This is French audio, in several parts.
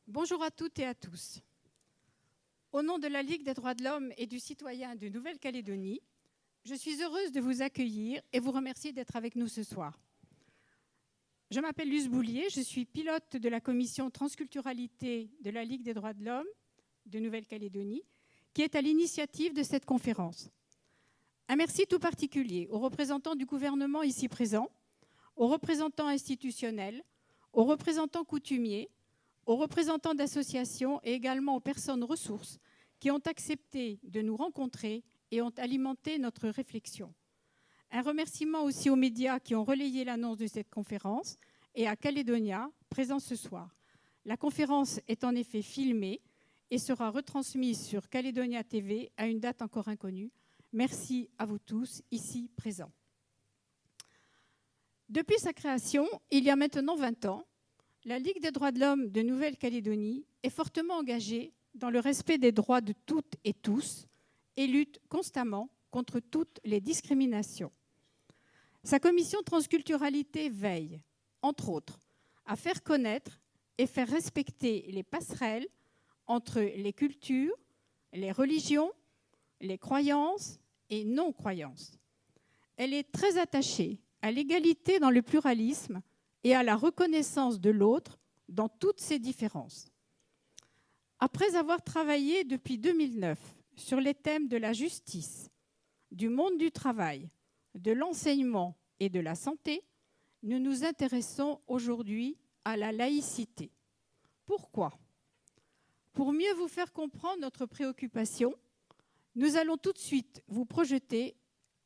Bonjour à toutes et à tous. Au nom de la Ligue des droits de l'homme et du citoyen de Nouvelle-Calédonie, je suis heureuse de vous accueillir et vous remercier d'être avec nous ce soir. Je m'appelle Luce Boulier, je suis pilote de la commission transculturalité de la Ligue des droits de l'homme de Nouvelle-Calédonie, qui est à l'initiative de cette conférence. Un merci tout particulier aux représentants du gouvernement ici présents, aux représentants institutionnels, aux représentants coutumiers, aux représentants d'associations et également aux personnes ressources qui ont accepté de nous rencontrer et ont alimenté notre réflexion. Un remerciement aussi aux médias qui ont relayé l'annonce de cette conférence et à Calédonia, présent ce soir. La conférence est en effet filmée et sera retransmise sur Calédonia TV à une date encore inconnue. Merci à vous tous ici présents. Depuis sa création, il y a maintenant 20 ans, la Ligue des droits de l'homme de Nouvelle-Calédonie est fortement engagée dans le respect des droits de toutes et tous et lutte constamment contre toutes les discriminations. Sa commission transculturalité veille, entre autres, à faire connaître et faire respecter les passerelles entre les cultures, les religions, les croyances et non-croyances. Elle est très attachée à l'égalité dans le pluralisme et à la reconnaissance de l'autre dans toutes ses différences. Après avoir travaillé depuis 2009 sur les thèmes de la justice, du monde du travail, de l'enseignement et de la santé, nous nous intéressons aujourd'hui à la laïcité. Pourquoi ? Pour mieux vous faire comprendre notre préoccupation, nous allons tout de suite vous projeter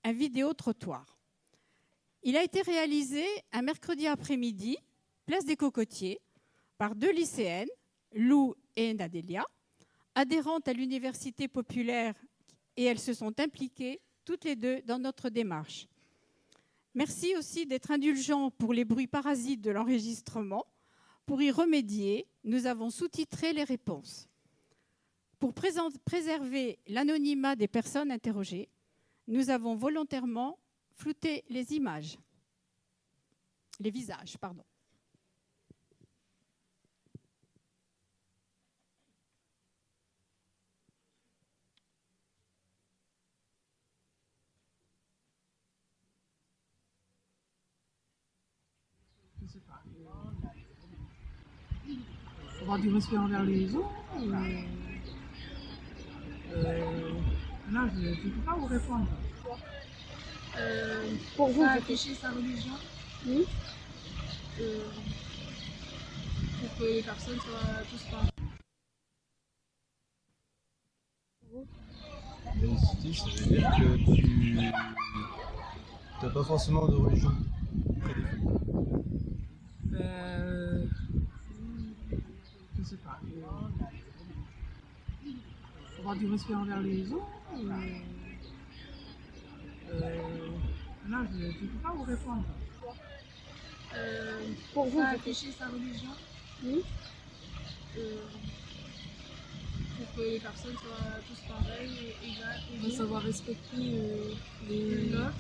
un vidéo-trottoir. Il a été réalisé un mercredi après-midi, place des Cocotiers, par 2 lycéennes, Lou et Nadelia, adhérentes à l'Université populaire, et elles se sont impliquées toutes les deux dans notre démarche. Merci aussi d'être indulgents pour les bruits parasites de l'enregistrement. Pour y remédier, nous avons sous-titré les réponses. Pour préserver l'anonymat des personnes interrogées, nous avons volontairement flouté les images, les visages, pardon. Je sais pas. Avoir du respect envers les autres. Là, je ne peux pas vous répondre. Pour vous, afficher sa religion. Oui. Pour que les personnes soient tous pareilles. Laïcité, ça veut dire que tu n'as pas forcément de religion prédéfinie. Je sais pas. Avoir du respect envers les autres. Là, je ne peux pas vous répondre. pour vous, afficher sa religion. oui. Pour que les personnes soient tous pareilles et égales. Il faut savoir respecter l'autre,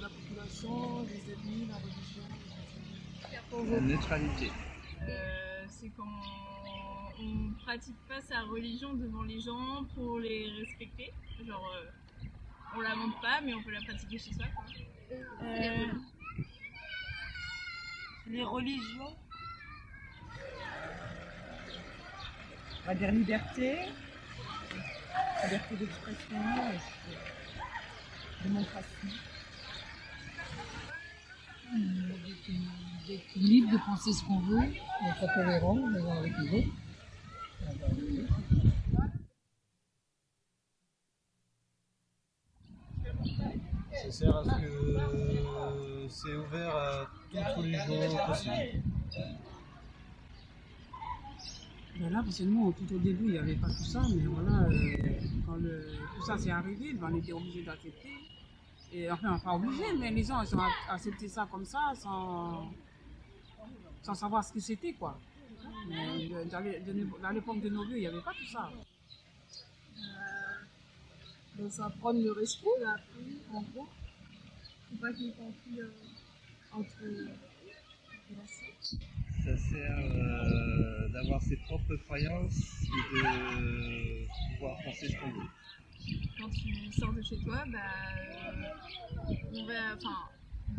la population, les ethnies, la religion. La neutralité. C'est quand on ne pratique pas sa religion devant les gens pour les respecter. Genre, on la montre pas, mais on peut la pratiquer chez soi, quoi. Les religions, on va dire liberté d'expression, démocratie. D'être libre de penser ce qu'on veut, d'être tolérant les uns avec les autres. Ça sert à ce que c'est ouvert à toute religion possible. Ben là, parce que nous, tout au début, il n'y avait pas tout ça, mais voilà, quand tout ça s'est arrivé, ben, on était obligés d'accepter. Et enfin, pas obligés, mais les gens ils ont accepté ça comme ça, sans savoir ce que c'était, quoi. Mais dans l'époque de nos vieux, il n'y avait pas tout ça. Ça apprendre le respect, en gros. Faut pas qu'il y ait conflit entre les populations. Ça sert d'avoir ses propres croyances et de pouvoir penser ce qu'on veut. Quand tu sors de chez toi,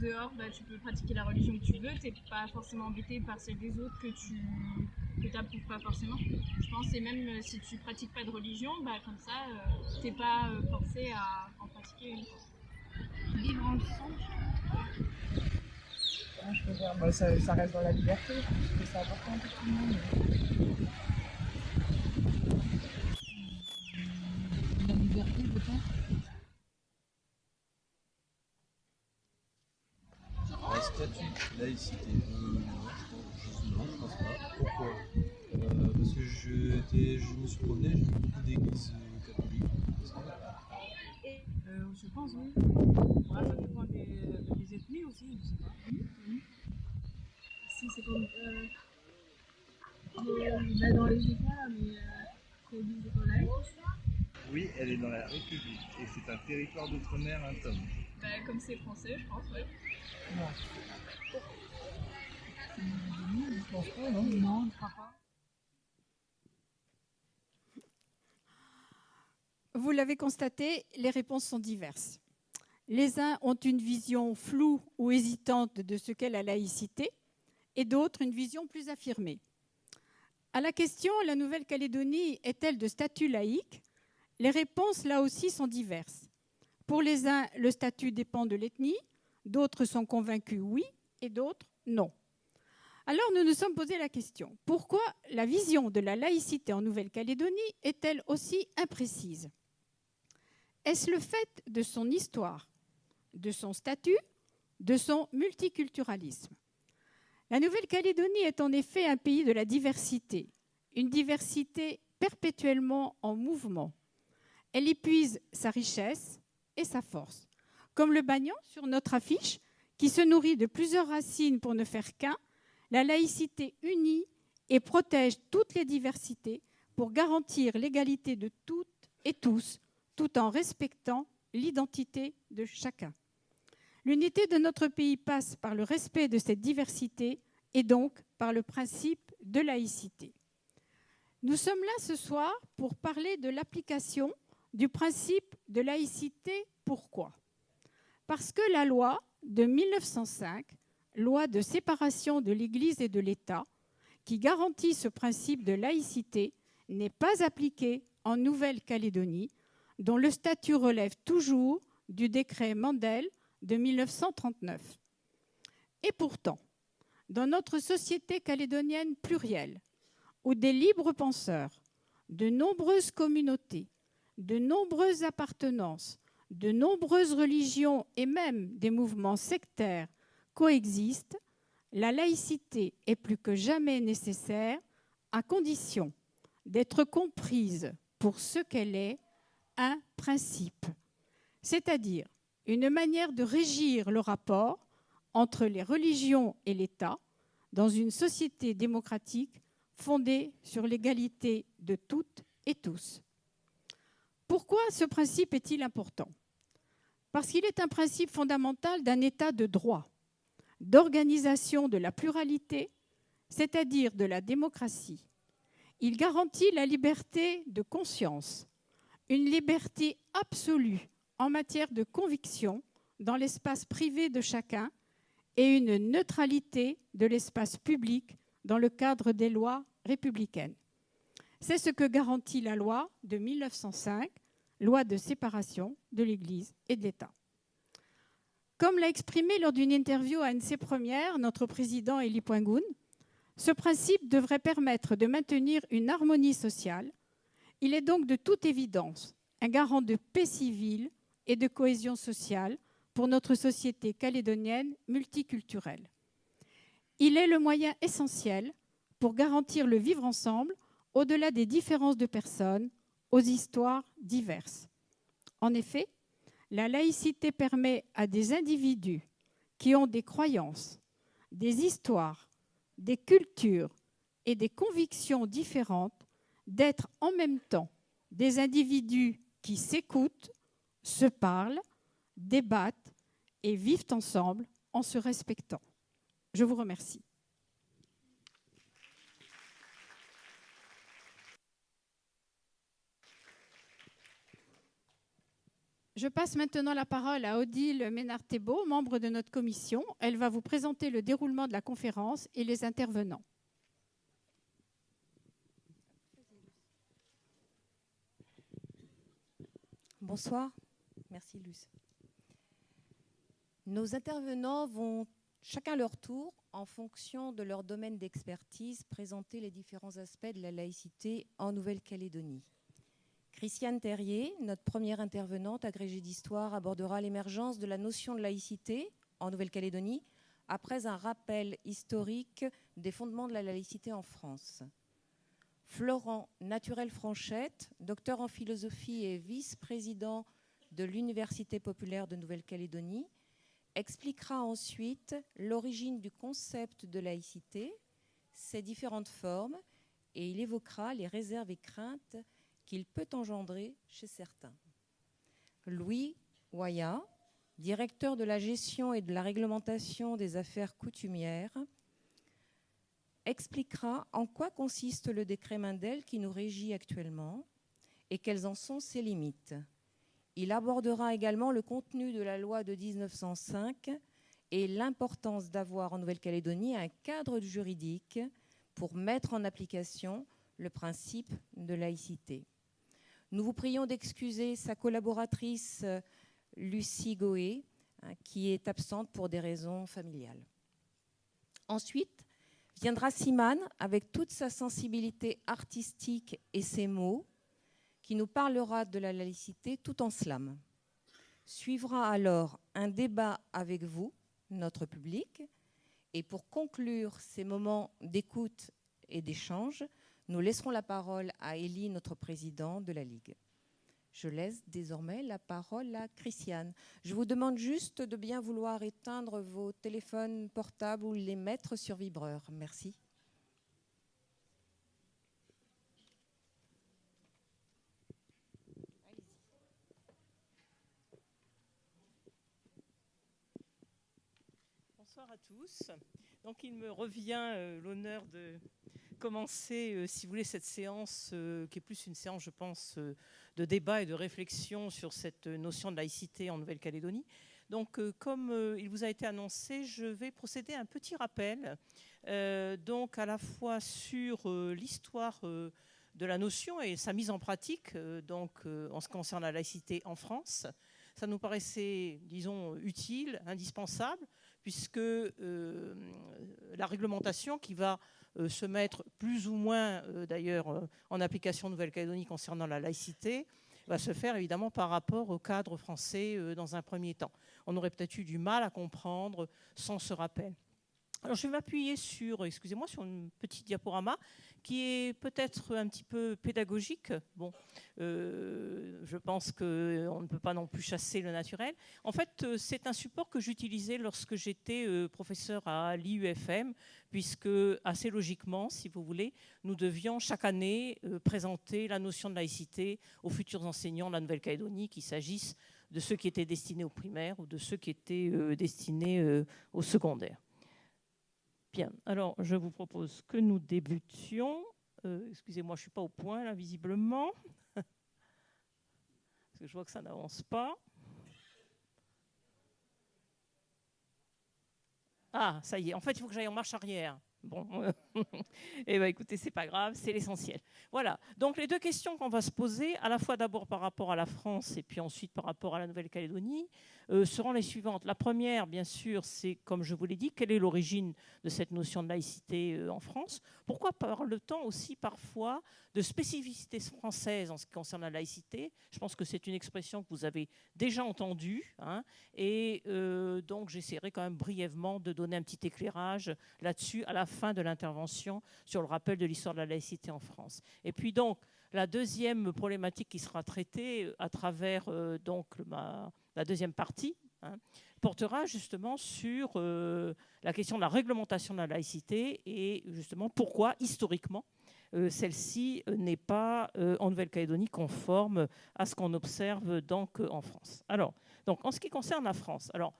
dehors, tu peux pratiquer la religion que tu veux, t'es pas forcément embêté par celle des autres que t'approuves pas forcément. Je pense, et même si tu pratiques pas de religion, comme ça, t'es pas forcé à en pratiquer une. Vivre ensemble, Je peux dire, ça reste dans la liberté, je pense que c'est important pour tout le monde. La liberté peut-être. Un statut de laïcité. Non, je pense pas. Pourquoi parce que je me suis promené, j'ai vu beaucoup d'églises catholiques. Je pense, oui. Ouais, ça dépend des ethnies aussi, je sais pas. Si c'est comme dans les États, mais c'est l'église de Polaire. Oui, elle est dans la République et c'est un territoire d'outre-mer, un tome. Comme c'est français, je pense, ouais. Non. Je pense pas, non. Non, je crois pas. Vous l'avez constaté, les réponses sont diverses. Les uns ont une vision floue ou hésitante de ce qu'est la laïcité, et d'autres une vision plus affirmée. À la question « La Nouvelle-Calédonie est-elle de statut laïque ?», les réponses, là aussi, sont diverses. Pour les uns, le statut dépend de l'ethnie, d'autres sont convaincus oui, et d'autres non. Alors nous nous sommes posé la question, pourquoi la vision de la laïcité en Nouvelle-Calédonie est-elle aussi imprécise ? Est-ce le fait de son histoire, de son statut, de son multiculturalisme ? La Nouvelle-Calédonie est en effet un pays de la diversité, une diversité perpétuellement en mouvement. Elle y puise sa richesse et sa force. Comme le banyan sur notre affiche, qui se nourrit de plusieurs racines pour ne faire qu'un, la laïcité unit et protège toutes les diversités pour garantir l'égalité de toutes et tous, tout en respectant l'identité de chacun. L'unité de notre pays passe par le respect de cette diversité et donc par le principe de laïcité. Nous sommes là ce soir pour parler de l'application du principe de laïcité. Pourquoi ? Parce que la loi de 1905, loi de séparation de l'Église et de l'État, qui garantit ce principe de laïcité, n'est pas appliquée en Nouvelle-Calédonie, dont le statut relève toujours du décret Mandel de 1939. Et pourtant, dans notre société calédonienne plurielle, où des libres penseurs, de nombreuses communautés, de nombreuses appartenances, de nombreuses religions et même des mouvements sectaires coexistent, la laïcité est plus que jamais nécessaire à condition d'être comprise pour ce qu'elle est, un principe, c'est-à-dire une manière de régir le rapport entre les religions et l'État dans une société démocratique fondée sur l'égalité de toutes et tous. Pourquoi ce principe est-il important ? Parce qu'il est un principe fondamental d'un État de droit, d'organisation de la pluralité, c'est-à-dire de la démocratie. Il garantit la liberté de conscience, une liberté absolue en matière de conviction dans l'espace privé de chacun et une neutralité de l'espace public dans le cadre des lois républicaines. C'est ce que garantit la loi de 1905, loi de séparation de l'Église et de l'État. Comme l'a exprimé lors d'une interview à ANC Première notre président Elie Poingoun, ce principe devrait permettre de maintenir une harmonie sociale. Il est donc de toute évidence un garant de paix civile et de cohésion sociale pour notre société calédonienne multiculturelle. Il est le moyen essentiel pour garantir le vivre ensemble au-delà des différences de personnes aux histoires diverses. En effet, la laïcité permet à des individus qui ont des croyances, des histoires, des cultures et des convictions différentes d'être en même temps des individus qui s'écoutent, se parlent, débattent et vivent ensemble en se respectant. Je vous remercie. Je passe maintenant la parole à Odile Ménard-Thébault, membre de notre commission. Elle va vous présenter le déroulement de la conférence et les intervenants. Bonsoir. Merci, Luce. Nos intervenants vont chacun leur tour, en fonction de leur domaine d'expertise, présenter les différents aspects de la laïcité en Nouvelle-Calédonie. Christiane Terrier, notre première intervenante agrégée d'histoire, abordera l'émergence de la notion de laïcité en Nouvelle-Calédonie après un rappel historique des fondements de la laïcité en France. Florent Naturel-Franchette, docteur en philosophie et vice-président de l'Université populaire de Nouvelle-Calédonie, expliquera ensuite l'origine du concept de laïcité, ses différentes formes, et il évoquera les réserves et craintes qu'il peut engendrer chez certains. Louis Waya, directeur de la gestion et de la réglementation des affaires coutumières, expliquera en quoi consiste le décret Mindel qui nous régit actuellement et quelles en sont ses limites. Il abordera également le contenu de la loi de 1905 et l'importance d'avoir en Nouvelle-Calédonie un cadre juridique pour mettre en application le principe de laïcité. Nous vous prions d'excuser sa collaboratrice Lucie Goé, qui est absente pour des raisons familiales. Ensuite, viendra Simane avec toute sa sensibilité artistique et ses mots, qui nous parlera de la laïcité tout en slam. Suivra alors un débat avec vous, notre public, et pour conclure ces moments d'écoute et d'échange, nous laisserons la parole à Élie, notre président de la Ligue. Je laisse désormais la parole à Christiane. Je vous demande juste de bien vouloir éteindre vos téléphones portables ou les mettre sur vibreur. Merci. Bonsoir à tous. Donc il me revient l'honneur de commencer, si vous voulez, cette séance qui est plus une séance, je pense, de débat et de réflexion sur cette notion de laïcité en Nouvelle-Calédonie. Donc, comme il vous a été annoncé, je vais procéder à un petit rappel, donc à la fois sur l'histoire de la notion et sa mise en pratique, donc en ce qui concerne la laïcité en France. Ça nous paraissait, disons, utile, indispensable, puisque la réglementation qui va se mettre plus ou moins, d'ailleurs, en application en Nouvelle-Calédonie concernant la laïcité, va se faire évidemment par rapport au cadre français dans un premier temps. On aurait peut-être eu du mal à comprendre sans ce rappel. Alors je vais m'appuyer sur, excusez-moi, sur une petite diaporama qui est peut-être un petit peu pédagogique. Bon, je pense qu'on ne peut pas non plus chasser le naturel. En fait, c'est un support que j'utilisais lorsque j'étais professeur à l'IUFM, puisque assez logiquement, si vous voulez, nous devions chaque année présenter la notion de laïcité aux futurs enseignants de la Nouvelle-Calédonie, qu'il s'agisse de ceux qui étaient destinés au primaire ou de ceux qui étaient destinés au secondaire. Bien, alors je vous propose que nous débutions. Excusez-moi, je ne suis pas au point là, visiblement. Parce que je vois que ça n'avance pas. Ah, ça y est, en fait, il faut que j'aille en marche arrière. Bon, eh bien écoutez, c'est pas grave, c'est l'essentiel. Voilà, donc les deux questions qu'on va se poser, à la fois d'abord par rapport à la France et puis ensuite par rapport à la Nouvelle-Calédonie, seront les suivantes. La première, bien sûr, c'est, comme je vous l'ai dit, quelle est l'origine de cette notion de laïcité en France? Pourquoi parle-t-on aussi parfois de spécificité française en ce qui concerne la laïcité? Je pense que c'est une expression que vous avez déjà entendue, hein, et donc j'essaierai quand même brièvement de donner un petit éclairage là-dessus à la fin de l'intervention sur le rappel de l'histoire de la laïcité en France. Et puis donc, la deuxième problématique qui sera traitée à travers donc la deuxième partie, hein, portera justement sur la question de la réglementation de la laïcité et justement pourquoi, historiquement, celle-ci n'est pas en Nouvelle-Calédonie conforme à ce qu'on observe donc en France. Alors, donc, en ce qui concerne la France, alors,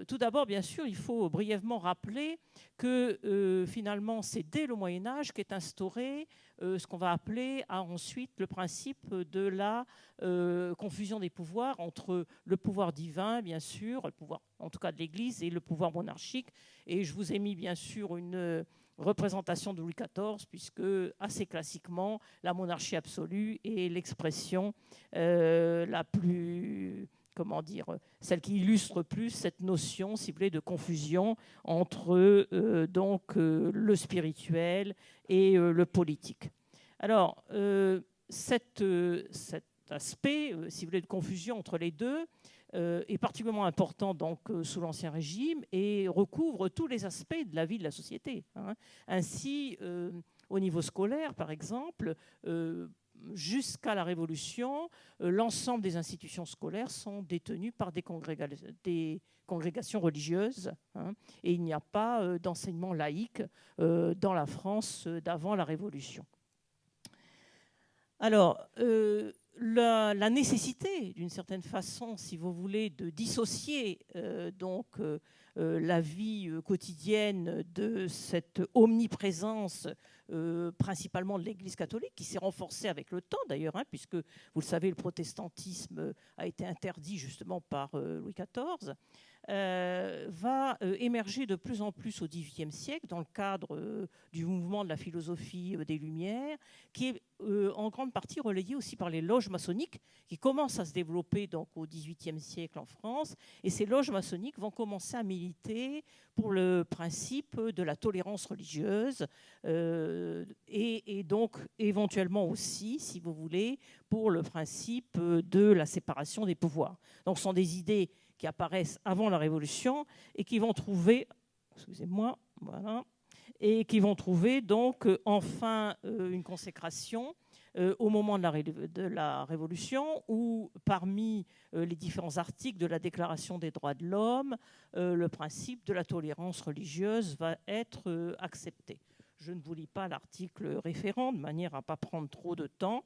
Tout d'abord, bien sûr, il faut brièvement rappeler que finalement, c'est dès le Moyen-Âge qu'est instauré ce qu'on va appeler ensuite le principe de la confusion des pouvoirs entre le pouvoir divin, bien sûr, le pouvoir en tout cas de l'Église, et le pouvoir monarchique. Et je vous ai mis bien sûr une représentation de Louis XIV, puisque assez classiquement, la monarchie absolue est l'expression la plus... comment dire, celle qui illustre plus cette notion, si vous voulez, de confusion entre le spirituel et le politique. Alors, cet aspect, si vous voulez, de confusion entre les deux est particulièrement important donc, sous l'Ancien Régime et recouvre tous les aspects de la vie de la société. Ainsi, au niveau scolaire, par exemple, jusqu'à la Révolution, l'ensemble des institutions scolaires sont détenues par des congrégations religieuses, et il n'y a pas d'enseignement laïque dans la France d'avant la Révolution. Alors, la nécessité, d'une certaine façon, si vous voulez, de dissocier la vie quotidienne de cette omniprésence principalement de l'Église catholique, qui s'est renforcée avec le temps d'ailleurs, puisque, vous le savez, le protestantisme a été interdit justement par Louis XIV, va émerger de plus en plus au XVIIIe siècle dans le cadre du mouvement de la philosophie des Lumières, qui est en grande partie relayé aussi par les loges maçonniques qui commencent à se développer donc, au XVIIIe siècle en France. Et ces loges maçonniques vont commencer à militer pour le principe de la tolérance religieuse et donc éventuellement aussi, si vous voulez, pour le principe de la séparation des pouvoirs. Donc ce sont des idées qui apparaissent avant la Révolution et qui vont trouver, excusez-moi, voilà, et qui vont trouver donc enfin une consécration au moment de la Révolution, où parmi les différents articles de la Déclaration des droits de l'homme, le principe de la tolérance religieuse va être accepté. Je ne vous lis pas l'article référent de manière à ne pas prendre trop de temps,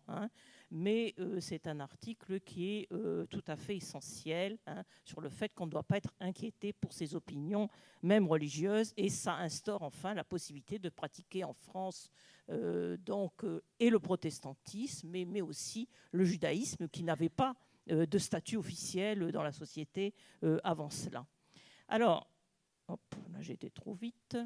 mais c'est un article qui est tout à fait essentiel sur le fait qu'on ne doit pas être inquiété pour ses opinions, même religieuses, et ça instaure enfin la possibilité de pratiquer en France et le protestantisme, mais aussi le judaïsme qui n'avait pas de statut officiel dans la société avant cela. Alors, là j'ai été trop vite.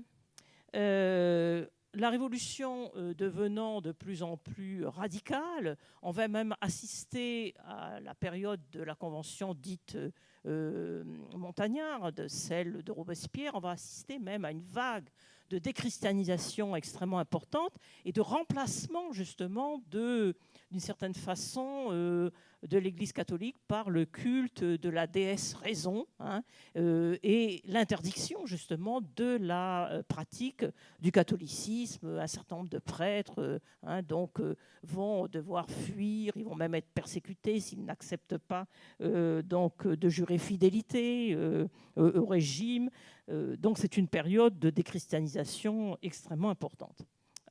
La Révolution devenant de plus en plus radicale, on va même assister à la période de la Convention dite montagnarde, celle de Robespierre. On va assister même à une vague de déchristianisation extrêmement importante et de remplacement justement d'une certaine façon de l'Église catholique par le culte de la déesse raison et l'interdiction justement de la pratique du catholicisme. Un certain nombre de prêtres vont devoir fuir, ils vont même être persécutés s'ils n'acceptent pas de jurer fidélité au régime. Donc c'est une période de déchristianisation extrêmement importante.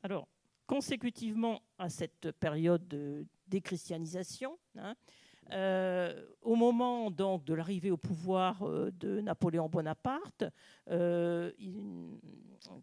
Alors, consécutivement à cette période de déchristianisation, au moment donc de l'arrivée au pouvoir de Napoléon Bonaparte,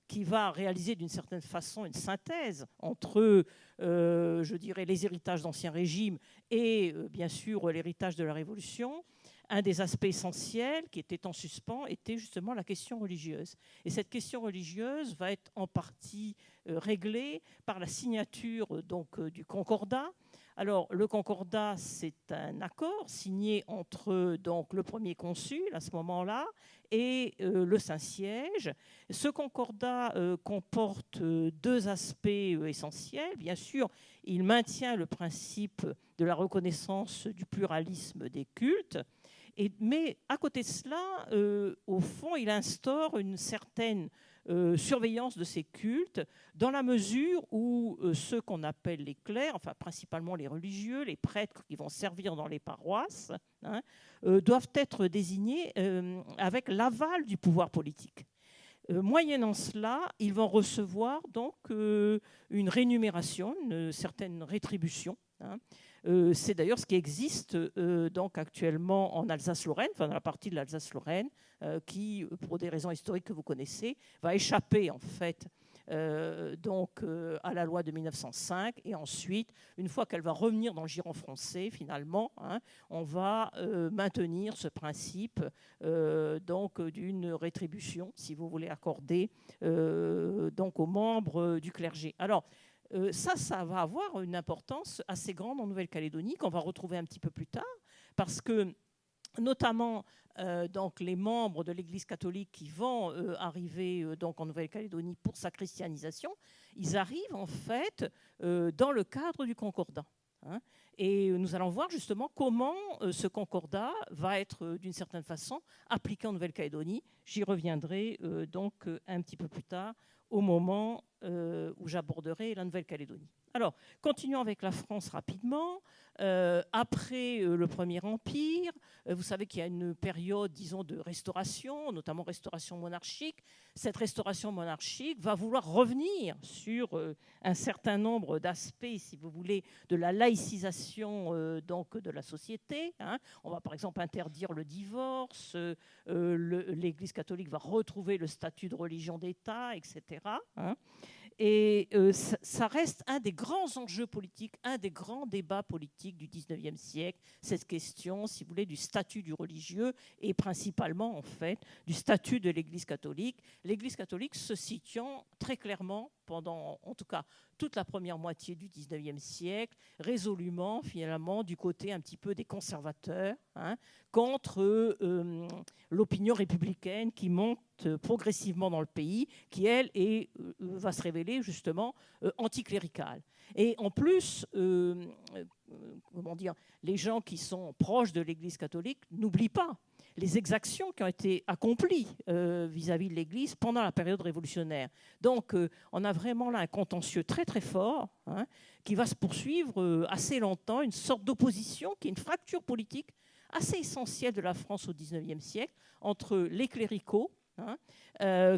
qui va réaliser d'une certaine façon une synthèse entre, je dirais, les héritages d'Ancien Régime et bien sûr l'héritage de la Révolution, un des aspects essentiels qui était en suspens était justement la question religieuse. Et cette question religieuse va être en partie réglée par la signature du Concordat. Alors, le Concordat, c'est un accord signé entre le premier consul à ce moment-là et le Saint-Siège. Ce Concordat comporte deux aspects essentiels. Bien sûr, il maintient le principe de la reconnaissance du pluralisme des cultes, mais à côté de cela, au fond, il instaure une certaine surveillance de ces cultes, dans la mesure où ceux qu'on appelle les clercs, enfin principalement les religieux, les prêtres qui vont servir dans les paroisses, doivent être désignés avec l'aval du pouvoir politique. Moyennant cela, ils vont recevoir donc une rémunération, une certaine rétribution, C'est d'ailleurs ce qui existe donc actuellement en Alsace-Lorraine, enfin dans la partie de l'Alsace-Lorraine, qui, pour des raisons historiques que vous connaissez, va échapper en fait à la loi de 1905, et ensuite, une fois qu'elle va revenir dans le giron français, finalement, on va maintenir ce principe d'une rétribution, si vous voulez, accordée aux membres du clergé. Alors, ça va avoir une importance assez grande en Nouvelle-Calédonie, qu'on va retrouver un petit peu plus tard, parce que notamment les membres de l'Église catholique qui vont arriver en Nouvelle-Calédonie pour sa christianisation, ils arrivent en fait dans le cadre du concordat. Et nous allons voir justement comment ce concordat va être d'une certaine façon appliqué en Nouvelle-Calédonie. J'y reviendrai un petit peu plus tard au moment où j'aborderai la Nouvelle-Calédonie. Alors, continuons avec la France rapidement. Après le Premier Empire, vous savez qu'il y a une période, disons, de restauration, notamment restauration monarchique. Cette restauration monarchique va vouloir revenir sur un certain nombre d'aspects, si vous voulez, de la laïcisation de la société. On va par exemple interdire le divorce, l'Église catholique va retrouver le statut de religion d'État, etc. Et ça reste un des grands enjeux politiques, un des grands débats politiques du XIXe siècle, cette question, si vous voulez, du statut du religieux et principalement, en fait, du statut de l'Église catholique. L'Église catholique se situant très clairement pendant, en tout cas, toute la première moitié du XIXe siècle, résolument, finalement, du côté un petit peu des conservateurs, contre l'opinion républicaine qui monte progressivement dans le pays, qui, elle, va se révéler, justement, anticléricale. Et en plus, les gens qui sont proches de l'Église catholique n'oublient pas les exactions qui ont été accomplies vis-à-vis de l'Église pendant la période révolutionnaire. Donc, on a vraiment là un contentieux très, très fort qui va se poursuivre assez longtemps, une sorte d'opposition qui est une fracture politique assez essentielle de la France au XIXe siècle entre les cléricaux,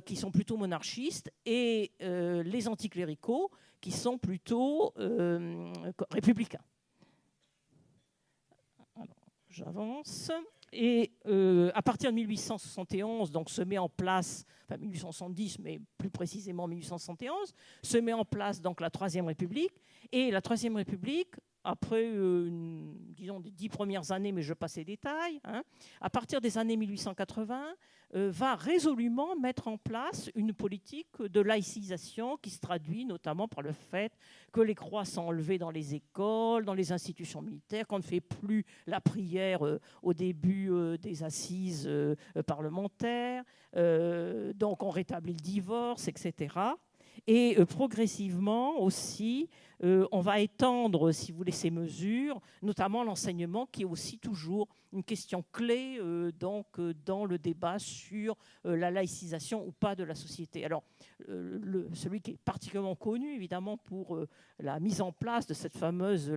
qui sont plutôt monarchistes, et les anticléricaux, qui sont plutôt républicains. Alors, j'avance. Et à partir de 1871, donc se met en place, enfin 1870, mais plus précisément 1871, se met en place donc la Troisième République. Et la Troisième République, après, disons, les 10 premières années, mais je passe les détails, à partir des années 1880, va résolument mettre en place une politique de laïcisation qui se traduit notamment par le fait que les croix sont enlevées dans les écoles, dans les institutions militaires, qu'on ne fait plus la prière au début des assises parlementaires, donc on rétablit le divorce, etc. Et progressivement aussi, on va étendre, si vous voulez, ces mesures, notamment l'enseignement, qui est aussi toujours une question clé dans le débat sur la laïcisation ou pas de la société. Alors, celui qui est particulièrement connu, évidemment, pour la mise en place de cette fameuse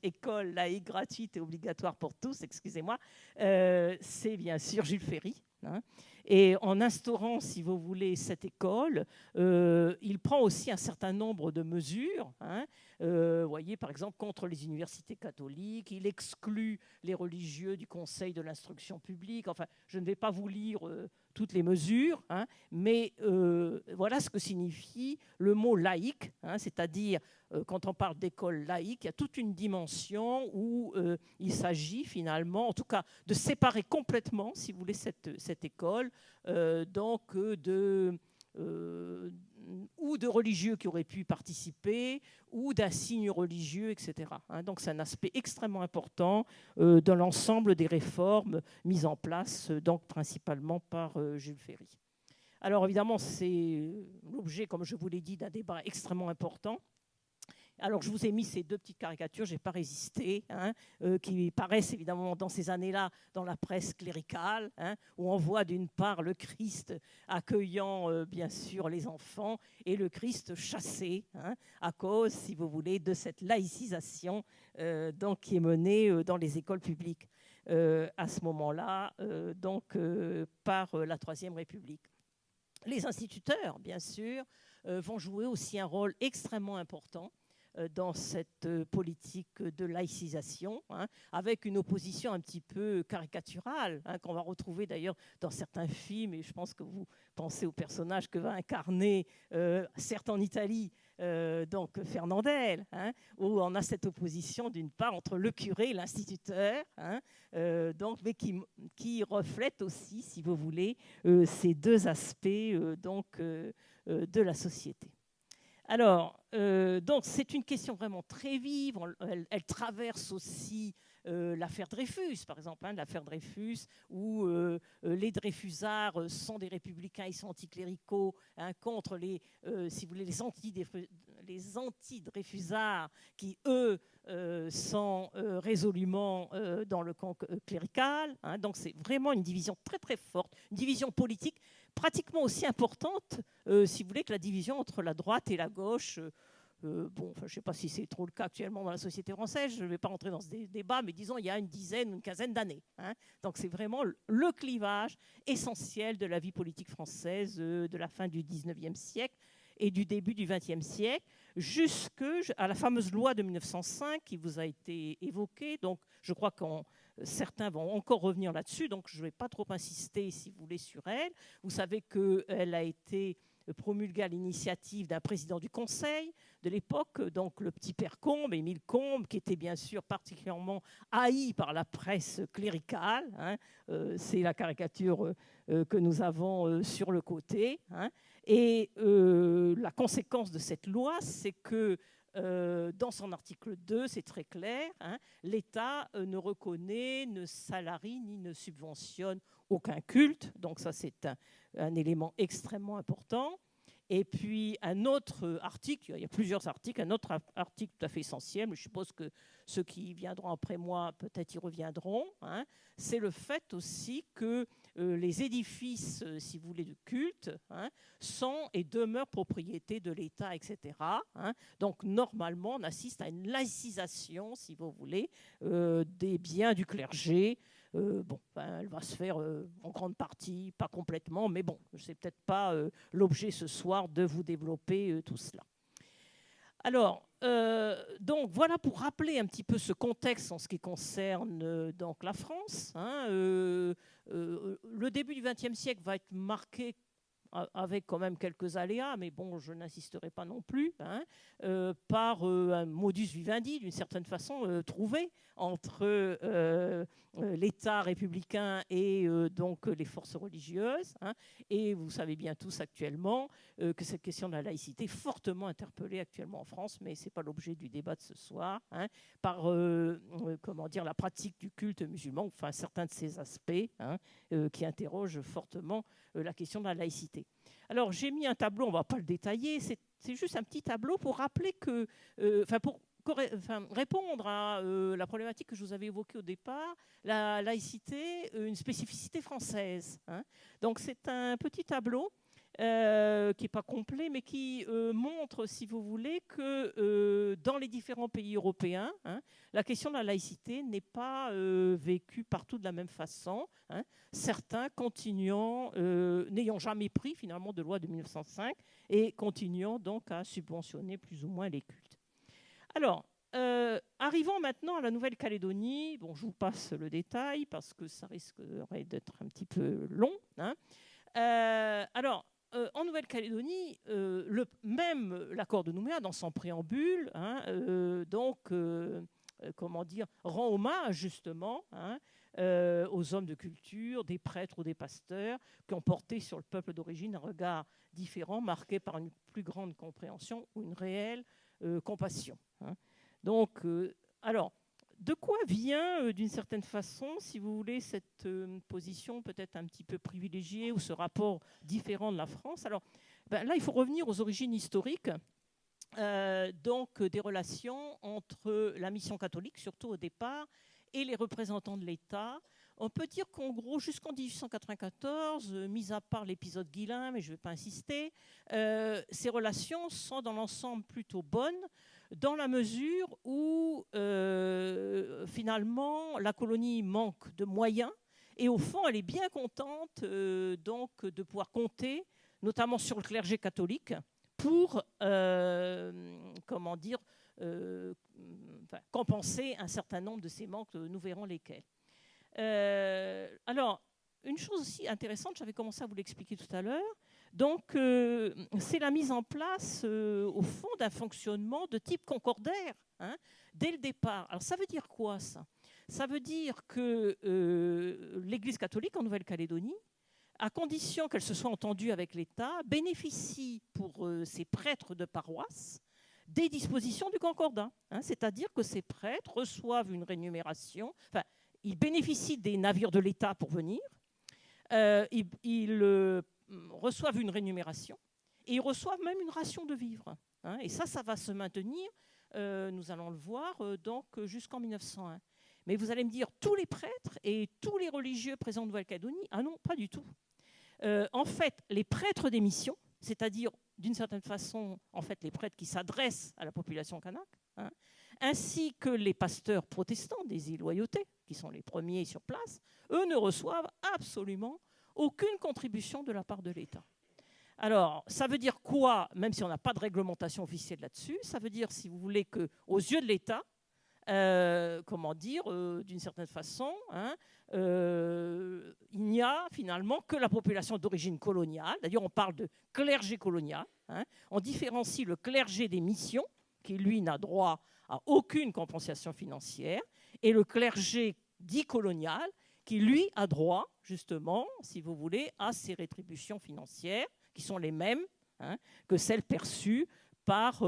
école laïque gratuite et obligatoire pour tous, excusez-moi, c'est bien sûr Jules Ferry. Et en instaurant, si vous voulez, cette école, il prend aussi un certain nombre de mesures. Vous voyez, par exemple, contre les universités catholiques, il exclut les religieux du Conseil de l'instruction publique. Enfin, je ne vais pas vous lire toutes les mesures, mais voilà ce que signifie le mot laïque, c'est-à-dire, quand on parle d'école laïque, il y a toute une dimension où il s'agit finalement, en tout cas, de séparer complètement, si vous voulez, cette école, ou de religieux qui auraient pu participer, ou d'un signe religieux, etc. Donc c'est un aspect extrêmement important dans l'ensemble des réformes mises en place, donc principalement par Jules Ferry. Alors évidemment, c'est l'objet, comme je vous l'ai dit, d'un débat extrêmement important. Alors, je vous ai mis ces deux petites caricatures, je n'ai pas résisté, qui paraissent évidemment dans ces années-là dans la presse cléricale, où on voit d'une part le Christ accueillant bien sûr les enfants et le Christ chassé, à cause, si vous voulez, de cette laïcisation qui est menée dans les écoles publiques à ce moment-là, par la Troisième République. Les instituteurs, bien sûr, vont jouer aussi un rôle extrêmement important. dans cette politique de laïcisation, hein, avec une opposition un petit peu caricaturale, hein, qu'on va retrouver d'ailleurs dans certains films, et je pense que vous pensez au personnage que va incarner, certes en Italie, donc Fernandel, hein, où on a cette opposition d'une part entre le curé et l'instituteur, hein, donc, mais qui reflète aussi, si vous voulez, ces deux aspects de la société. Alors, donc c'est une question vraiment très vive. Elle traverse aussi l'affaire Dreyfus, par exemple, hein, l'affaire Dreyfus, où les Dreyfusards sont des républicains, ils sont anticléricaux, hein, contre si vous voulez, les anti-Dreyfusards qui, eux, sont résolument dans le camp clérical. Hein, donc c'est vraiment une division très très forte, une division politique pratiquement aussi importante, si vous voulez, que la division entre la droite et la gauche. Je ne sais pas si c'est trop le cas actuellement dans la société française, je ne vais pas rentrer dans ce débat, mais disons il y a une dizaine, une quinzaine d'années. Hein. Donc c'est vraiment le clivage essentiel de la vie politique française de la fin du 19e siècle et du début du 20e siècle, jusqu'à la fameuse loi de 1905 qui vous a été évoquée. Donc je crois que certains vont encore revenir là-dessus, donc je ne vais pas trop insister, si vous voulez, sur elle. Vous savez qu'elle a été promulguée à l'initiative d'un président du Conseil de l'époque, donc le petit père Combes, Émile Combes, qui était bien sûr particulièrement haï par la presse cléricale. Hein. C'est la caricature que nous avons sur le côté. Hein. Et la conséquence de cette loi, c'est que dans son article 2, c'est très clair, hein, l'État ne reconnaît, ne salarie ni ne subventionne aucun culte. Donc ça, c'est un élément extrêmement important. Et puis un autre article, il y a plusieurs articles, un autre article tout à fait essentiel, mais je suppose que ceux qui viendront après moi, peut-être y reviendront, hein, c'est le fait aussi que les édifices, si vous voulez, de culte, hein, sont et demeurent propriété de l'État, etc. Hein. Donc normalement, on assiste à une laïcisation, si vous voulez, des biens du clergé. Elle va se faire en grande partie, pas complètement, mais bon, ce n'est peut-être pas l'objet ce soir de vous développer tout cela. Alors, donc voilà pour rappeler un petit peu ce contexte en ce qui concerne donc la France. Hein, le début du XXe siècle va être marqué avec quand même quelques aléas, mais bon, je n'insisterai pas non plus, hein, par un modus vivendi, d'une certaine façon, trouvé entre l'État républicain et donc les forces religieuses. Hein, et vous savez bien tous actuellement que cette question de la laïcité est fortement interpellée actuellement en France, mais ce n'est pas l'objet du débat de ce soir, hein, par la pratique du culte musulman, enfin certains de ces aspects, hein, qui interrogent fortement la question de la laïcité. Alors j'ai mis un tableau, on ne va pas le détailler, c'est juste un petit tableau pour rappeler que, pour répondre à la problématique que je vous avais évoquée au départ, la laïcité, une spécificité française. Hein. Donc c'est un petit tableau qui n'est pas complet, mais qui montre, si vous voulez, que dans les différents pays européens, hein, la question de la laïcité n'est pas vécue partout de la même façon. Hein. Certains continuant, n'ayant jamais pris finalement de loi de 1905 et continuant donc à subventionner plus ou moins les cultes. Alors, arrivons maintenant à la Nouvelle-Calédonie. Bon, je vous passe le détail parce que ça risquerait d'être un petit peu long. Hein. En Nouvelle-Calédonie, même l'accord de Nouméa, dans son préambule, hein, rend hommage justement, hein, aux hommes de culture, des prêtres ou des pasteurs qui ont porté sur le peuple d'origine un regard différent, marqué par une plus grande compréhension ou une réelle compassion. Hein. Donc, de quoi vient, d'une certaine façon, si vous voulez, cette position peut-être un petit peu privilégiée ou ce rapport différent de la France? Alors, là, il faut revenir aux origines historiques, donc des relations entre la mission catholique, surtout au départ, et les représentants de l'État. On peut dire qu'en gros, jusqu'en 1894, mis à part l'épisode Guillain, mais je ne vais pas insister, ces relations sont dans l'ensemble plutôt bonnes, dans la mesure où finalement la colonie manque de moyens et au fond elle est bien contente donc de pouvoir compter notamment sur le clergé catholique pour compenser un certain nombre de ces manques, nous verrons lesquels. Alors, une chose aussi intéressante, j'avais commencé à vous l'expliquer tout à l'heure, donc c'est la mise en place, au fond, d'un fonctionnement de type concordaire, hein, dès le départ. Alors, ça veut dire quoi, ça ? Ça veut dire que l'Église catholique en Nouvelle-Calédonie, à condition qu'elle se soit entendue avec l'État, bénéficie pour ses prêtres de paroisse des dispositions du concordat. Hein, c'est-à-dire que ces prêtres reçoivent une rémunération, enfin, ils bénéficient des navires de l'État pour venir, ils reçoivent une rémunération et ils reçoivent même une ration de vivres. Hein, et ça va se maintenir, nous allons le voir, donc jusqu'en 1901. Mais vous allez me dire, tous les prêtres et tous les religieux présents en Nouvelle-Calédonie, ah non, pas du tout. En fait, les prêtres des missions, c'est-à-dire d'une certaine façon, en fait, les prêtres qui s'adressent à la population kanak, hein, ainsi que les pasteurs protestants des îles Loyauté, qui sont les premiers sur place, eux ne reçoivent absolument aucune contribution de la part de l'État. Alors, ça veut dire quoi, même si on n'a pas de réglementation officielle là-dessus, ça veut dire, si vous voulez, qu'aux yeux de l'État, d'une certaine façon, hein, il n'y a finalement que la population d'origine coloniale. D'ailleurs, on parle de clergé colonial. Hein. On différencie le clergé des missions, qui lui n'a droit à aucune compensation financière, et le clergé dit colonial, qui lui a droit, justement, si vous voulez, à ces rétributions financières, qui sont les mêmes, hein, que celles perçues par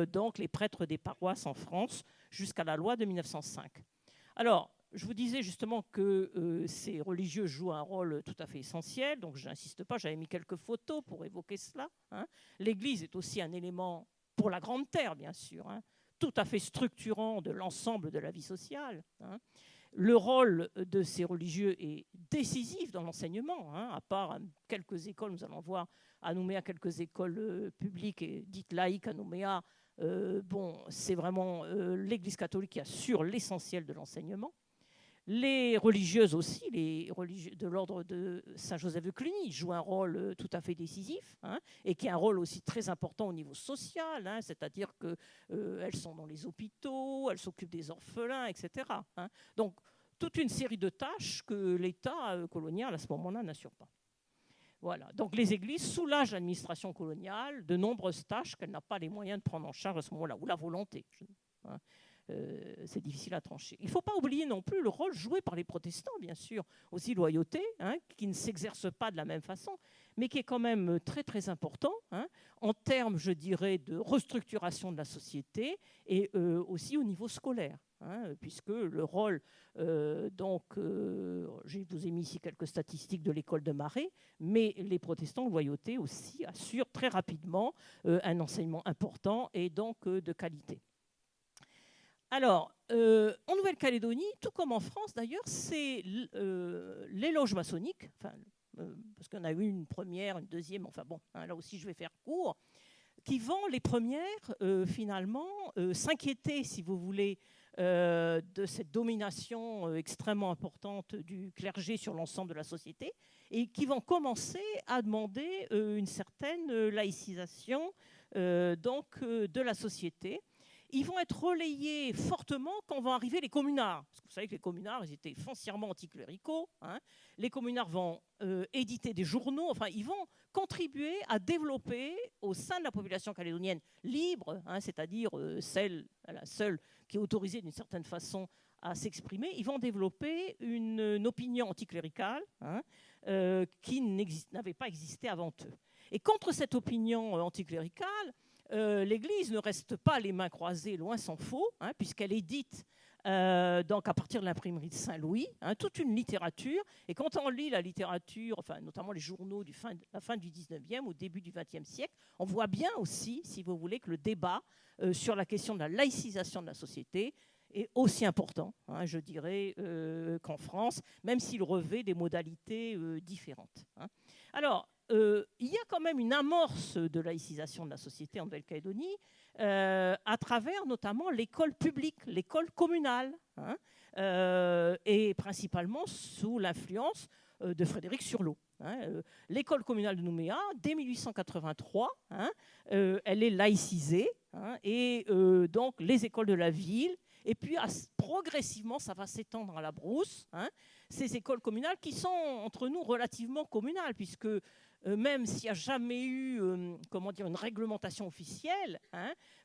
donc les prêtres des paroisses en France jusqu'à la loi de 1905. Alors, je vous disais justement que ces religieux jouent un rôle tout à fait essentiel, donc je n'insiste pas, j'avais mis quelques photos pour évoquer cela. Hein. L'Église est aussi un élément, pour la Grande Terre bien sûr, hein, tout à fait structurant de l'ensemble de la vie sociale. Hein. Le rôle de ces religieux est décisif dans l'enseignement, hein, à part quelques écoles, nous allons voir à Nouméa quelques écoles publiques et dites laïques à Nouméa. C'est vraiment l'Église catholique qui assure l'essentiel de l'enseignement. Les religieuses aussi, les religieuses de l'ordre de Saint-Joseph de Cluny jouent un rôle tout à fait décisif, hein, et qui a un rôle aussi très important au niveau social, hein, c'est-à-dire qu'elles sont dans les hôpitaux, elles s'occupent des orphelins, etc. Hein. Donc, toute une série de tâches que l'État colonial, à ce moment-là, n'assure pas. Voilà. Donc, les églises soulagent l'administration coloniale de nombreuses tâches qu'elle n'a pas les moyens de prendre en charge à ce moment-là, ou la volonté. Hein. C'est difficile à trancher. Il ne faut pas oublier non plus le rôle joué par les protestants, bien sûr, aussi Loyauté, hein, qui ne s'exerce pas de la même façon, mais qui est quand même très très important, hein, en termes, je dirais, de restructuration de la société et aussi au niveau scolaire, hein, puisque le rôle, je vous ai mis ici quelques statistiques de l'école de Marais, mais les protestants Loyauté aussi assurent très rapidement un enseignement important et donc de qualité. Alors, en Nouvelle-Calédonie, tout comme en France d'ailleurs, c'est les loges maçonniques, parce qu'on a eu une première, une deuxième, enfin bon, hein, là aussi je vais faire court, qui vont les premières finalement s'inquiéter, si vous voulez, de cette domination extrêmement importante du clergé sur l'ensemble de la société, et qui vont commencer à demander une certaine laïcisation de la société. Ils vont être relayés fortement quand vont arriver les communards. Parce que vous savez que les communards, ils étaient foncièrement anticléricaux. Hein. Les communards vont éditer des journaux. Enfin, ils vont contribuer à développer au sein de la population calédonienne libre, hein, c'est-à-dire celle qui est autorisée d'une certaine façon à s'exprimer. Ils vont développer une opinion anticléricale, hein, qui n'avait pas existé avant eux. Et contre cette opinion anticléricale, l'Église ne reste pas les mains croisées, loin s'en faut, hein, puisqu'elle édite donc à partir de l'imprimerie de Saint-Louis, hein, toute une littérature. Et quand on lit la littérature, enfin, notamment les journaux de la fin du 19e au début du 20e siècle, on voit bien aussi, si vous voulez, que le débat sur la question de la laïcisation de la société est aussi important, hein, je dirais, qu'en France, même s'il revêt des modalités différentes. Hein. Alors, il y a quand même une amorce de laïcisation de la société en Nouvelle-Calédonie à travers notamment l'école publique, l'école communale, hein, et principalement sous l'influence de Frédéric Surlot. L'école communale de Nouméa, dès 1883, elle est laïcisée, et donc les écoles de la ville, et puis progressivement, ça va s'étendre à la brousse, ces écoles communales qui sont entre nous relativement communales, puisque même s'il n'y a jamais eu une réglementation officielle,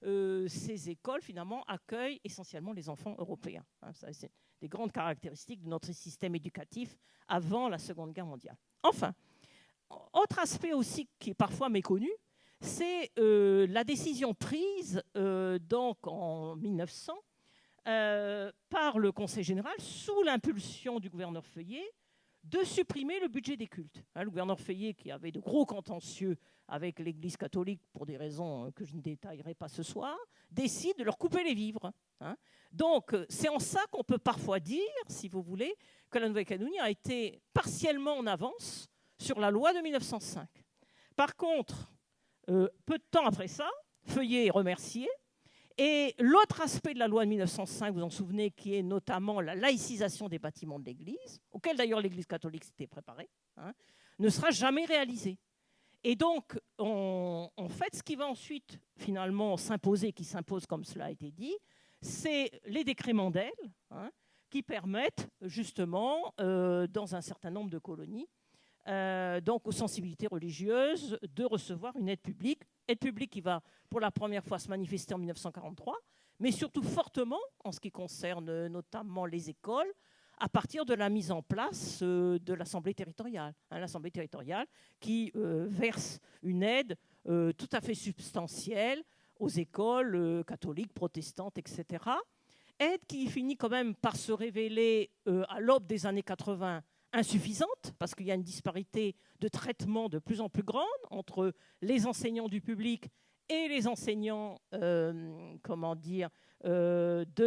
ces écoles finalement accueillent essentiellement les enfants européens. Ça, c'est des grandes caractéristiques de notre système éducatif avant la Seconde Guerre mondiale. Enfin, autre aspect aussi qui est parfois méconnu, c'est la décision prise donc en 1900 par le Conseil général, sous l'impulsion du gouverneur Feuillet, de supprimer le budget des cultes. Le gouverneur Feuillet, qui avait de gros contentieux avec l'Église catholique, pour des raisons que je ne détaillerai pas ce soir, décide de leur couper les vivres. Donc, c'est en ça qu'on peut parfois dire, si vous voulez, que la Nouvelle-Calédonie a été partiellement en avance sur la loi de 1905. Par contre, peu de temps après ça, Feuillet est remercié. Et l'autre aspect de la loi de 1905, vous en souvenez, qui est notamment la laïcisation des bâtiments de l'Église, auquel d'ailleurs l'Église catholique s'était préparée, ne sera jamais réalisé. Et donc, en fait, ce qui va ensuite finalement s'imposer, qui s'impose comme cela a été dit, c'est les décrets Mandel, qui permettent justement, dans un certain nombre de colonies, donc aux sensibilités religieuses, de recevoir une aide publique qui va pour la première fois se manifester en 1943, mais surtout fortement en ce qui concerne notamment les écoles, à partir de la mise en place de l'Assemblée territoriale. L'Assemblée territoriale qui verse une aide tout à fait substantielle aux écoles catholiques, protestantes, etc. Aide qui finit quand même par se révéler à l'aube des années 80 insuffisante, parce qu'il y a une disparité de traitement de plus en plus grande entre les enseignants du public et les enseignants de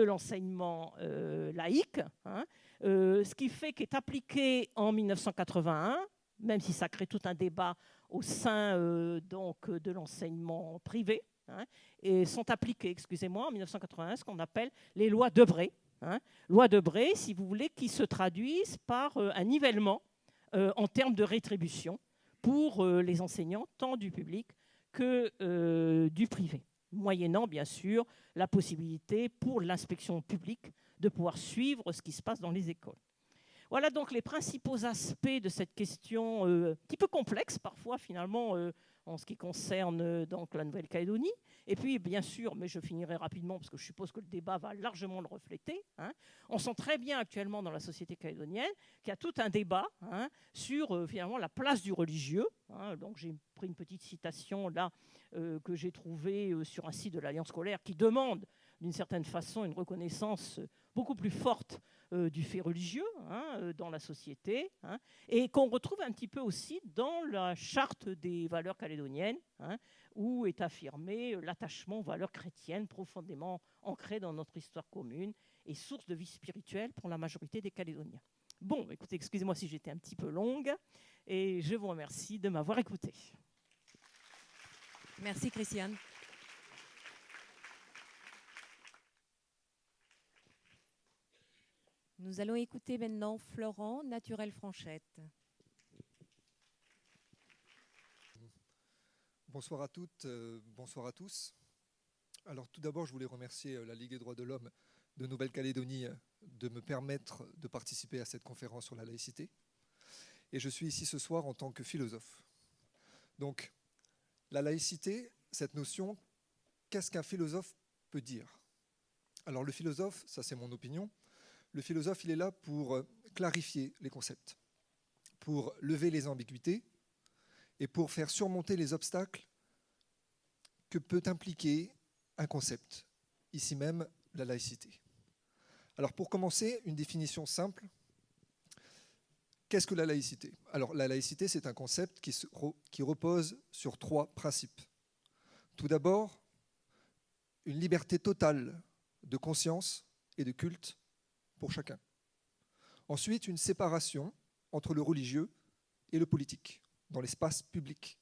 l'enseignement laïque, ce qui fait qu'est appliqué en 1981, même si ça crée tout un débat au sein de l'enseignement privé, et sont appliquées, en 1981, ce qu'on appelle les lois Debré. Loi Debré, si vous voulez, qui se traduisent par un nivellement en termes de rétribution pour les enseignants, tant du public que du privé, moyennant bien sûr la possibilité pour l'inspection publique de pouvoir suivre ce qui se passe dans les écoles. Voilà donc les principaux aspects de cette question un petit peu complexe parfois finalement en ce qui concerne donc la Nouvelle-Calédonie. Et puis bien sûr, mais je finirai rapidement parce que je suppose que le débat va largement le refléter, on sent très bien actuellement dans la société calédonienne qu'il y a tout un débat sur finalement la place du religieux. Donc j'ai pris une petite citation là que j'ai trouvée sur un site de l'Alliance scolaire qui demande d'une certaine façon une reconnaissance beaucoup plus forte du fait religieux dans la société, et qu'on retrouve un petit peu aussi dans la charte des valeurs calédoniennes, où est affirmé l'attachement aux valeurs chrétiennes profondément ancrées dans notre histoire commune et source de vie spirituelle pour la majorité des Calédoniens. Bon, écoutez, excusez-moi si j'étais un petit peu longue, et je vous remercie de m'avoir écoutée. Merci Christiane. Nous allons écouter maintenant Florent Naturel-Franchette. Bonsoir à toutes, bonsoir à tous. Alors tout d'abord, je voulais remercier la Ligue des droits de l'homme de Nouvelle-Calédonie de me permettre de participer à cette conférence sur la laïcité. Et je suis ici ce soir en tant que philosophe. Donc, la laïcité, cette notion, qu'est-ce qu'un philosophe peut dire? Alors le philosophe, ça c'est mon opinion, le philosophe, il est là pour clarifier les concepts, pour lever les ambiguïtés et pour faire surmonter les obstacles que peut impliquer un concept, ici même la laïcité. Alors pour commencer, une définition simple. Qu'est-ce que la laïcité? Alors la laïcité, c'est un concept qui repose sur 3 principes. Tout d'abord, une liberté totale de conscience et de culte pour chacun. Ensuite, une séparation entre le religieux et le politique dans l'espace public.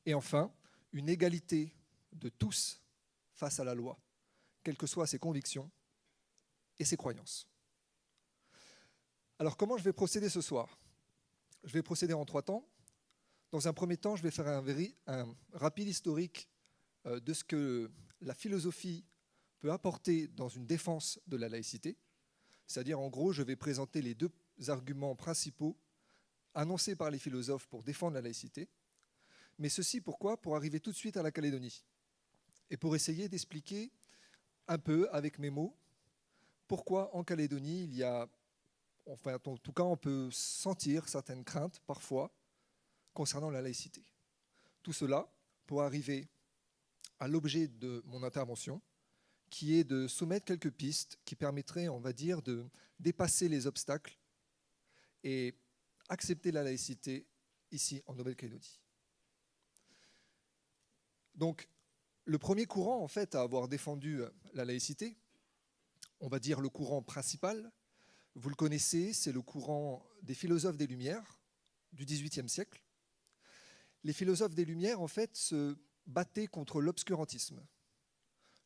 Et enfin, une égalité de tous face à la loi, quelles que soient ses convictions et ses croyances. Alors comment je vais procéder ce soir? Je vais procéder en 3 temps. Dans un premier temps, je vais faire un rapide historique de ce que la philosophie peut apporter dans une défense de la laïcité. C'est-à-dire, en gros, je vais présenter les 2 arguments principaux annoncés par les philosophes pour défendre la laïcité. Mais ceci, pourquoi ? Pour arriver tout de suite à la Calédonie. Et pour essayer d'expliquer un peu, avec mes mots, pourquoi en Calédonie, il y a, enfin, en tout cas, on peut sentir certaines craintes, parfois, concernant la laïcité. Tout cela pour arriver à l'objet de mon intervention, qui est de soumettre quelques pistes qui permettraient, on va dire, de dépasser les obstacles et accepter la laïcité ici en Nouvelle-Calédonie. Donc, le premier courant, en fait, à avoir défendu la laïcité, on va dire le courant principal, vous le connaissez, c'est le courant des philosophes des Lumières du XVIIIe siècle. Les philosophes des Lumières, en fait, se battaient contre l'obscurantisme.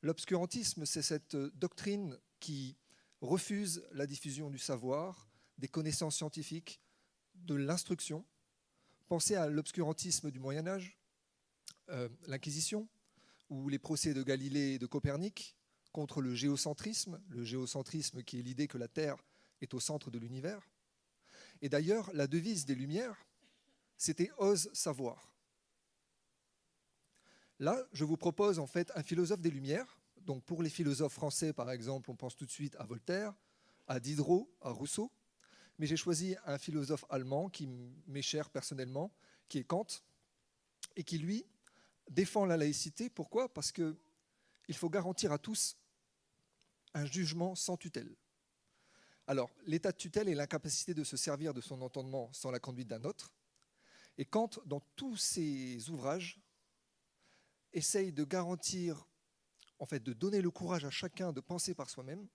L'obscurantisme, c'est cette doctrine qui refuse la diffusion du savoir, des connaissances scientifiques, de l'instruction. Pensez à l'obscurantisme du Moyen-Âge, l'Inquisition, ou les procès de Galilée et de Copernic contre le géocentrisme qui est l'idée que la Terre est au centre de l'univers. Et d'ailleurs, la devise des Lumières, c'était « Ose savoir ». Là, je vous propose en fait un philosophe des Lumières. Donc pour les philosophes français, par exemple, on pense tout de suite à Voltaire, à Diderot, à Rousseau. Mais j'ai choisi un philosophe allemand qui m'est cher personnellement, qui est Kant, et qui, lui, défend la laïcité. Pourquoi ? Parce qu'il faut garantir à tous un jugement sans tutelle. Alors, l'état de tutelle est l'incapacité de se servir de son entendement sans la conduite d'un autre. Et Kant, dans tous ses ouvrages, essaye de garantir, en fait, de donner le courage à chacun de penser par soi-même.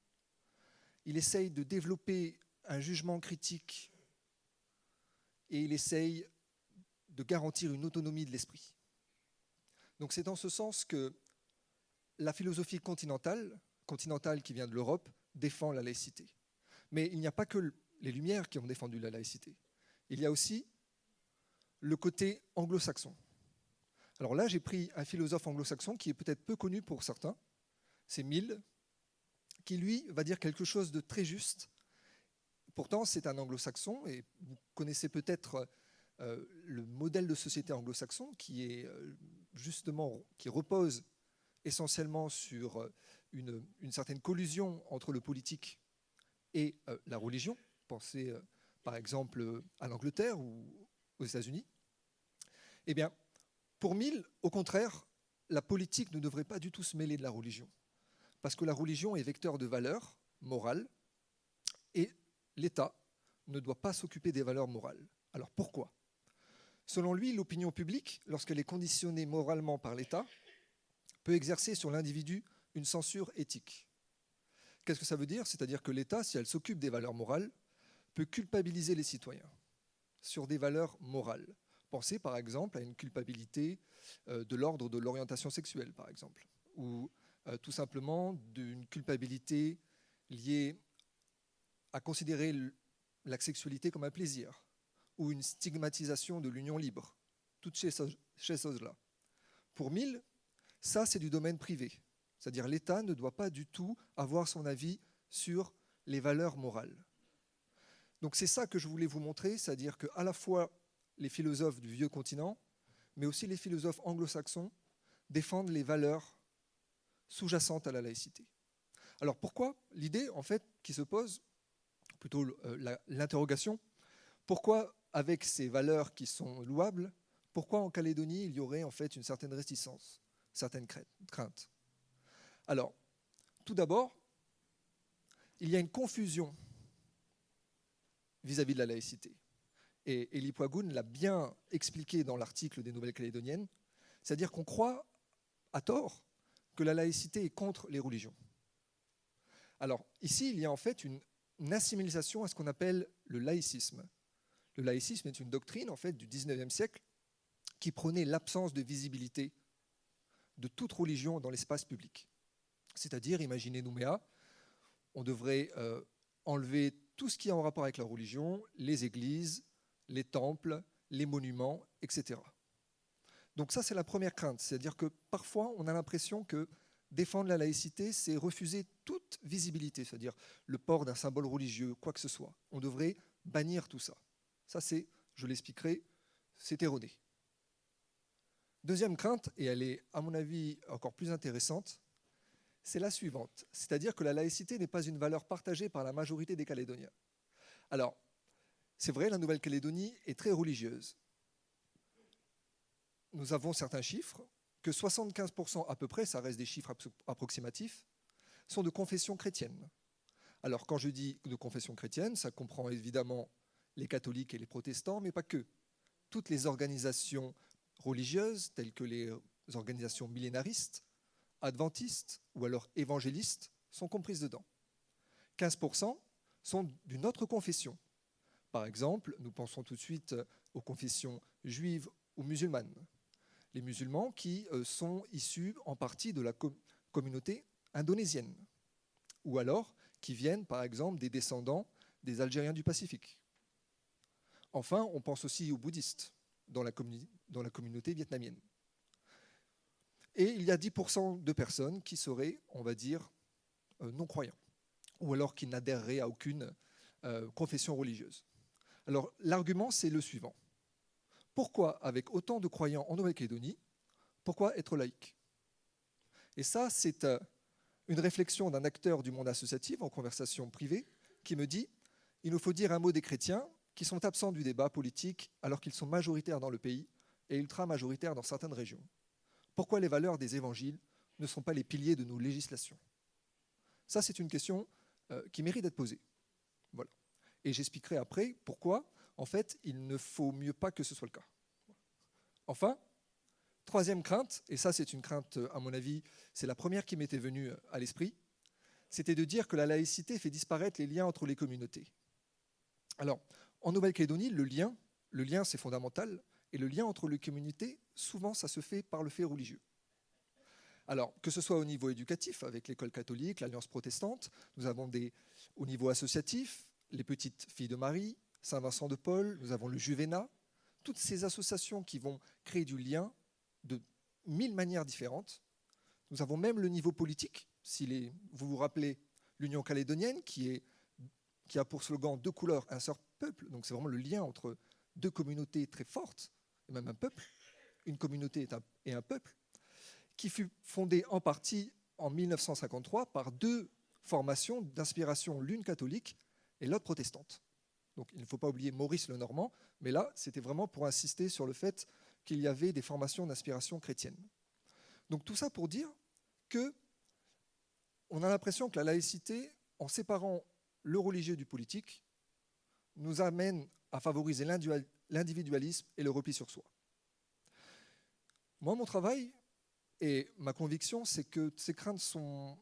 Il essaye de développer un jugement critique et il essaye de garantir une autonomie de l'esprit. Donc c'est dans ce sens que la philosophie continentale qui vient de l'Europe, défend la laïcité. Mais il n'y a pas que les Lumières qui ont défendu la laïcité. Il y a aussi le côté anglo-saxon. Alors là, j'ai pris un philosophe anglo-saxon qui est peut-être peu connu pour certains, c'est Mill, qui lui va dire quelque chose de très juste. Pourtant, c'est un anglo-saxon, et vous connaissez peut-être le modèle de société anglo-saxon qui repose essentiellement sur une certaine collusion entre le politique et la religion. Pensez par exemple à l'Angleterre ou aux États-Unis. Eh bien, pour Mill, au contraire, la politique ne devrait pas du tout se mêler de la religion. Parce que la religion est vecteur de valeurs morales et l'État ne doit pas s'occuper des valeurs morales. Alors pourquoi ? Selon lui, l'opinion publique, lorsqu'elle est conditionnée moralement par l'État, peut exercer sur l'individu une censure éthique. Qu'est-ce que ça veut dire ? C'est-à-dire que l'État, si elle s'occupe des valeurs morales, peut culpabiliser les citoyens sur des valeurs morales. Pensez par exemple à une culpabilité de l'ordre de l'orientation sexuelle, par exemple, ou tout simplement d'une culpabilité liée à considérer la sexualité comme un plaisir, ou une stigmatisation de l'union libre, toutes ces choses-là. Pour Mill, ça c'est du domaine privé, c'est-à-dire l'État ne doit pas du tout avoir son avis sur les valeurs morales. Donc c'est ça que je voulais vous montrer, c'est-à-dire qu'à la fois les philosophes du vieux continent, mais aussi les philosophes anglo-saxons défendent les valeurs sous-jacentes à la laïcité. Alors pourquoi ? L'idée, en fait, qui se pose, plutôt l'interrogation, pourquoi, avec ces valeurs qui sont louables, pourquoi en Calédonie, il y aurait en fait une certaine réticence, certaines craintes ? Alors, tout d'abord, il y a une confusion vis-à-vis de la laïcité. Et Élie Poigoun l'a bien expliqué dans l'article des Nouvelles Calédoniennes, c'est-à-dire qu'on croit, à tort, que la laïcité est contre les religions. Alors, ici, il y a en fait une assimilation à ce qu'on appelle le laïcisme. Le laïcisme est une doctrine, en fait, du XIXe siècle qui prônait l'absence de visibilité de toute religion dans l'espace public. C'est-à-dire, imaginez Nouméa, on devrait enlever tout ce qui est en rapport avec la religion, les églises, les temples, les monuments, etc. Donc ça, c'est la première crainte. C'est-à-dire que parfois, on a l'impression que défendre la laïcité, c'est refuser toute visibilité, c'est-à-dire le port d'un symbole religieux, quoi que ce soit. On devrait bannir tout ça. Ça, c'est, je l'expliquerai, c'est erroné. Deuxième crainte, et elle est, à mon avis, encore plus intéressante, c'est la suivante. C'est-à-dire que la laïcité n'est pas une valeur partagée par la majorité des Calédoniens. Alors, c'est vrai, la Nouvelle-Calédonie est très religieuse. Nous avons certains chiffres, que 75% à peu près, ça reste des chiffres approximatifs, sont de confession chrétienne. Alors, quand je dis de confession chrétienne, ça comprend évidemment les catholiques et les protestants, mais pas que. Toutes les organisations religieuses, telles que les organisations millénaristes, adventistes ou alors évangélistes, sont comprises dedans. 15% sont d'une autre confession. Par exemple, nous pensons tout de suite aux confessions juives ou musulmanes. Les musulmans qui sont issus en partie de la communauté indonésienne, ou alors qui viennent par exemple des descendants des Algériens du Pacifique. Enfin, on pense aussi aux bouddhistes dans la communauté vietnamienne. Et il y a 10% de personnes qui seraient, on va dire, non-croyants, ou alors qui n'adhéreraient à aucune confession religieuse. Alors, l'argument, c'est le suivant. Pourquoi, avec autant de croyants en Nouvelle-Calédonie, pourquoi être laïque? Et ça, c'est une réflexion d'un acteur du monde associatif en conversation privée qui me dit « Il nous faut dire un mot des chrétiens qui sont absents du débat politique alors qu'ils sont majoritaires dans le pays et ultra-majoritaires dans certaines régions. Pourquoi les valeurs des évangiles ne sont pas les piliers de nos législations ?» Ça, c'est une question qui mérite d'être posée. Voilà. Et j'expliquerai après pourquoi, en fait, il ne faut mieux pas que ce soit le cas. Enfin, troisième crainte, et ça c'est une crainte, à mon avis, c'est la première qui m'était venue à l'esprit, c'était de dire que la laïcité fait disparaître les liens entre les communautés. Alors, en Nouvelle-Calédonie, le lien c'est fondamental, et le lien entre les communautés, souvent ça se fait par le fait religieux. Alors, que ce soit au niveau éducatif, avec l'école catholique, l'Alliance protestante, nous avons au niveau associatif, les Petites Filles de Marie, Saint-Vincent de Paul, nous avons le Juvénat, toutes ces associations qui vont créer du lien de 1000 manières différentes. Nous avons même le niveau politique, vous vous rappelez l'Union calédonienne qui a pour slogan « Deux couleurs, un seul peuple », donc c'est vraiment le lien entre deux communautés très fortes, et même un peuple, une communauté et un peuple, qui fut fondée en partie en 1953 par deux formations d'inspiration, l'une catholique et l'autre protestante. Donc il ne faut pas oublier Maurice le Normand, mais là, c'était vraiment pour insister sur le fait qu'il y avait des formations d'inspiration chrétienne. Donc tout ça pour dire qu'on a l'impression que la laïcité, en séparant le religieux du politique, nous amène à favoriser l'individualisme et le repli sur soi. Moi, mon travail et ma conviction, c'est que ces craintes sont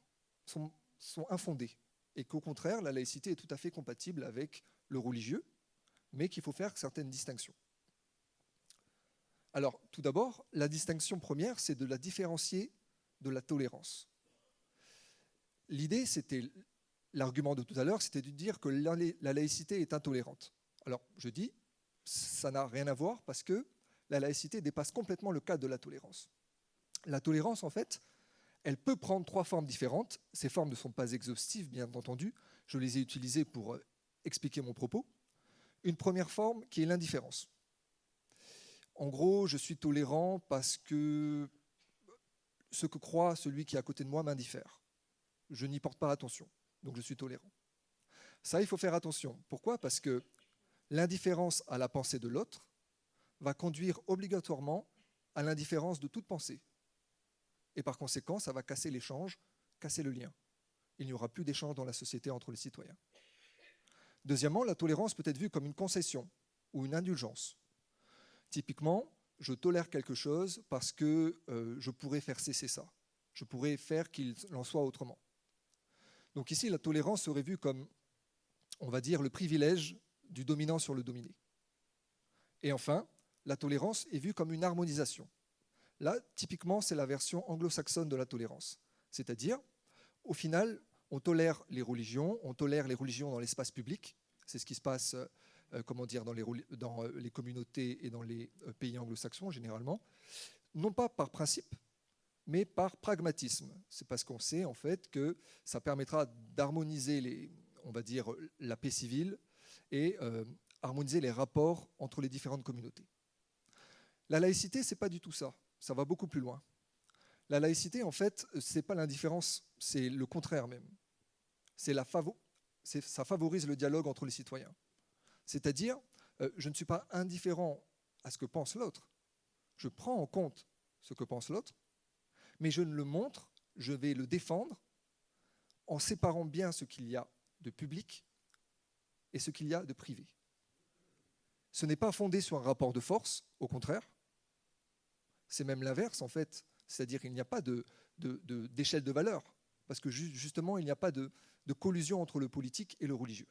infondées et qu'au contraire, la laïcité est tout à fait compatible avec le religieux, mais qu'il faut faire certaines distinctions. Alors, tout d'abord, la distinction première, c'est de la différencier de la tolérance. L'idée, c'était, l'argument de tout à l'heure, c'était de dire que la laïcité est intolérante. Alors, je dis, ça n'a rien à voir parce que la laïcité dépasse complètement le cadre de la tolérance. La tolérance, en fait, elle peut prendre trois formes différentes. Ces formes ne sont pas exhaustives, bien entendu. Je les ai utilisées pour expliquer mon propos. Une première forme qui est l'indifférence. En gros, je suis tolérant parce que ce que croit celui qui est à côté de moi m'indiffère. Je n'y porte pas attention, donc je suis tolérant. Ça, il faut faire attention. Pourquoi? Parce que l'indifférence à la pensée de l'autre va conduire obligatoirement à l'indifférence de toute pensée. Et par conséquent, ça va casser l'échange, casser le lien. Il n'y aura plus d'échange dans la société entre les citoyens. Deuxièmement, la tolérance peut être vue comme une concession ou une indulgence. Typiquement, je tolère quelque chose parce que je pourrais faire cesser ça. Je pourrais faire qu'il en soit autrement. Donc ici, la tolérance serait vue comme, on va dire, le privilège du dominant sur le dominé. Et enfin, la tolérance est vue comme une harmonisation. Là, typiquement, c'est la version anglo-saxonne de la tolérance. C'est-à-dire, au final, on tolère les religions dans l'espace public. C'est ce qui se passe dans les communautés et dans les pays anglo-saxons généralement, non pas par principe, mais par pragmatisme. C'est parce qu'on sait en fait que ça permettra d'harmoniser la paix civile et harmoniser les rapports entre les différentes communautés. La laïcité, c'est pas du tout ça. Ça va beaucoup plus loin. La laïcité, en fait, c'est pas l'indifférence, c'est le contraire même. Ça favorise le dialogue entre les citoyens. C'est-à-dire, je ne suis pas indifférent à ce que pense l'autre. Je prends en compte ce que pense l'autre, mais je ne le montre, je vais le défendre en séparant bien ce qu'il y a de public et ce qu'il y a de privé. Ce n'est pas fondé sur un rapport de force, au contraire. C'est même l'inverse, en fait. C'est-à-dire qu'il n'y a pas d'échelle de valeur, parce que justement, il n'y a pas de collusion entre le politique et le religieux.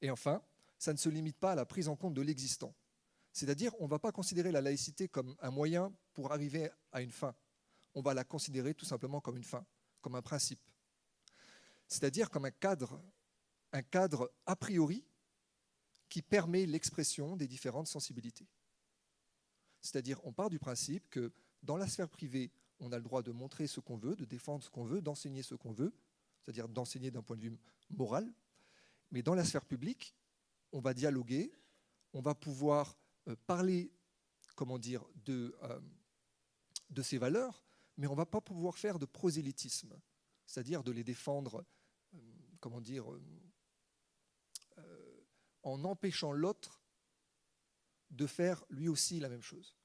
Et enfin, ça ne se limite pas à la prise en compte de l'existant. C'est-à-dire, on ne va pas considérer la laïcité comme un moyen pour arriver à une fin. On va la considérer tout simplement comme une fin, comme un principe. C'est-à-dire comme un cadre a priori qui permet l'expression des différentes sensibilités. C'est-à-dire, on part du principe que dans la sphère privée, on a le droit de montrer ce qu'on veut, de défendre ce qu'on veut, d'enseigner ce qu'on veut, c'est-à-dire d'enseigner d'un point de vue moral. Mais dans la sphère publique, on va dialoguer, on va pouvoir parler, de ces valeurs, mais on ne va pas pouvoir faire de prosélytisme, c'est-à-dire de les défendre, en empêchant l'autre de faire lui aussi la même chose.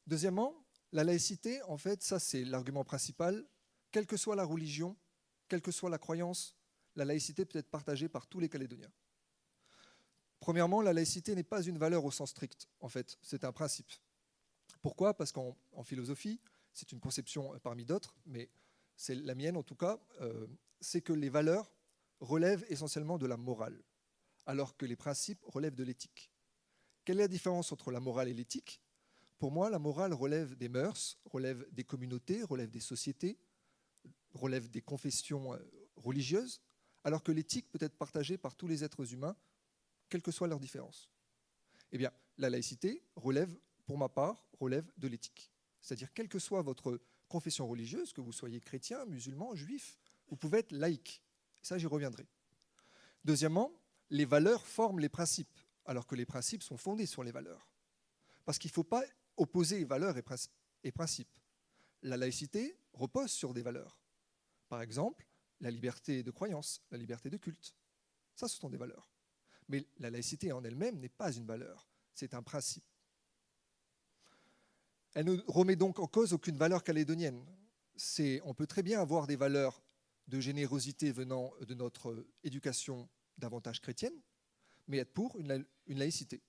Deuxièmement, la laïcité, en fait, ça c'est l'argument principal, quelle que soit la religion, quelle que soit la croyance, la laïcité peut être partagée par tous les Calédoniens. Premièrement, la laïcité n'est pas une valeur au sens strict, en fait, c'est un principe. Pourquoi ? Parce qu'en philosophie, c'est une conception parmi d'autres, mais c'est la mienne en tout cas, c'est que les valeurs relèvent essentiellement de la morale, alors que les principes relèvent de l'éthique. Quelle est la différence entre la morale et l'éthique ? Pour moi, la morale relève des mœurs, relève des communautés, relève des sociétés, relève des confessions religieuses, alors que l'éthique peut être partagée par tous les êtres humains, quelles que soient leurs différences. Eh bien, la laïcité relève, pour ma part, relève de l'éthique. C'est-à-dire, quelle que soit votre confession religieuse, que vous soyez chrétien, musulman, juif, vous pouvez être laïque. Ça, j'y reviendrai. Deuxièmement, les valeurs forment les principes, alors que les principes sont fondés sur les valeurs. Parce qu'il ne faut pas opposer valeurs et principes. La laïcité repose sur des valeurs. Par exemple, la liberté de croyance, la liberté de culte. Ça, ce sont des valeurs. Mais la laïcité en elle-même n'est pas une valeur, c'est un principe. Elle ne remet donc en cause aucune valeur calédonienne. On peut très bien avoir des valeurs de générosité venant de notre éducation davantage chrétienne, mais être pour une laïcité.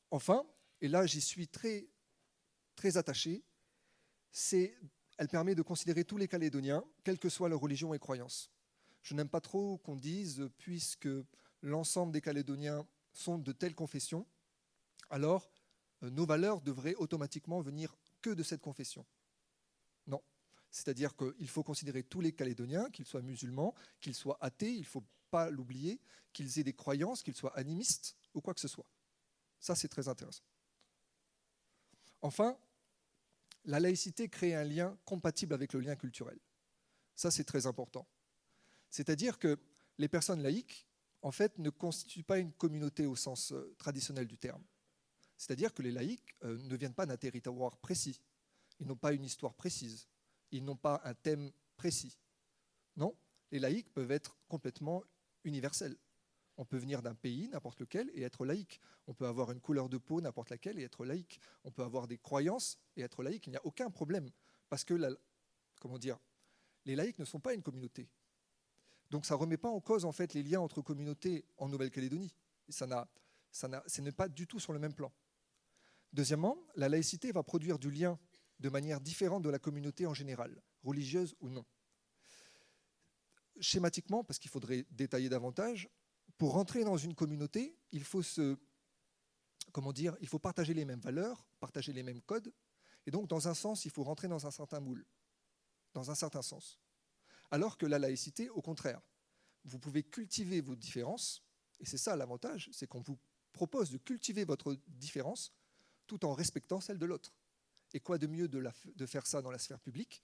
Enfin, et là j'y suis très, très attaché, elle permet de considérer tous les Calédoniens, quelle que soit leur religion et croyance. Je n'aime pas trop qu'on dise, puisque l'ensemble des Calédoniens sont de telle confession, alors nos valeurs devraient automatiquement venir que de cette confession. Non. C'est-à-dire qu'il faut considérer tous les Calédoniens, qu'ils soient musulmans, qu'ils soient athées, il ne faut pas l'oublier, qu'ils aient des croyances, qu'ils soient animistes ou quoi que ce soit. Ça, c'est très intéressant. Enfin, la laïcité crée un lien compatible avec le lien culturel. Ça, c'est très important. C'est-à-dire que les personnes laïques, en fait, ne constituent pas une communauté au sens traditionnel du terme. C'est-à-dire que les laïcs ne viennent pas d'un territoire précis. Ils n'ont pas une histoire précise. Ils n'ont pas un thème précis. Non, les laïcs peuvent être complètement universels. On peut venir d'un pays, n'importe lequel, et être laïque. On peut avoir une couleur de peau, n'importe laquelle, et être laïque. On peut avoir des croyances et être laïque. Il n'y a aucun problème. Parce que, les laïcs ne sont pas une communauté. Donc ça ne remet pas en cause en fait, les liens entre communautés en Nouvelle-Calédonie. Ce n'est pas du tout sur le même plan. Deuxièmement, la laïcité va produire du lien de manière différente de la communauté en général, religieuse ou non. Schématiquement, parce qu'il faudrait détailler davantage, pour rentrer dans une communauté, il faut partager les mêmes valeurs, partager les mêmes codes, et donc dans un sens, il faut rentrer dans un certain moule, dans un certain sens. Alors que la laïcité, au contraire, vous pouvez cultiver vos différences, et c'est ça l'avantage, c'est qu'on vous propose de cultiver votre différence tout en respectant celle de l'autre. Et quoi de mieux de faire ça dans la sphère publique?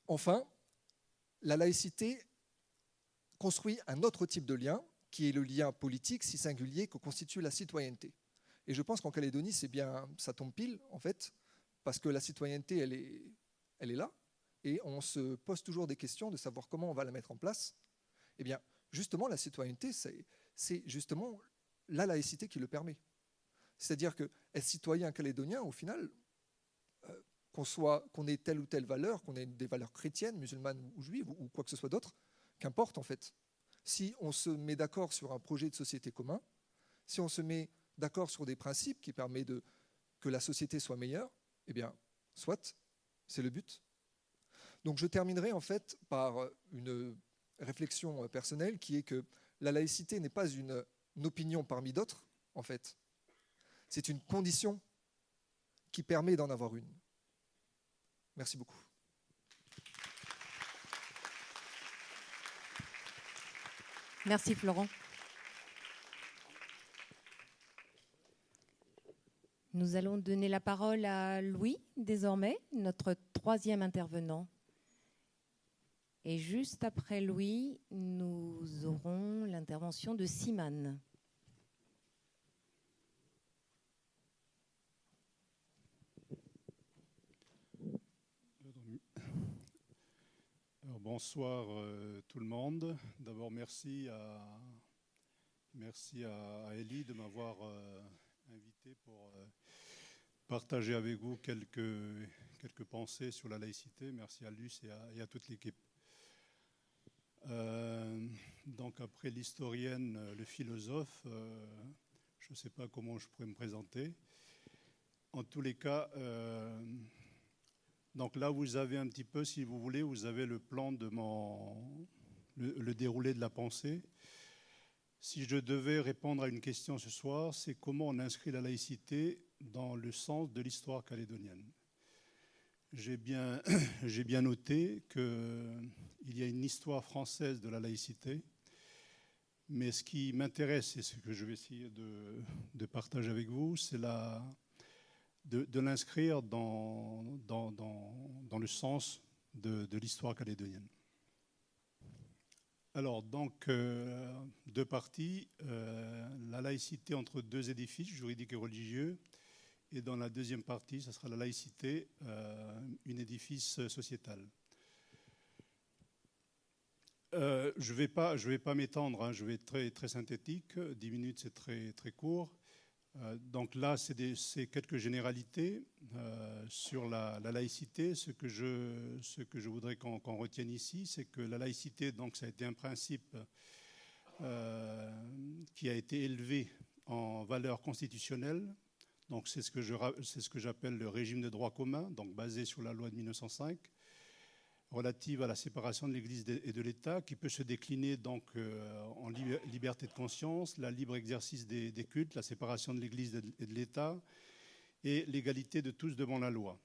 Enfin, la laïcité construit un autre type de lien, qui est le lien politique si singulier que constitue la citoyenneté. Et je pense qu'en Calédonie, c'est bien, ça tombe pile, en fait, parce que la citoyenneté, elle est là, et on se pose toujours des questions de savoir comment on va la mettre en place. Eh bien, justement, la citoyenneté, c'est justement la laïcité qui le permet. C'est-à-dire que être citoyen calédonien, au final, qu'on ait telle ou telle valeur, qu'on ait des valeurs chrétiennes, musulmanes ou juives, ou quoi que ce soit d'autre, qu'importe en fait. Si on se met d'accord sur un projet de société commun, si on se met d'accord sur des principes qui permettent que la société soit meilleure, eh bien, soit, c'est le but. Donc je terminerai en fait par une réflexion personnelle qui est que la laïcité n'est pas une opinion parmi d'autres, en fait. C'est une condition qui permet d'en avoir une. Merci beaucoup. Merci Florent. Nous allons donner la parole à Louis, désormais, notre troisième intervenant. Et juste après Louis, nous aurons l'intervention de Simane. Alors, bonsoir tout le monde. D'abord, merci à Elie de m'avoir invité pour partager avec vous quelques pensées sur la laïcité. Merci à Luce et à toute l'équipe. Donc après l'historienne, le philosophe, je ne sais pas comment je pourrais me présenter. En tous les cas, donc là vous avez un petit peu, si vous voulez, vous avez le plan de le déroulé de la pensée. Si je devais répondre à une question ce soir, c'est comment on inscrit la laïcité dans le sens de l'histoire calédonienne. J'ai bien noté qu'il y a une histoire française de la laïcité, mais ce qui m'intéresse et ce que je vais essayer de partager avec vous, c'est de l'inscrire dans le sens de l'histoire calédonienne. Alors, donc, deux parties, la laïcité entre deux édifices, juridiques et religieux, et dans la deuxième partie, ce sera la laïcité, un édifice sociétal. Je vais pas m'étendre, hein, je vais être très, très synthétique, 10 minutes c'est très, très court. Donc là, c'est quelques généralités sur la laïcité. Ce que je voudrais qu'on retienne ici, c'est que la laïcité, donc, ça a été un principe qui a été élevé en valeur constitutionnelle. Donc c'est ce que j'appelle le régime de droit commun, donc basé sur la loi de 1905, relative à la séparation de l'Église et de l'État, qui peut se décliner donc en liberté de conscience, la libre exercice des cultes, la séparation de l'Église et de l'État, et l'égalité de tous devant la loi.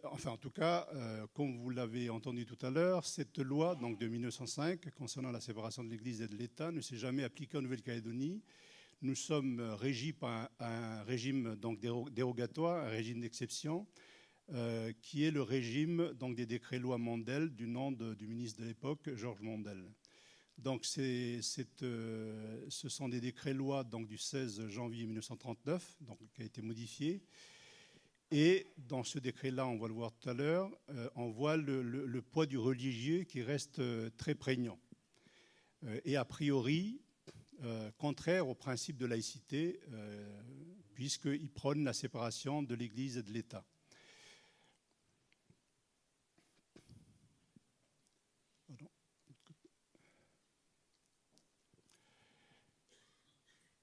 Enfin, en tout cas, comme vous l'avez entendu tout à l'heure, cette loi donc, de 1905 concernant la séparation de l'Église et de l'État ne s'est jamais appliquée en Nouvelle-Calédonie. Nous sommes régis par un régime donc, dérogatoire, un régime d'exception, qui est le régime donc, des décrets-lois Mandel du nom du ministre de l'époque, Georges Mandel. Donc, ce sont des décrets-lois donc, du 16 janvier 1939, donc, qui a été modifié. Et dans ce décret-là, on va le voir tout à l'heure, on voit le poids du religieux qui reste très prégnant. Et a priori, contraire au principe de laïcité, puisqu'il prône la séparation de l'Église et de l'État.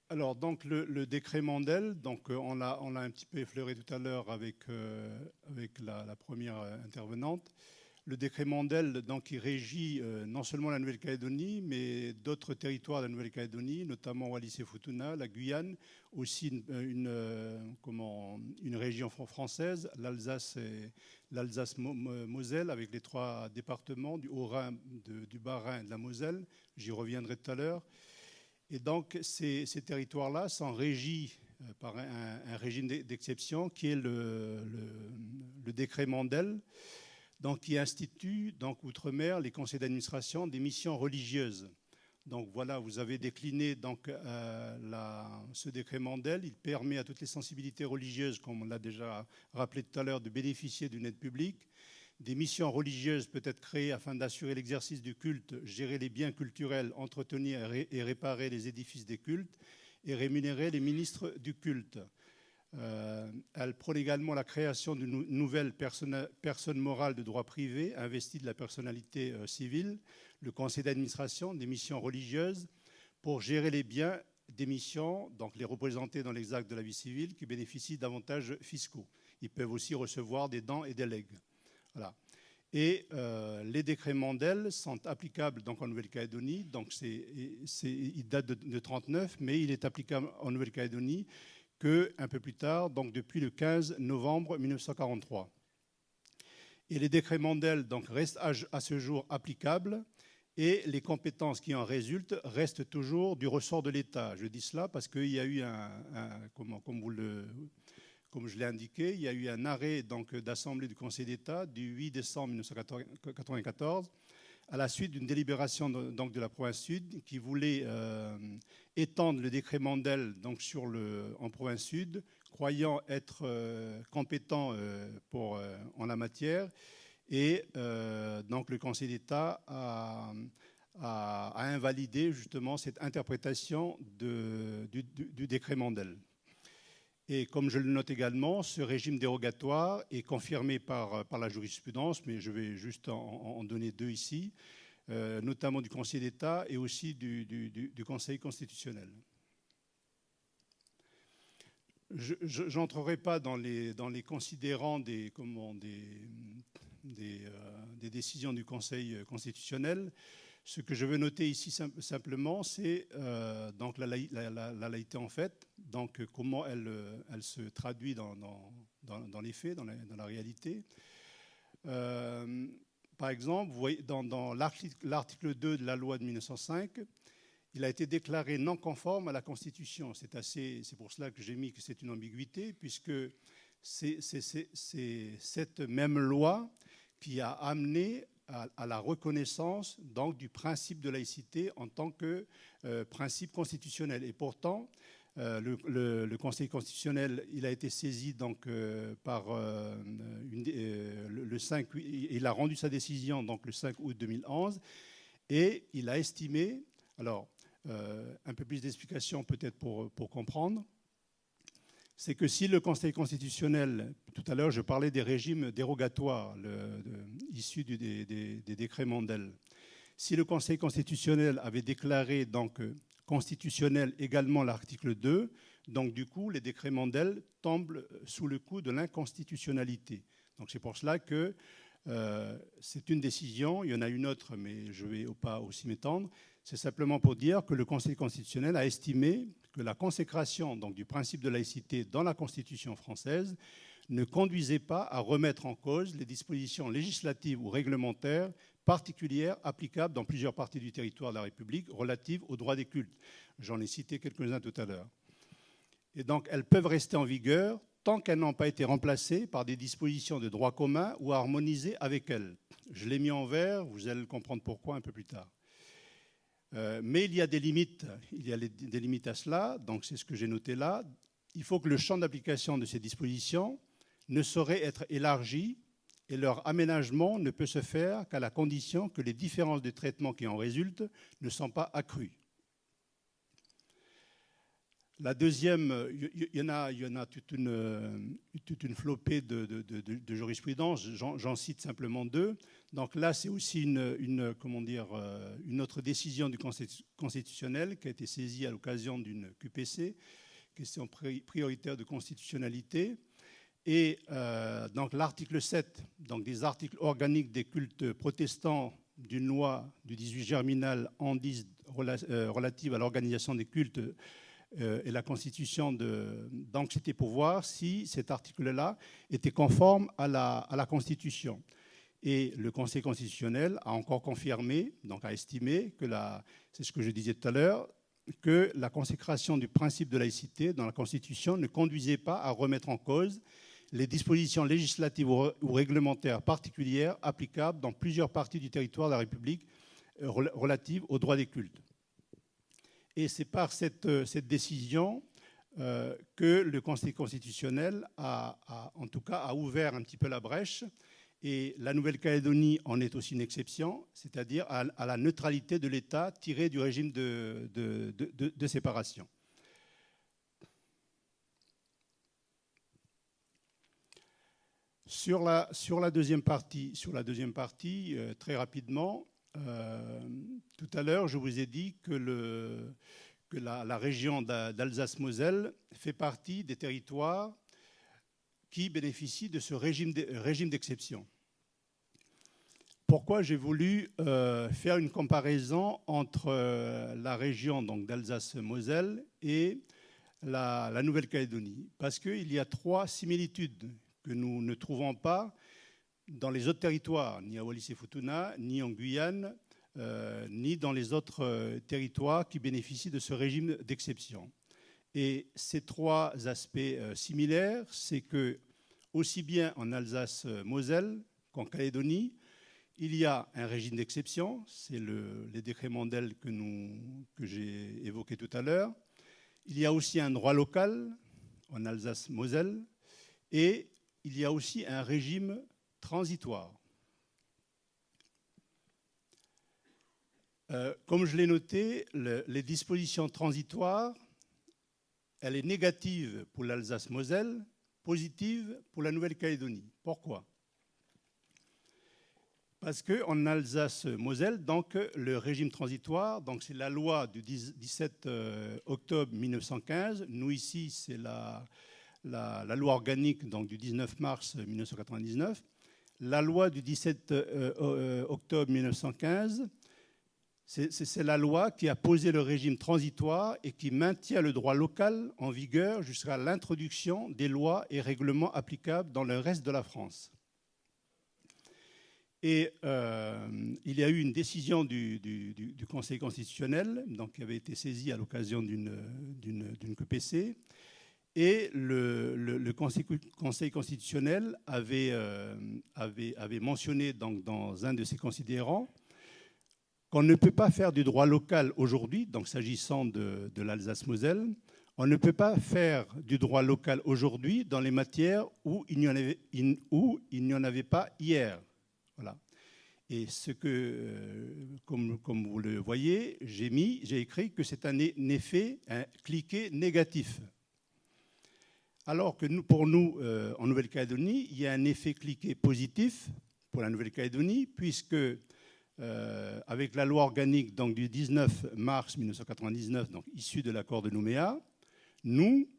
Alors, donc, le décret Mandel, donc, on l'a un petit peu effleuré tout à l'heure avec la première intervenante. le décret Mandel, donc, qui régit non seulement la Nouvelle-Calédonie, mais d'autres territoires de la Nouvelle-Calédonie, notamment Wallis-et-Futuna, la Guyane, aussi une région française, l'Alsace-Moselle, avec les 3 départements, du Haut-Rhin, du Bas-Rhin et de la Moselle. J'y reviendrai tout à l'heure. Et donc, ces territoires-là sont régis par un régime d'exception qui est le décret Mandel, donc, qui institue, donc, outre-mer, les conseils d'administration des missions religieuses. Donc voilà, vous avez décliné donc, ce décret Mandel. Il permet à toutes les sensibilités religieuses, comme on l'a déjà rappelé tout à l'heure, de bénéficier d'une aide publique. Des missions religieuses peuvent être créées afin d'assurer l'exercice du culte, gérer les biens culturels, entretenir et réparer les édifices des cultes et rémunérer les ministres du culte. Elle prône également la création d'une nouvelle personne morale de droit privé investie de la personnalité civile, le conseil d'administration des missions religieuses, pour gérer les biens des missions, donc les représenter dans les actes de la vie civile qui bénéficient d'avantages fiscaux. Ils peuvent aussi recevoir des dons et des legs. Voilà. Et les décrets Mandel sont applicables donc, en Nouvelle-Calédonie. Donc il date de 1939, mais il est applicable en Nouvelle-Calédonie qu'un peu plus tard, donc depuis le 15 novembre 1943. Et les décrets Mandel donc, restent à ce jour applicables et les compétences qui en résultent restent toujours du ressort de l'État. Je dis cela parce qu'il y a eu comme je l'ai indiqué, il y a eu un arrêt d'Assemblée du Conseil d'État du 8 décembre 1994 à la suite d'une délibération de la province sud qui voulait étendre le décret Mandel donc, en province sud, croyant être compétent en la matière. Et donc le Conseil d'État a invalidé justement cette interprétation du décret Mandel. Et comme je le note également, ce régime dérogatoire est confirmé par la jurisprudence, mais je vais juste en donner 2 ici, notamment du Conseil d'État et aussi du Conseil constitutionnel. Je n'entrerai pas dans les considérants des décisions du Conseil constitutionnel. Ce que je veux noter ici simplement, c'est donc la laïcité en fait, donc comment elle se traduit dans les faits, dans la réalité. Par exemple, vous voyez, dans l'article 2 de la loi de 1905, il a été déclaré non conforme à la Constitution. C'est pour cela que j'ai mis que c'est une ambiguïté, puisque c'est cette même loi qui a amené à la reconnaissance donc, du principe de laïcité en tant que principe constitutionnel. Et pourtant, le Conseil constitutionnel, il a été saisi donc, par le 5, il a rendu sa décision donc, le 5 août 2011 et il a estimé, alors un peu plus d'explications peut-être pour comprendre, c'est que si le Conseil constitutionnel, tout à l'heure je parlais des régimes dérogatoires issus des décrets Mandel, si le Conseil constitutionnel avait déclaré donc constitutionnel également l'article 2, donc du coup les décrets Mandel tombent sous le coup de l'inconstitutionnalité. Donc c'est pour cela que c'est une décision, il y en a une autre mais je ne vais pas aussi m'étendre, c'est simplement pour dire que le Conseil constitutionnel a estimé que la consécration donc, du principe de laïcité dans la Constitution française ne conduisait pas à remettre en cause les dispositions législatives ou réglementaires particulières applicables dans plusieurs parties du territoire de la République relatives aux droits des cultes. J'en ai cité quelques-uns tout à l'heure. Et donc, elles peuvent rester en vigueur tant qu'elles n'ont pas été remplacées par des dispositions de droit commun ou harmonisées avec elles. Je l'ai mis en vert, vous allez comprendre pourquoi un peu plus tard. Mais il y a des limites. Il y a des limites à cela, donc c'est ce que j'ai noté là. Il faut que le champ d'application de ces dispositions ne saurait être élargi et leur aménagement ne peut se faire qu'à la condition que les différences de traitement qui en résultent ne sont pas accrues. La deuxième, il y en a toute une flopée de jurisprudence, j'en cite simplement 2. Donc là, c'est aussi une autre décision du Conseil constitutionnel qui a été saisie à l'occasion d'une QPC, question prioritaire de constitutionnalité. Et donc l'article 7, donc des articles organiques des cultes protestants d'une loi du 18 germinal en 10 relative à l'organisation des cultes et la constitution d'entités pour voir si cet article-là était conforme à la Constitution. Et le Conseil constitutionnel a encore confirmé, donc a estimé que c'est ce que je disais tout à l'heure, que la consécration du principe de laïcité dans la Constitution ne conduisait pas à remettre en cause les dispositions législatives ou réglementaires particulières applicables dans plusieurs parties du territoire de la République relatives aux droits des cultes. Et c'est par cette décision que le Conseil constitutionnel en tout cas, a ouvert un petit peu la brèche. Et la Nouvelle-Calédonie en est aussi une exception, c'est-à-dire à la neutralité de l'État tiré du régime de séparation. Sur la deuxième partie, très rapidement, tout à l'heure, je vous ai dit que la région d'Alsace-Moselle fait partie des territoires qui bénéficient de ce régime d'exception. Pourquoi j'ai voulu faire une comparaison entre la région d'Alsace-Moselle et la Nouvelle-Calédonie? Parce qu'il y a 3 similitudes que nous ne trouvons pas dans les autres territoires, ni à Wallis-et-Futuna, ni en Guyane, ni dans les autres territoires qui bénéficient de ce régime d'exception. Et ces 3 aspects similaires, c'est que, aussi bien en Alsace-Moselle qu'en Calédonie, il y a un régime d'exception, c'est les décrets Mandel que j'ai évoqués tout à l'heure. Il y a aussi un droit local en Alsace-Moselle et il y a aussi un régime transitoire. Comme je l'ai noté, les dispositions transitoires, elle est négative pour l'Alsace-Moselle, positive pour la Nouvelle-Calédonie. Pourquoi? Parce qu'en Alsace-Moselle, donc, le régime transitoire, donc c'est la loi du 17 octobre 1915. Nous, ici, c'est la loi organique donc, du 19 mars 1999. La loi du 17 octobre 1915, c'est la loi qui a posé le régime transitoire et qui maintient le droit local en vigueur jusqu'à l'introduction des lois et règlements applicables dans le reste de la France. Et il y a eu une décision du Conseil constitutionnel donc, qui avait été saisie à l'occasion d'une QPC. Et le Conseil constitutionnel avait mentionné donc, dans un de ses considérants qu'on ne peut pas faire du droit local aujourd'hui, donc s'agissant de l'Alsace-Moselle, on ne peut pas faire du droit local aujourd'hui dans les matières où il n'y en avait pas hier. Voilà. Et comme vous le voyez, j'ai écrit que c'est un effet cliquet négatif. Alors que pour nous, en Nouvelle-Calédonie, il y a un effet cliquet positif pour la Nouvelle-Calédonie, puisque avec la loi organique donc, du 19 mars 1999, donc, issue de l'accord de Nouméa, nous,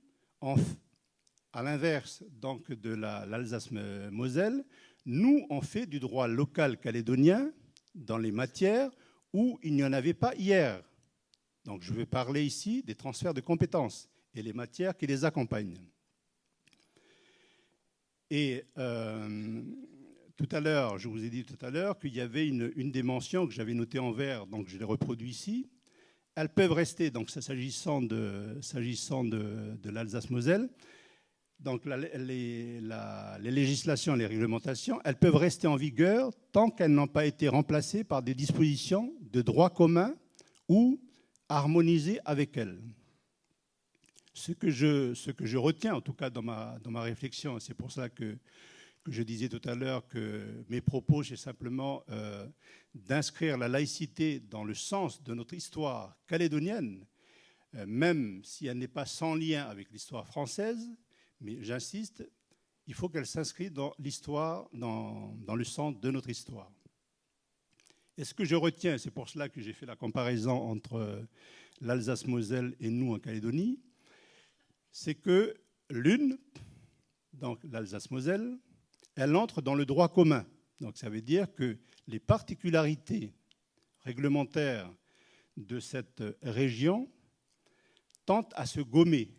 à l'inverse donc, de l'Alsace-Moselle, nous, on fait du droit local calédonien dans les matières où il n'y en avait pas hier. Donc je vais parler ici des transferts de compétences et les matières qui les accompagnent. Et tout à l'heure, je vous ai dit tout à l'heure qu'il y avait une des mentions que j'avais notée en vert, donc je l'ai reproduit ici. Elles peuvent rester, donc s'agissant de l'Alsace-Moselle, donc les législations, les réglementations, elles peuvent rester en vigueur tant qu'elles n'ont pas été remplacées par des dispositions de droit commun ou harmonisées avec elles. Ce que je retiens, en tout cas dans ma réflexion, c'est pour ça que je disais tout à l'heure que mes propos, c'est simplement d'inscrire la laïcité dans le sens de notre histoire calédonienne, même si elle n'est pas sans lien avec l'histoire française, mais j'insiste, il faut qu'elle s'inscrive dans l'histoire, dans le sens de notre histoire. Et ce que je retiens, c'est pour cela que j'ai fait la comparaison entre l'Alsace-Moselle et nous en Calédonie, c'est que l'une donc l'Alsace-Moselle, elle entre dans le droit commun. Donc ça veut dire que les particularités réglementaires de cette région tentent à se gommer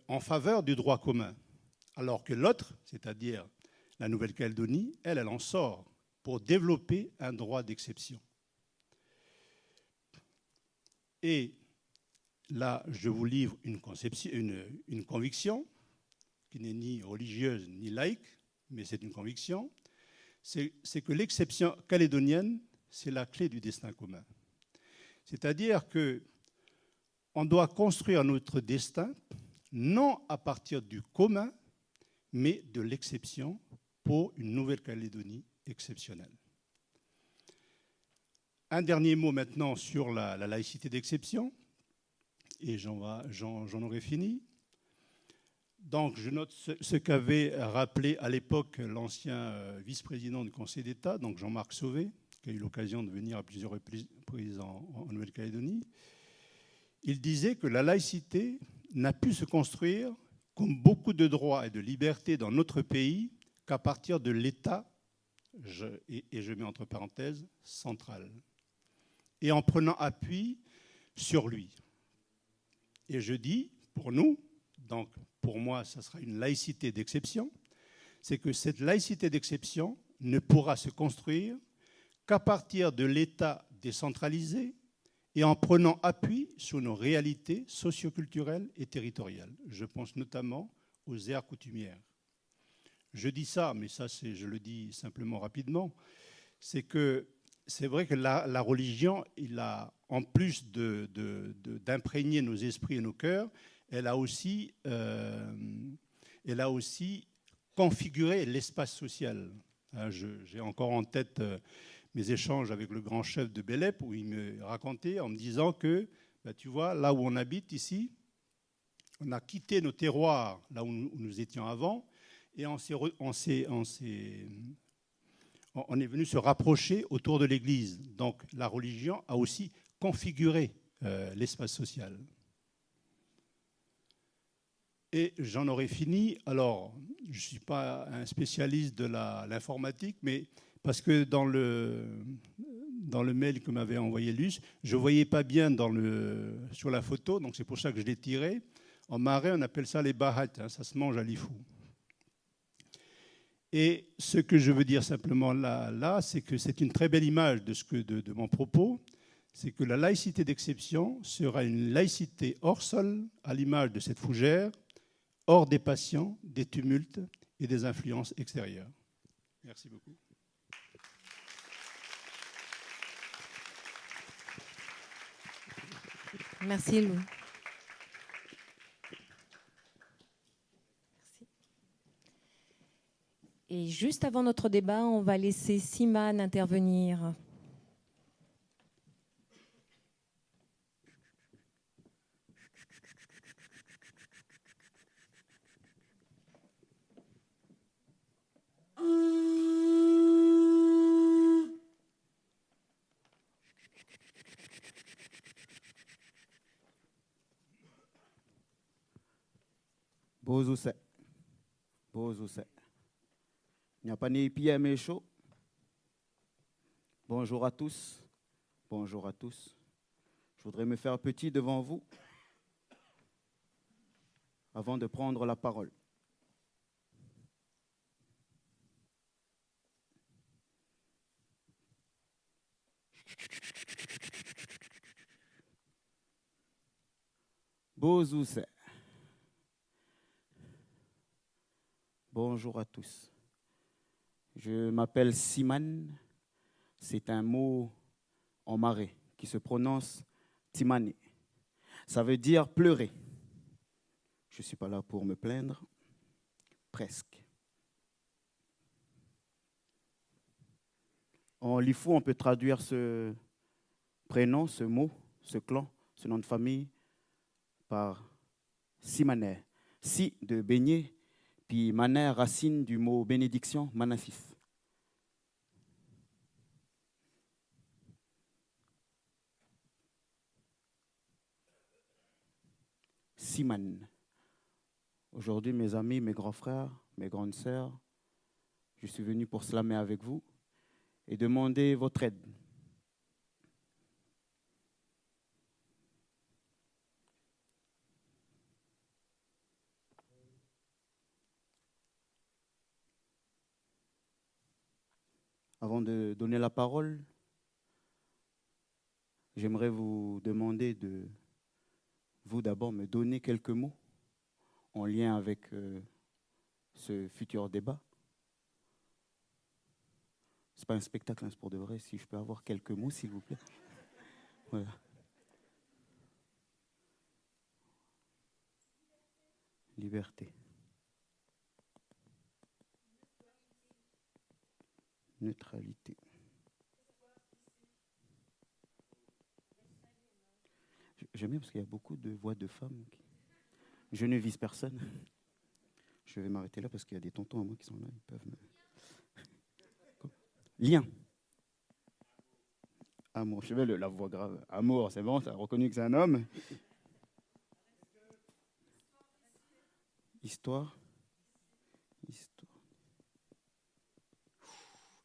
en faveur du droit commun, alors que l'autre, c'est-à-dire la Nouvelle-Calédonie, elle en sort pour développer un droit d'exception. Et là, je vous livre une conviction qui n'est ni religieuse ni laïque, mais c'est une conviction, c'est que l'exception calédonienne, c'est la clé du destin commun. C'est-à-dire qu'on doit construire notre destin non à partir du commun, mais de l'exception pour une Nouvelle-Calédonie exceptionnelle. Un dernier mot maintenant sur la laïcité d'exception, et j'en aurai fini. Donc, je note ce qu'avait rappelé à l'époque l'ancien vice-président du Conseil d'État, donc Jean-Marc Sauvé, qui a eu l'occasion de venir à plusieurs reprises en Nouvelle-Calédonie. Il disait que la laïcité n'a pu se construire, comme beaucoup de droits et de libertés dans notre pays, qu'à partir de l'État, et je mets entre parenthèses, central, et en prenant appui sur lui. Et je dis, pour nous, donc pour moi, ça sera une laïcité d'exception, c'est que cette laïcité d'exception ne pourra se construire qu'à partir de l'État décentralisé et en prenant appui sur nos réalités socioculturelles et territoriales. Je pense notamment aux aires coutumières. Je dis ça, mais ça, je le dis simplement rapidement, c'est que c'est vrai que la religion, en plus d'imprégner nos esprits et nos cœurs, elle a aussi configuré l'espace social. J'ai encore en tête mes échanges avec le grand chef de Bélep, où il me racontait en me disant que, tu vois, là où on habite ici, on a quitté nos terroirs, là où nous étions avant, et on est venu se rapprocher autour de l'Église. Donc la religion a aussi configuré l'espace social. Et j'en aurais fini. Alors, je ne suis pas un spécialiste de l'informatique, mais parce que dans le mail que m'avait envoyé Luce, je ne voyais pas bien sur la photo, donc c'est pour ça que je l'ai tiré. En marais, on appelle ça les bahats, hein, ça se mange à l'ifou. Et ce que je veux dire simplement là, c'est que c'est une très belle image de mon propos, c'est que la laïcité d'exception sera une laïcité hors sol, à l'image de cette fougère, hors des passions, des tumultes et des influences extérieures. Merci beaucoup. Merci Louis. Et juste avant notre débat, on va laisser Simane intervenir. Bozuse. Nyapani Pierre Méchaud. Bonjour à tous. Bonjour à tous. Je voudrais me faire petit devant vous avant de prendre la parole. Bozuse. Bonjour à tous. Je m'appelle Simane. C'est un mot en marais qui se prononce Timane. Ça veut dire pleurer. Je ne suis pas là pour me plaindre. Presque. En lifou, on peut traduire ce prénom, ce mot, ce clan, ce nom de famille par Simane. Si de baigner, puis maner, racine du mot bénédiction, manafif. Simane. Aujourd'hui, mes amis, mes grands frères, mes grandes sœurs, je suis venu pour slammer avec vous et demander votre aide. Avant de donner la parole, j'aimerais vous demander de, vous d'abord, me donner quelques mots en lien avec ce futur débat. Ce n'est pas un spectacle, hein, c'est pour de vrai. Si je peux avoir quelques mots, s'il vous plaît. Voilà. Liberté. Neutralité. J'aime bien parce qu'il y a beaucoup de voix de femmes. Je ne vise personne. Je vais m'arrêter là parce qu'il y a des tontons à moi qui sont là. Ils peuvent me... Lien. Amour. Je vais la voix grave. Amour, c'est bon, ça a reconnu que c'est un homme. Histoire.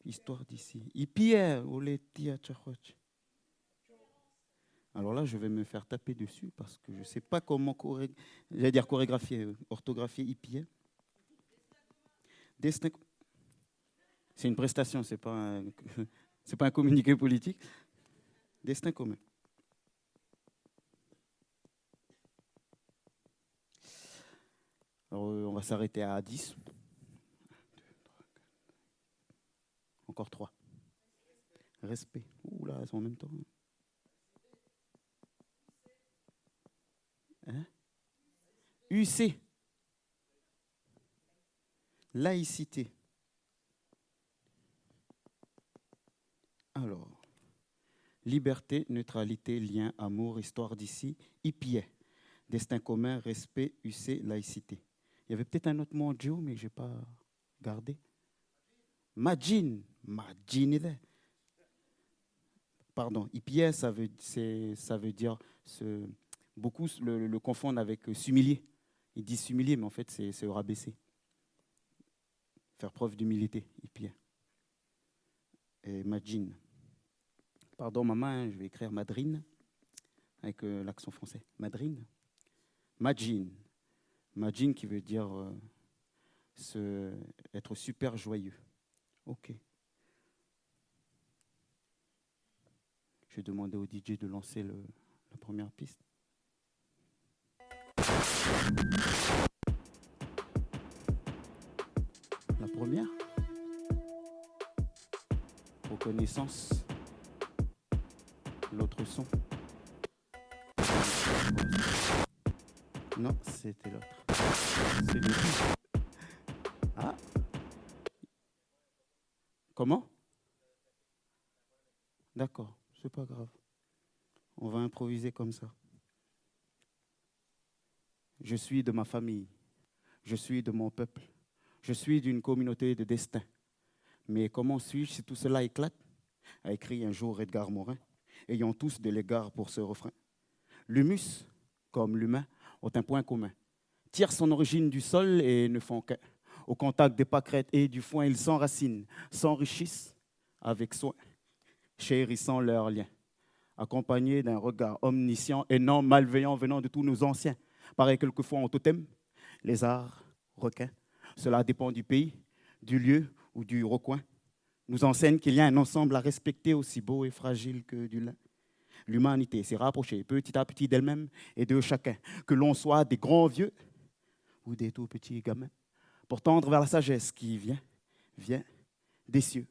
Histoire d'ici. Ipierre, Oletia Tchachoch. Alors là, je vais me faire taper dessus parce que je ne sais pas comment chorégraphier, orthographier Ipierre. Destin. C'est une prestation, c'est pas un communiqué politique. Destin commun. Alors, on va s'arrêter à 10. Encore 3. Respect. Ouh là, elles sont en même temps. Hein? UC. Laïcité. Alors, liberté, neutralité, lien, amour, histoire d'ici, IPIE. Destin commun, respect, UC, laïcité. Il y avait peut-être un autre mot en Joe, mais je n'ai pas gardé. Majin. Majin. Pardon, IPIE, ça veut dire beaucoup le confondre avec s'humilier. Ils disent s'humilier, mais en fait, c'est se rabaisser. Faire preuve d'humilité, IPIE. Et Majin. Pardon, maman, je vais écrire Madrine avec l'accent français. Madrine. Majin. Majin qui veut dire être super joyeux. Ok. Je vais demander au DJ de lancer la première piste. La première. Reconnaissance. L'autre son. Non, c'était l'autre. C'est le tout. Ah. Comment? D'accord, c'est pas grave. On va improviser comme ça. Je suis de ma famille. Je suis de mon peuple. Je suis d'une communauté de destin. Mais comment suis-je si tout cela éclate? A écrit un jour Edgar Morin, ayant tous de l'égard pour ce refrain. L'humus, comme l'humain, ont un point commun. Tirent son origine du sol et ne font qu'un. Au contact des pâquerettes et du foin, ils s'enracinent, s'enrichissent avec soin, chérissant leurs liens, accompagnés d'un regard omniscient et non malveillant venant de tous nos anciens. Pareil quelquefois en totem, lézards, requins. Cela dépend du pays, du lieu ou du recoin. Nous enseigne qu'il y a un ensemble à respecter aussi beau et fragile que du lin. L'humanité s'est rapprochée petit à petit d'elle-même et de chacun, que l'on soit des grands vieux ou des tout petits gamins, pour tendre vers la sagesse qui vient des cieux,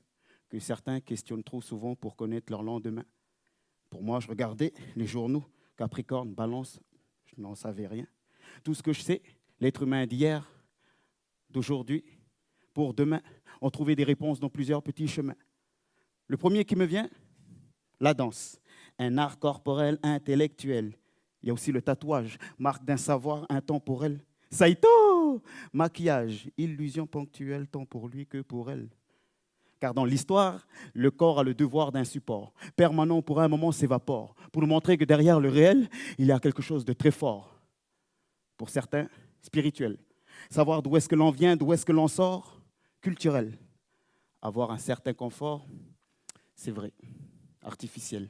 que certains questionnent trop souvent pour connaître leur lendemain. Pour moi, je regardais les journaux, Capricorne, Balance, je n'en savais rien. Tout ce que je sais, l'être humain d'hier, d'aujourd'hui, pour demain, ont trouvé des réponses dans plusieurs petits chemins. Le premier qui me vient, la danse, un art corporel intellectuel. Il y a aussi le tatouage, marque d'un savoir intemporel. Saito, maquillage, illusion ponctuelle tant pour lui que pour elle. Car dans l'histoire, le corps a le devoir d'un support. Permanent pour un moment s'évapore, pour nous montrer que derrière le réel, il y a quelque chose de très fort. Pour certains, spirituel. Savoir d'où est-ce que l'on vient, d'où est-ce que l'on sort, culturel. Avoir un certain confort, c'est vrai. Artificiel,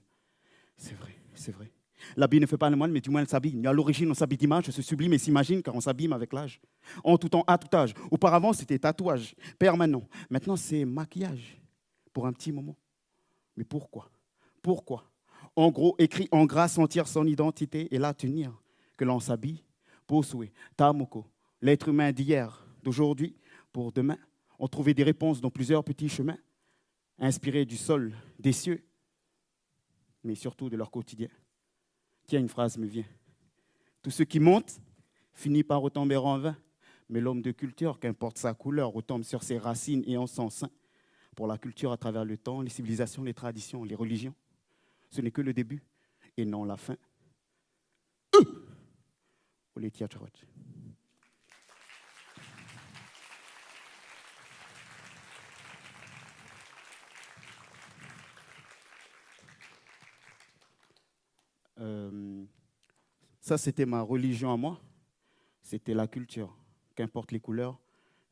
c'est vrai, c'est vrai. L'habit ne fait pas le moine, mais du moins elle s'habille. À l'origine, on s'habille d'image, se sublime et s'imagine car on s'abîme avec l'âge. En tout temps, à tout âge. Auparavant, c'était tatouage permanent. Maintenant, c'est maquillage pour un petit moment. Mais pourquoi? Pourquoi? En gros, écrit en gras, sentir son identité et là tenir que l'on s'habille pour souhait. Tamoko, l'être humain d'hier, d'aujourd'hui, pour demain, ont trouvé des réponses dans plusieurs petits chemins, inspirés du sol, des cieux, mais surtout de leur quotidien. Tiens, une phrase me vient. Tout ce qui monte finit par retomber en vain, mais l'homme de culture, qu'importe sa couleur, retombe sur ses racines et en son sein. Pour la culture à travers le temps, les civilisations, les traditions, les religions, ce n'est que le début et non la fin. Ça, c'était ma religion à moi. C'était la culture. Qu'importe les couleurs,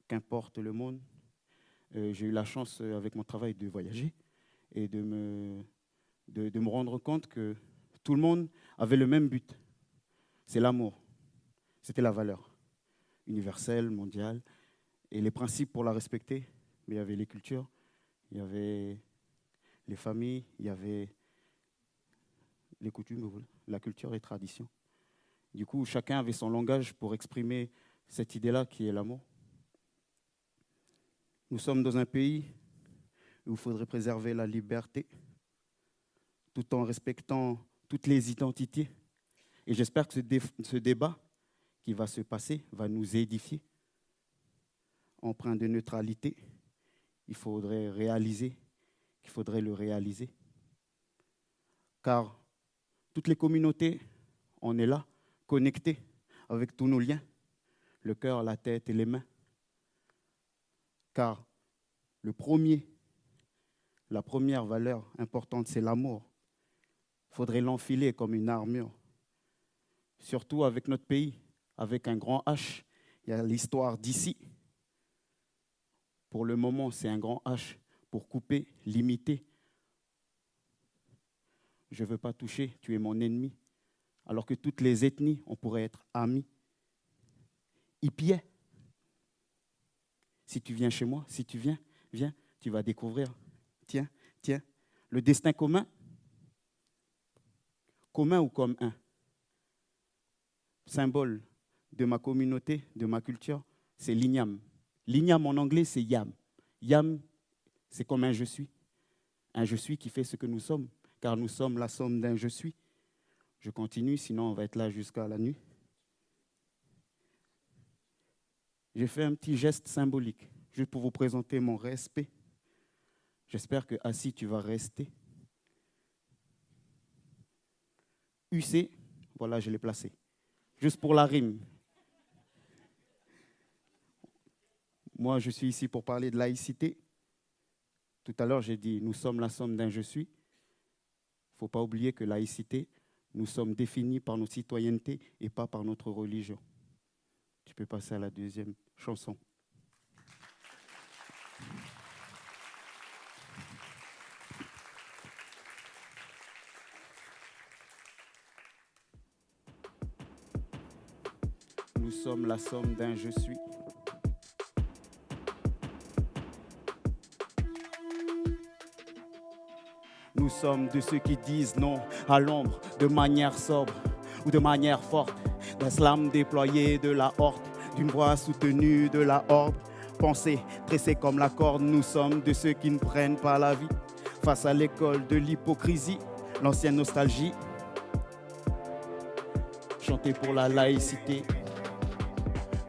qu'importe le monde. J'ai eu la chance, avec mon travail, de voyager et de me rendre compte que tout le monde avait le même but. C'est l'amour. C'était la valeur universelle, mondiale. Et les principes pour la respecter, mais il y avait les cultures, il y avait les familles, il y avait les coutumes, la culture et les traditions. Du coup, chacun avait son langage pour exprimer cette idée-là qui est l'amour. Nous sommes dans un pays où il faudrait préserver la liberté tout en respectant toutes les identités. Et j'espère que ce débat qui va se passer va nous édifier. Empreint de neutralité, il faudrait réaliser qu'il faudrait le réaliser. Car toutes les communautés, on est là, connectés avec tous nos liens, le cœur, la tête et les mains. Car la première valeur importante, c'est l'amour. Il faudrait l'enfiler comme une armure. Surtout avec notre pays, avec un grand H. Il y a l'histoire d'ici. Pour le moment, c'est un grand H pour couper, limiter. Je ne veux pas toucher, tu es mon ennemi. Alors que toutes les ethnies, on pourrait être amis. Ipiais. Si tu viens chez moi, si tu viens, tu vas découvrir. Tiens, le destin commun. Commun ou comme un. Symbole de ma communauté, de ma culture, c'est l'igname. L'igname en anglais, c'est yam. Yam, c'est comme un je suis. Un je suis qui fait ce que nous sommes, car nous sommes la somme d'un je suis. Je continue, sinon on va être là jusqu'à la nuit. J'ai fait un petit geste symbolique, juste pour vous présenter mon respect. J'espère que assis, tu vas rester. UC, voilà, je l'ai placé. Juste pour la rime. Moi, je suis ici pour parler de laïcité. Tout à l'heure, j'ai dit, nous sommes la somme d'un je suis. Il ne faut pas oublier que laïcité, nous sommes définis par notre citoyenneté et pas par notre religion. Tu peux passer à la deuxième chanson. Nous sommes la somme d'un je suis. Nous sommes de ceux qui disent non à l'ombre de manière sobre ou de manière forte. D'un slam déployé de la horde, d'une voix soutenue de la horde. Pensée tressée comme la corde, nous sommes de ceux qui ne prennent pas la vie. Face à l'école de l'hypocrisie, l'ancienne nostalgie. Chanter pour la laïcité.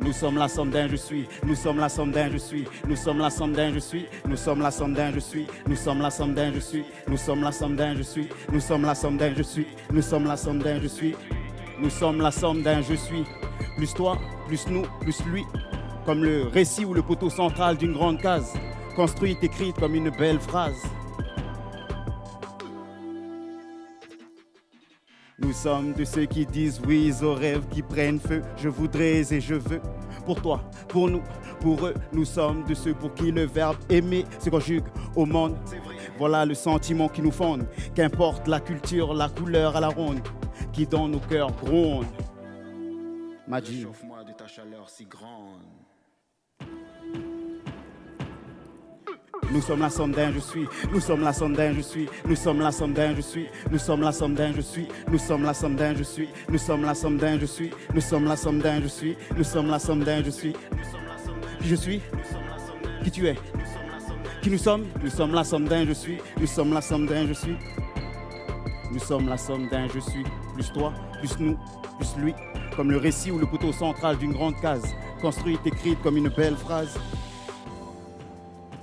Nous sommes la somme d'un je suis, nous sommes la somme d'un je suis, nous sommes la somme d'un je suis, nous sommes la somme d'un je suis, nous sommes la somme d'un je suis, nous sommes la somme d'un je suis, nous sommes la somme d'un je suis, nous sommes la somme d'un je suis, nous sommes la somme d'un je suis, plus toi, plus nous, plus lui, comme le récit ou le poteau central d'une grande case, construite, écrite comme une belle phrase. Nous sommes de ceux qui disent oui aux rêves qui prennent feu. Je voudrais et je veux pour toi, pour nous, pour eux. Nous sommes de ceux pour qui le verbe aimer se conjugue au monde. Voilà le sentiment qui nous fonde. Qu'importe la culture, la couleur à la ronde, qui dans nos cœurs gronde. Madji, chauffe-moi de ta chaleur si grande. Nous sommes la somme d'un je suis, nous sommes la somme d'un je suis, nous sommes la somme d'un je suis, nous sommes la somme d'un je suis, nous sommes la somme d'un je suis, nous sommes la somme d'un je suis, nous sommes la somme d'un je suis, nous sommes la somme d'un je suis. Qui je suis? Qui tu es? Qui nous sommes? Nous sommes la somme d'un je suis, nous sommes la somme d'un je suis. Nous sommes la somme d'un je suis, plus toi, plus nous, plus lui. Comme le récit ou le poteau central d'une grande case, construite, écrite comme une belle phrase.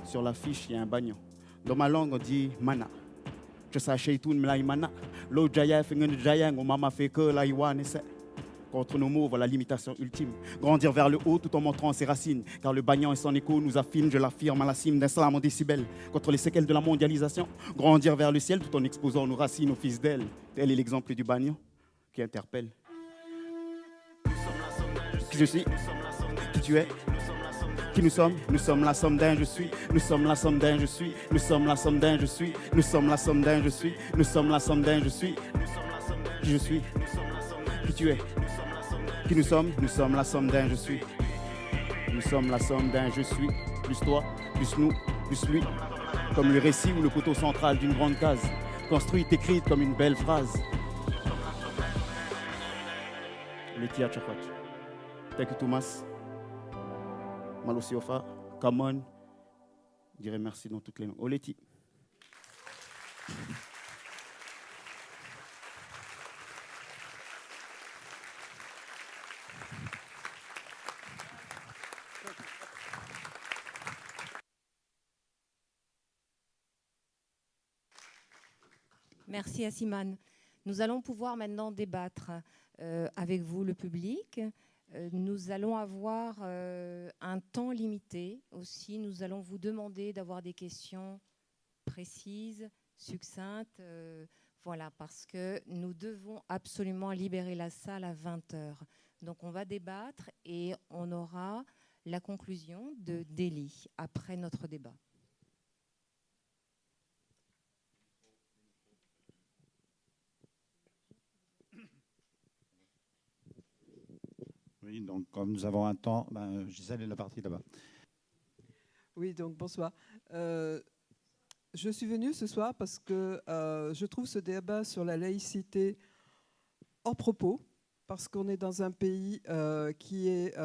Sur l'affiche, il y a un bagnon. Dans ma langue, on dit mana. Je sais tout mais là, mana. L'autre jaya fait un jaya, on m'a fait que là, il essaie. Contre nos mots, voilà l'imitation ultime. Grandir vers le haut tout en montrant ses racines. Car le bagnon et son écho nous affirment, je l'affirme, à la cime d'un slam en décibels. Contre les séquelles de la mondialisation. Grandir vers le ciel tout en exposant nos racines aux fils d'elle. Tel est l'exemple du bagnon qui interpelle. Qui je suis? Qui tu es? Qui nous sommes? Nous sommes la somme d'un je suis, nous sommes la somme d'un je suis, nous sommes la somme d'un je suis, nous sommes la somme d'un je suis, nous sommes la somme d'un je suis. Qui je suis? Qui tu es? Qui nous sommes? Nous sommes la somme d'un je suis. Nous sommes la somme d'un je suis, plus toi, plus nous, plus lui. Comme le récit ou le poteau central d'une grande case, construite, écrite comme une belle phrase. Letia Chakwat. Thank you, Thomas. Malosiofa, Kamon, je dirais merci dans toutes les langues. Oleti. Merci Asimane. Nous allons pouvoir maintenant débattre avec vous, le public. Nous allons avoir un temps limité aussi. Nous allons vous demander d'avoir des questions précises, succinctes. Voilà, parce que nous devons absolument libérer la salle à 20h. Donc on va débattre et on aura la conclusion de Délie après notre débat. Oui, donc comme nous avons un temps, Gisèle est la partie là-bas. Oui, donc bonsoir. Je suis venue ce soir parce que je trouve ce débat sur la laïcité hors propos, parce qu'on est dans un pays qui est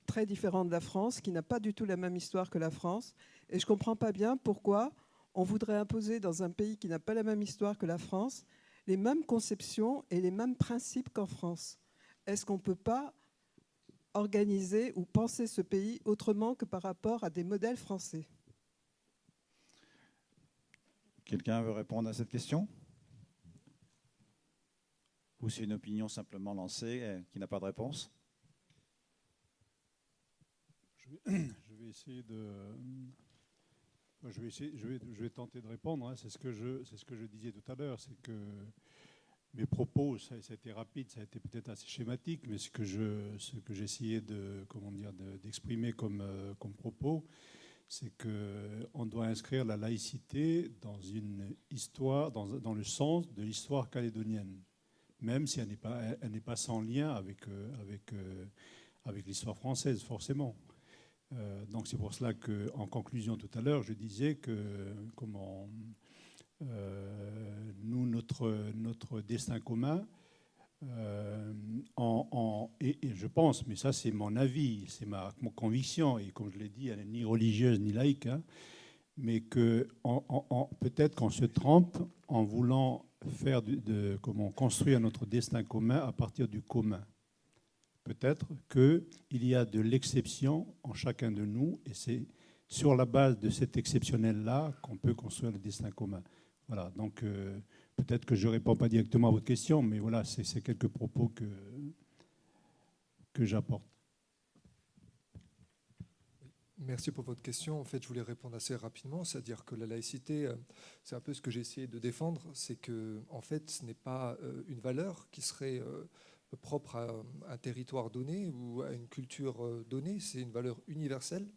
très différent de la France, qui n'a pas du tout la même histoire que la France. Et je ne comprends pas bien pourquoi on voudrait imposer dans un pays qui n'a pas la même histoire que la France les mêmes conceptions et les mêmes principes qu'en France. Est-ce qu'on ne peut pas organiser ou penser ce pays autrement que par rapport à des modèles français? Quelqu'un veut répondre à cette question? Ou c'est une opinion simplement lancée qui n'a pas de réponse? Je vais essayer de... Je vais tenter de répondre. C'est ce que je disais tout à l'heure, c'est que mes propos, ça a été rapide, ça a été peut-être assez schématique, mais ce que j'essayais d'exprimer comme propos, c'est qu'on doit inscrire la laïcité dans une histoire, dans le sens de l'histoire calédonienne, même si elle n'est pas sans lien avec l'histoire française, forcément. Donc c'est pour cela qu'en conclusion tout à l'heure, je disais que nous, notre destin commun, et je pense, mais ça c'est mon avis, c'est ma conviction, et comme je l'ai dit, elle n'est ni religieuse ni laïque, mais que peut-être qu'on se trompe en voulant faire construire notre destin commun à partir du commun. Peut-être qu'il y a de l'exception en chacun de nous, et c'est sur la base de cet exceptionnel-là qu'on peut construire le destin commun. Voilà, donc peut-être que je ne réponds pas directement à votre question, mais voilà, c'est quelques propos que j'apporte. Merci pour votre question. En fait, je voulais répondre assez rapidement, c'est-à-dire que la laïcité, c'est un peu ce que j'ai essayé de défendre, c'est que en fait, ce n'est pas une valeur qui serait propre à un territoire donné ou à une culture donnée, c'est une valeur universelle.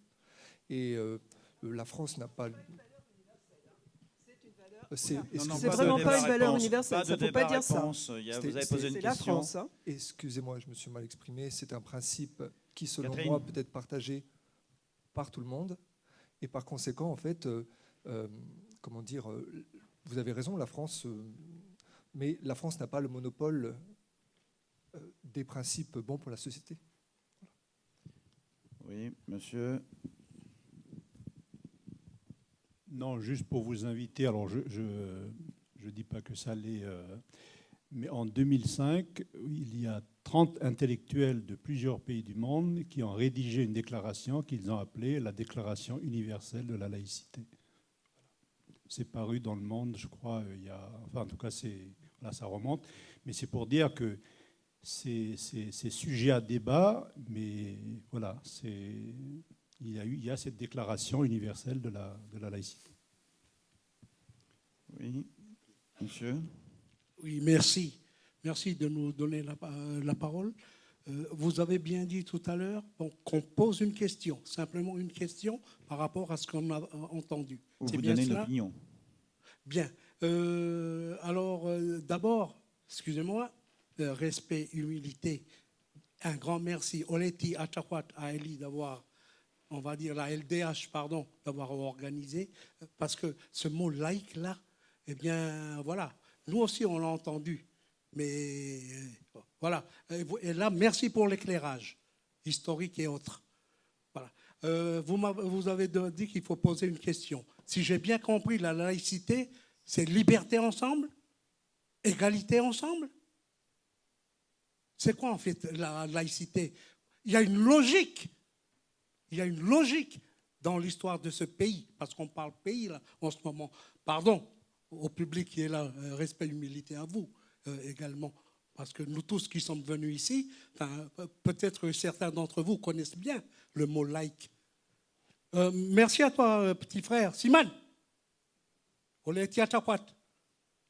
Et la France n'a pas... C'est vraiment pas une valeur universelle, ça ne faut pas dire ça. Vous avez posé une question. C'est la France. Hein. Excusez-moi, je me suis mal exprimé. C'est un principe qui, selon moi, peut être partagé par tout le monde. Et par conséquent, en fait, comment dire, vous avez raison, la France... mais la France n'a pas le monopole des principes bons pour la société. Oui, monsieur. Non, juste pour vous inviter, alors je ne dis pas que ça l'est, mais en 2005, il y a 30 intellectuels de plusieurs pays du monde qui ont rédigé une déclaration qu'ils ont appelée la Déclaration universelle de la laïcité. C'est paru dans Le Monde, je crois, il y a... Enfin, en tout cas, là, ça remonte. Mais c'est pour dire que c'est sujet à débat, mais voilà, il y a cette déclaration universelle de la laïcité. Oui, monsieur. Oui, merci. Merci de nous donner la parole. Vous avez bien dit tout à l'heure qu'on pose une question, simplement une question par rapport à ce qu'on a entendu. Vous donnez une opinion. Bien. Alors, d'abord, excusez-moi, respect, humilité, un grand merci. Oleti Achakwat à Eli d'avoir, on va dire la LDH, pardon, d'avoir organisé, parce que ce mot laïque là, eh bien, voilà, nous aussi on l'a entendu, mais voilà. Et là, merci pour l'éclairage historique et autres. Voilà. Vous avez dit qu'il faut poser une question. Si j'ai bien compris, la laïcité, c'est liberté ensemble, égalité ensemble. C'est quoi en fait la laïcité? Il y a une logique. Il y a une logique dans l'histoire de ce pays, parce qu'on parle pays là en ce moment. Pardon au public qui est là, respect, humilité à vous également, parce que nous tous qui sommes venus ici, peut-être certains d'entre vous connaissent bien le mot laïque. Merci à toi, petit frère. Siman.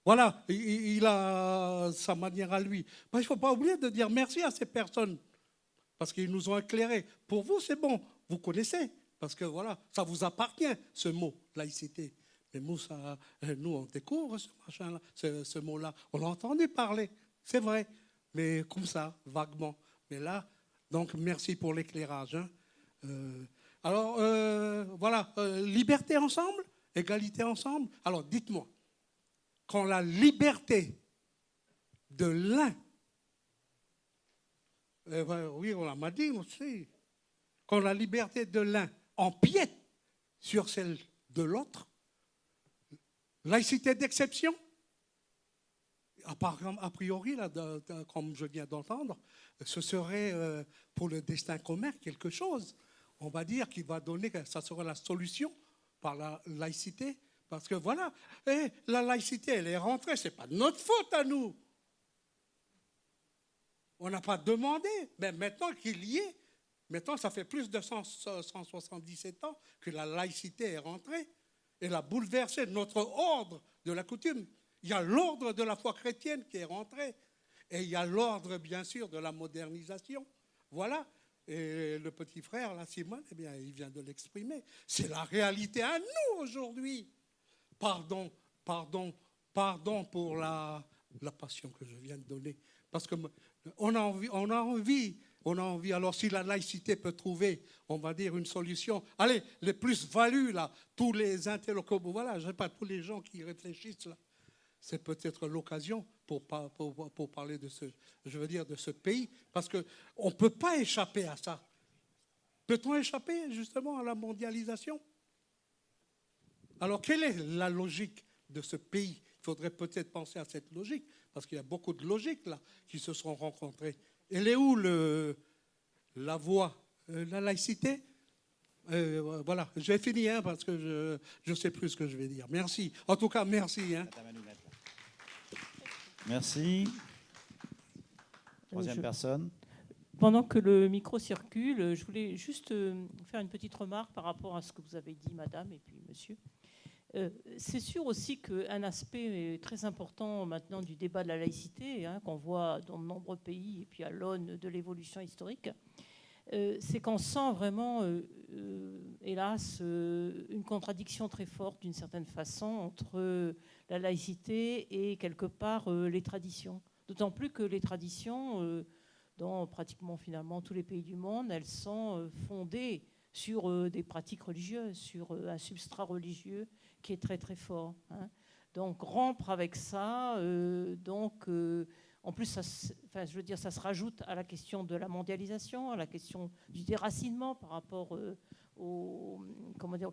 Voilà, il a sa manière à lui. Il ne faut pas oublier de dire merci à ces personnes, parce qu'ils nous ont éclairés. Pour vous, c'est bon, vous connaissez, parce que voilà, ça vous appartient, ce mot, laïcité. Mais nous, on découvre ce machin-là, ce mot-là. On l'a entendu parler, c'est vrai, mais comme ça, vaguement. Mais là, donc, merci pour l'éclairage. Hein. Alors, voilà, liberté ensemble, égalité ensemble. Alors, dites-moi, quand la liberté de l'un, oui, on m'a dit aussi, quand la liberté de l'un empiète sur celle de l'autre, laïcité d'exception, a priori, là, comme je viens d'entendre, ce serait pour le destin commun quelque chose, on va dire, qui va donner, ça sera la solution par la laïcité, parce que voilà, la laïcité, elle est rentrée, ce n'est pas de notre faute à nous. On n'a pas demandé, mais maintenant qu'il y est, maintenant ça fait plus de 177 ans que la laïcité est rentrée. Elle a bouleversé notre ordre de la coutume. Il y a l'ordre de la foi chrétienne qui est rentré. Et il y a l'ordre, bien sûr, de la modernisation. Voilà. Et le petit frère, là, Simon, eh bien, il vient de l'exprimer. C'est la réalité à nous aujourd'hui. Pardon pour la passion que je viens de donner. Parce qu'on a envie. Alors, si la laïcité peut trouver, on va dire, une solution, allez, les plus-values, là, tous les interlocuteurs, voilà, je ne sais pas, tous les gens qui réfléchissent, là, c'est peut-être l'occasion pour parler de ce pays, parce qu'on ne peut pas échapper à ça. Peut-on échapper, justement, à la mondialisation? Alors, quelle est la logique de ce pays? Il faudrait peut-être penser à cette logique, parce qu'il y a beaucoup de logiques, là, qui se sont rencontrées. Elle est où la voie, la laïcité? Voilà, j'ai fini, hein, parce que je ne sais plus ce que je vais dire. Merci. En tout cas, merci. Hein. Merci. Troisième personne. Pendant que le micro circule, je voulais juste faire une petite remarque par rapport à ce que vous avez dit, madame, et puis monsieur. C'est sûr aussi qu'un aspect très important maintenant du débat de la laïcité, qu'on voit dans de nombreux pays et puis à l'aune de l'évolution historique, c'est qu'on sent vraiment, hélas, une contradiction très forte d'une certaine façon entre la laïcité et quelque part les traditions. D'autant plus que les traditions, dans pratiquement finalement tous les pays du monde, elles sont fondées sur des pratiques religieuses, sur un substrat religieux qui est très très fort. Donc rompre avec ça, en plus, ça se rajoute à la question de la mondialisation, à la question du déracinement par rapport aux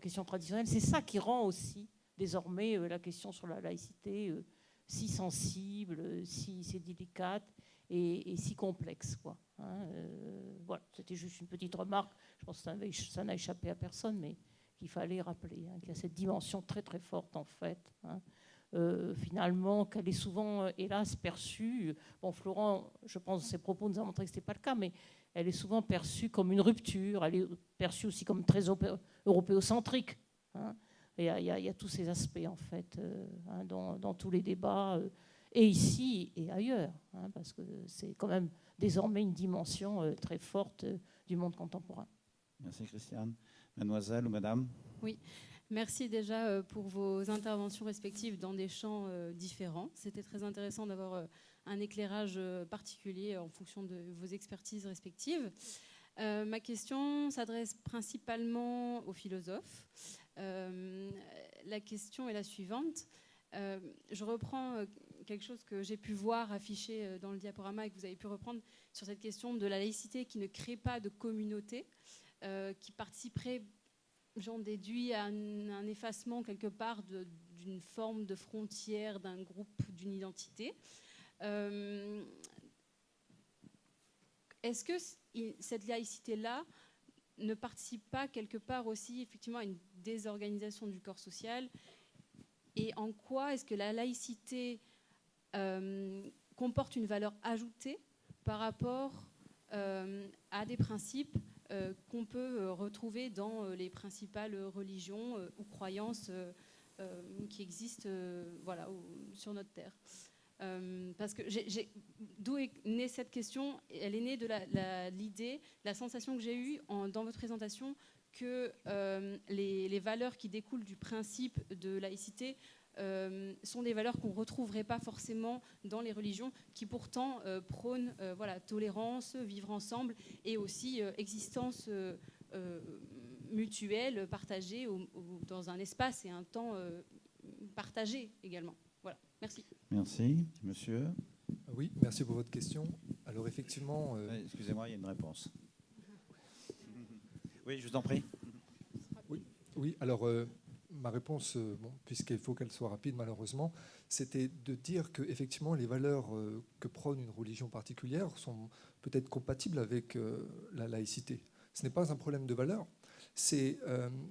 questions traditionnelles. C'est ça qui rend aussi désormais la question sur la laïcité si sensible, si délicate et si complexe, quoi. Voilà, c'était juste une petite remarque. Je pense que ça n'a échappé à personne, mais qu'il fallait rappeler, qu'il y a cette dimension très très forte en fait. Finalement, qu'elle est souvent, hélas, perçue. Bon, Florent, je pense que ses propos nous ont montré que ce n'était pas le cas, mais elle est souvent perçue comme une rupture. Elle est perçue aussi comme très européocentrique. Il y a tous ces aspects, en fait, dans tous les débats, et ici et ailleurs, parce que c'est quand même désormais une dimension très forte du monde contemporain. Merci, Christiane. Mademoiselle ou madame? Oui. Merci déjà pour vos interventions respectives dans des champs différents. C'était très intéressant d'avoir un éclairage particulier en fonction de vos expertises respectives. Ma question s'adresse principalement aux philosophes. La question est la suivante. Je reprends quelque chose que j'ai pu voir affiché dans le diaporama et que vous avez pu reprendre sur cette question de la laïcité qui ne crée pas de communauté, qui participerait, j'en déduis, à un effacement quelque part d'une forme de frontière d'un groupe, d'une identité. Est-ce que cette laïcité-là ne participe pas quelque part aussi effectivement à une désorganisation du corps social? Et en quoi est-ce que la laïcité comporte une valeur ajoutée par rapport à des principes qu'on peut retrouver dans les principales religions ou croyances qui existent sur notre terre. Parce que d'où est née cette question? Elle est née de l'idée, la sensation que j'ai eue dans votre présentation que les valeurs qui découlent du principe de laïcité sont des valeurs qu'on ne retrouverait pas forcément dans les religions qui pourtant prônent tolérance, vivre ensemble et aussi existence mutuelle, partagée dans un espace et un temps partagé également. Voilà, merci. Merci, monsieur. Oui, merci pour votre question. Alors effectivement... Excusez-moi, il y a une réponse. Oui, je vous en prie. Oui, alors... ma réponse, puisqu'il faut qu'elle soit rapide malheureusement, c'était de dire que effectivement les valeurs que prône une religion particulière sont peut-être compatibles avec la laïcité. Ce n'est pas un problème de valeur. C'est,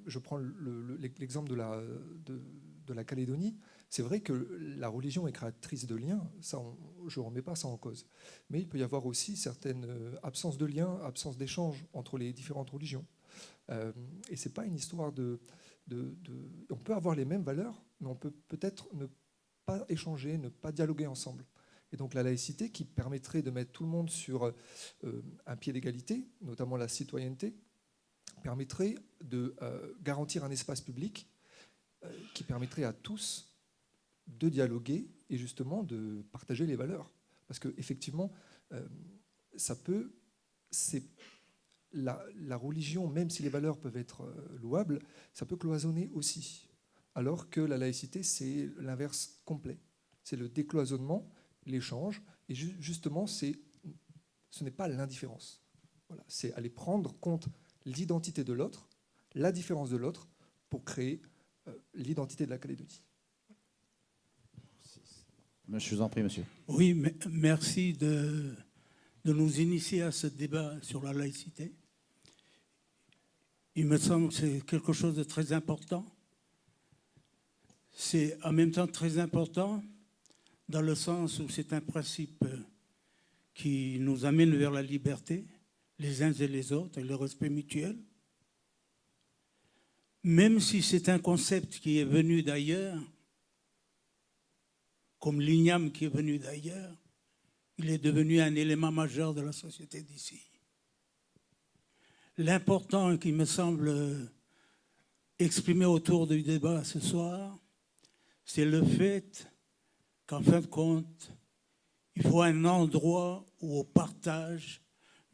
je prends l'exemple de la Calédonie. C'est vrai que la religion est créatrice de liens, ça, je ne remets pas ça en cause. Mais il peut y avoir aussi certaines absences de liens, absence d'échanges entre les différentes religions. Et ce n'est pas une histoire on peut avoir les mêmes valeurs, mais on peut peut-être ne pas échanger, ne pas dialoguer ensemble. Et donc la laïcité, qui permettrait de mettre tout le monde sur un pied d'égalité, notamment la citoyenneté, permettrait de garantir un espace public qui permettrait à tous de dialoguer et justement de partager les valeurs. Parce qu'effectivement, la religion, même si les valeurs peuvent être louables, ça peut cloisonner aussi. Alors que la laïcité, c'est l'inverse complet. C'est le décloisonnement, l'échange, et justement, ce n'est pas l'indifférence. Voilà, c'est aller prendre compte l'identité de l'autre, la différence de l'autre, pour créer l'identité de la Calédonie. Je vous en prie, monsieur. Oui, merci de nous initier à ce débat sur la laïcité. Il me semble que c'est quelque chose de très important. C'est en même temps très important dans le sens où c'est un principe qui nous amène vers la liberté, les uns et les autres, et le respect mutuel. même si c'est un concept qui est venu d'ailleurs, comme l'igname qui est venu d'ailleurs, il est devenu un élément majeur de la société d'ici. L'important qui me semble exprimé autour du débat ce soir, c'est le fait qu'en fin de compte, il faut un endroit où on partage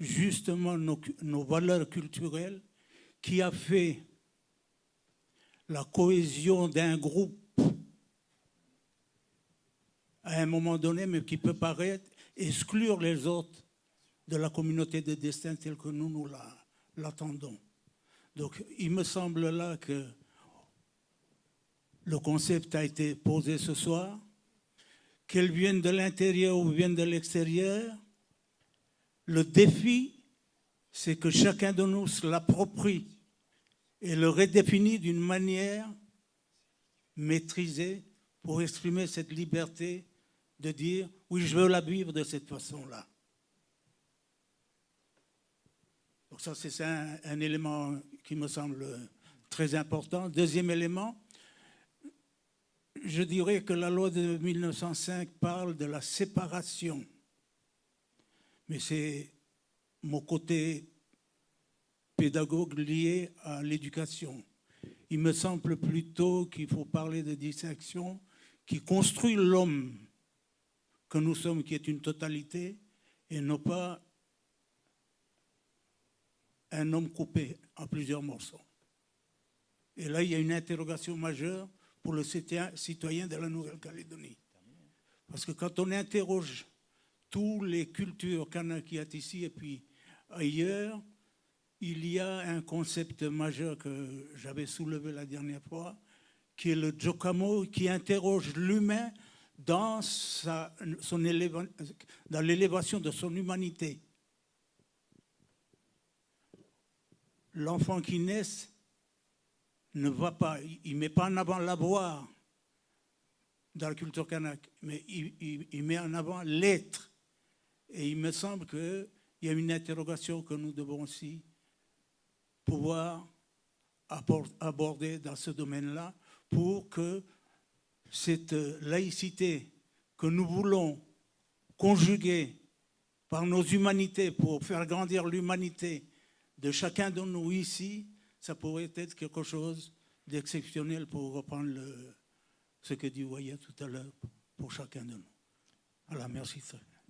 justement nos valeurs culturelles qui a fait la cohésion d'un groupe à un moment donné, mais qui peut paraître exclure les autres de la communauté de destin telle que nous l'attendons. Donc il me semble là que le concept a été posé ce soir, qu'elle vienne de l'intérieur ou vienne de l'extérieur. Le défi, c'est que chacun de nous se l'approprie et le redéfinit d'une manière maîtrisée pour exprimer cette liberté de dire « oui, je veux la vivre de cette façon-là ». Donc ça, c'est un élément qui me semble très important. Deuxième élément, je dirais que la loi de 1905 parle de la séparation. Mais c'est mon côté pédagogue lié à l'éducation. Il me semble plutôt qu'il faut parler de distinction qui construit l'homme que nous sommes, qui est une totalité, et non pas un homme coupé en plusieurs morceaux. Et là, il y a une interrogation majeure pour le citoyen de la Nouvelle-Calédonie. Parce que quand on interroge toutes les cultures kanak qu'il y a ici et puis ailleurs, il y a un concept majeur que j'avais soulevé la dernière fois, qui est le Jokamo, qui interroge l'humain dans l'élévation de son humanité. L'enfant qui naît ne va pas, il ne met pas en avant l'avoir dans la culture kanak, mais il met en avant l'être. Et il me semble qu'il y a une interrogation que nous devons aussi pouvoir aborder dans ce domaine-là pour que cette laïcité que nous voulons conjuguer par nos humanités pour faire grandir l'humanité de chacun de nous ici, ça pourrait être quelque chose d'exceptionnel pour reprendre ce que dit Waya tout à l'heure pour chacun de nous. Voilà, merci.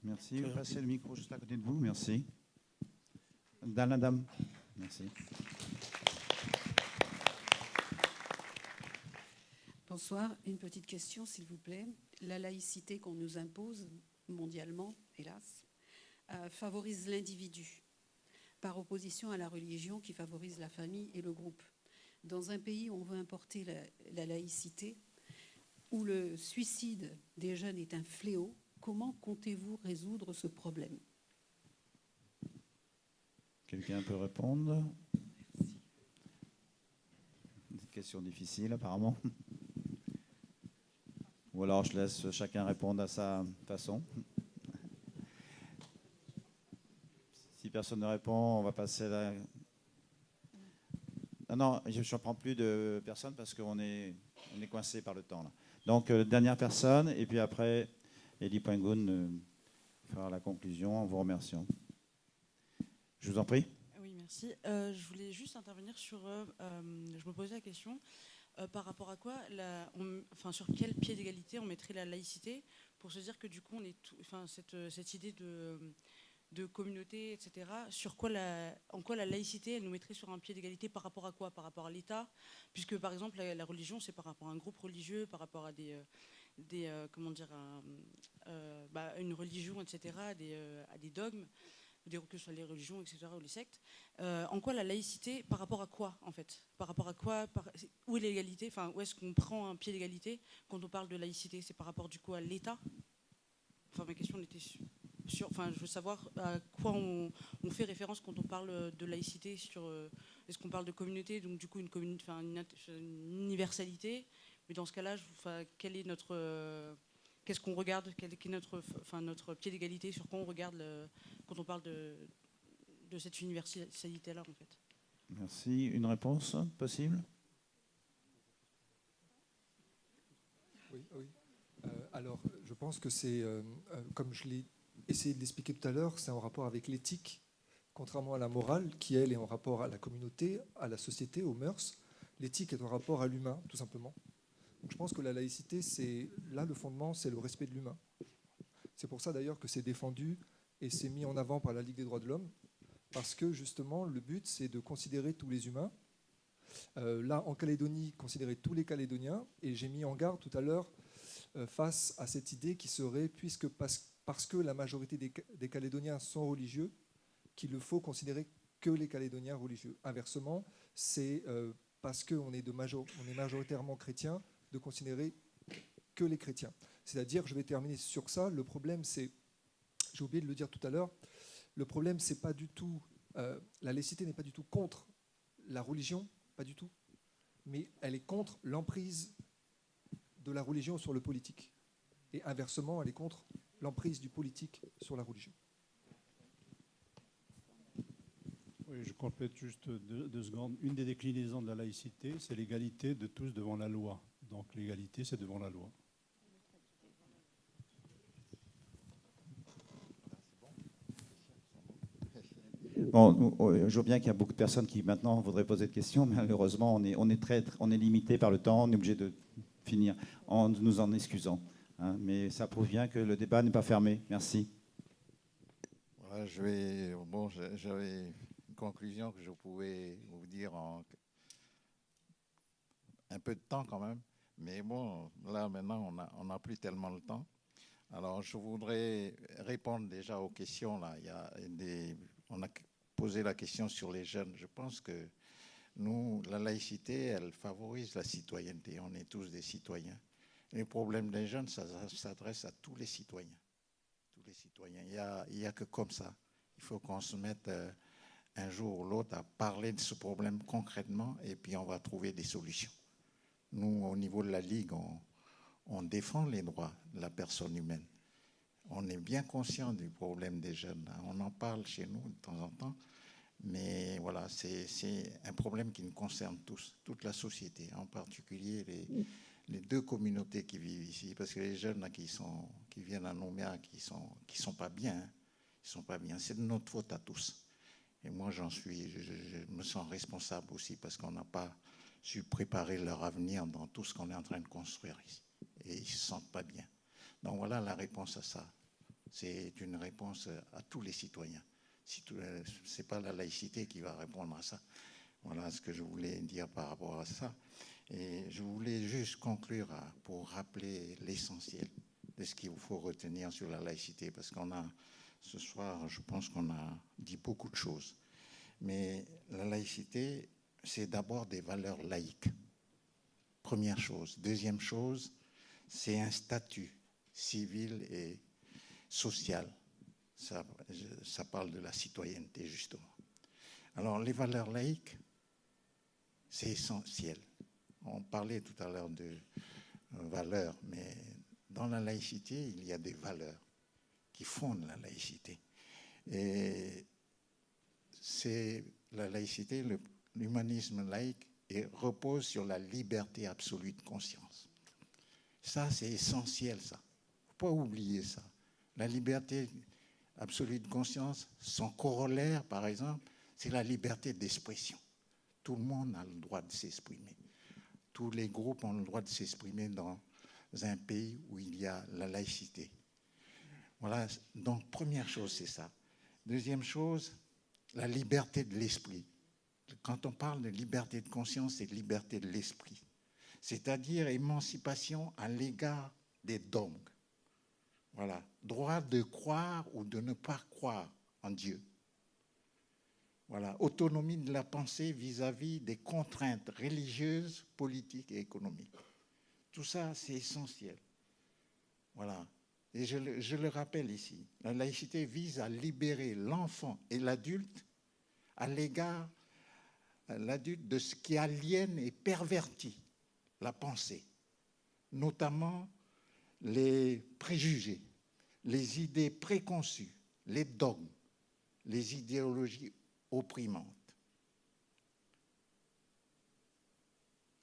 Merci. Vous passez le micro juste à côté de vous. Merci. La dame. Merci. Bonsoir. Une petite question, s'il vous plaît. La laïcité qu'on nous impose mondialement, hélas, favorise l'individu par opposition à la religion qui favorise la famille et le groupe. Dans un pays où on veut importer la laïcité, où le suicide des jeunes est un fléau, comment comptez-vous résoudre ce problème? Quelqu'un peut répondre? Une question difficile apparemment. Ou alors je laisse chacun répondre à sa façon. Si personne ne répond, on va passer à la... Non, je ne prends plus de personnes parce qu'on est coincé par le temps. Là. Donc, dernière personne, et puis après, Elie Poingoun fera la conclusion en vous remerciant. Je vous en prie. Oui, merci. Je voulais juste intervenir sur... je me posais la question par rapport à quoi, sur quel pied d'égalité on mettrait la laïcité pour se dire que du coup, on est cette idée de communauté, etc. En quoi la laïcité, elle nous mettrait sur un pied d'égalité par rapport à quoi? Par rapport à l'État? Puisque, par exemple, la religion, c'est par rapport à un groupe religieux, par rapport à une religion, etc., à des dogmes, que ce soit les religions, etc., ou les sectes. En quoi la laïcité, par rapport à quoi, en fait? Par rapport à quoi? Où est l'égalité? Où est-ce qu'on prend un pied d'égalité quand on parle de laïcité? C'est par rapport, du coup, à l'État? Ma question était je veux savoir à quoi on fait référence quand on parle de laïcité. Est-ce qu'on parle de communauté, donc du coup une universalité? Mais dans ce cas-là, quel est qu'est-ce qu'on regarde? Quel est notre pied d'égalité? Sur quoi on regarde quand on parle de cette universalité-là, en fait? Merci. Une réponse possible? Oui, oui. Alors, je pense que c'est, comme je l'ai essayé de l'expliquer tout à l'heure, c'est en rapport avec l'éthique, contrairement à la morale, qui, elle, est en rapport à la communauté, à la société, aux mœurs. L'éthique est en rapport à l'humain, tout simplement. Donc, je pense que la laïcité, c'est là le fondement, c'est le respect de l'humain. C'est pour ça, d'ailleurs, que c'est défendu et c'est mis en avant par la Ligue des droits de l'homme, parce que, justement, le but, c'est de considérer tous les humains. Là, en Calédonie, considérer tous les Calédoniens, et j'ai mis en garde tout à l'heure face à cette idée qui serait, parce que la majorité des Calédoniens sont religieux, qu'il ne faut considérer que les Calédoniens religieux. Inversement, c'est parce qu'on est majoritairement chrétiens, de considérer que les chrétiens. C'est-à-dire, je vais terminer sur ça, le problème c'est, j'ai oublié de le dire tout à l'heure, le problème c'est pas du tout, la laïcité n'est pas du tout contre la religion, pas du tout, mais elle est contre l'emprise de la religion sur le politique. Et inversement, elle est contre l'emprise du politique sur la religion. Oui, je complète juste 2 secondes. Une des déclinaisons de la laïcité, c'est l'égalité de tous devant la loi. Donc l'égalité, c'est devant la loi. Bon, je vois bien qu'il y a beaucoup de personnes qui maintenant voudraient poser des questions, mais malheureusement, on est limité par le temps, on est obligé de finir en nous en excusant. Hein, mais ça prouve bien que le débat n'est pas fermé. Merci. Voilà, j'avais une conclusion que je pouvais vous dire en un peu de temps quand même. Mais bon, là maintenant, on n'a plus tellement le temps. Alors, je voudrais répondre déjà aux questions. Là. On a posé la question sur les jeunes. Je pense que nous, la laïcité, elle favorise la citoyenneté. On est tous des citoyens. Les problèmes des jeunes, ça s'adresse à tous les citoyens. Tous les citoyens. Il n'y a que comme ça. Il faut qu'on se mette un jour ou l'autre à parler de ce problème concrètement et puis on va trouver des solutions. Nous, au niveau de la Ligue, on défend les droits de la personne humaine. On est bien conscient du problème des jeunes. On en parle chez nous de temps en temps. Mais voilà, c'est un problème qui nous concerne tous, toute la société, en particulier les 2 communautés qui vivent ici. Parce que les jeunes là, qui viennent à Nouméa, qui sont pas bien. Hein, ils sont pas bien. C'est de notre faute à tous. Et moi, je me sens responsable aussi parce qu'on n'a pas su préparer leur avenir dans tout ce qu'on est en train de construire ici. Et ils ne se sentent pas bien. Donc voilà la réponse à ça. C'est une réponse à tous les citoyens. Ce n'est pas la laïcité qui va répondre à ça. Voilà ce que je voulais dire par rapport à ça. Et je voulais juste conclure pour rappeler l'essentiel de ce qu'il faut retenir sur la laïcité, parce qu'on a, ce soir, je pense qu'on a dit beaucoup de choses. Mais la laïcité, c'est d'abord des valeurs laïques. Première chose. Deuxième chose, c'est un statut civil et social. Ça parle de la citoyenneté, justement. Alors, les valeurs laïques, c'est essentiel. On parlait tout à l'heure de valeurs, mais dans la laïcité, il y a des valeurs qui fondent la laïcité. Et c'est la laïcité, l'humanisme laïque, repose sur la liberté absolue de conscience. Ça, c'est essentiel, ça. Il ne faut pas oublier ça. La liberté absolue de conscience, son corollaire, par exemple, c'est la liberté d'expression. Tout le monde a le droit de s'exprimer. Tous les groupes ont le droit de s'exprimer dans un pays où il y a la laïcité. Voilà, donc première chose, c'est ça. Deuxième chose, la liberté de l'esprit. Quand on parle de liberté de conscience, c'est liberté de l'esprit. C'est-à-dire émancipation à l'égard des dogmes. Voilà, droit de croire ou de ne pas croire en Dieu. Voilà, autonomie de la pensée vis-à-vis des contraintes religieuses, politiques et économiques. Tout ça, c'est essentiel. Voilà. Et je le rappelle ici, la laïcité vise à libérer l'enfant et l'adulte à l'égard de ce qui aliène et pervertit la pensée, notamment les préjugés, les idées préconçues, les dogmes, les idéologies opprimantes.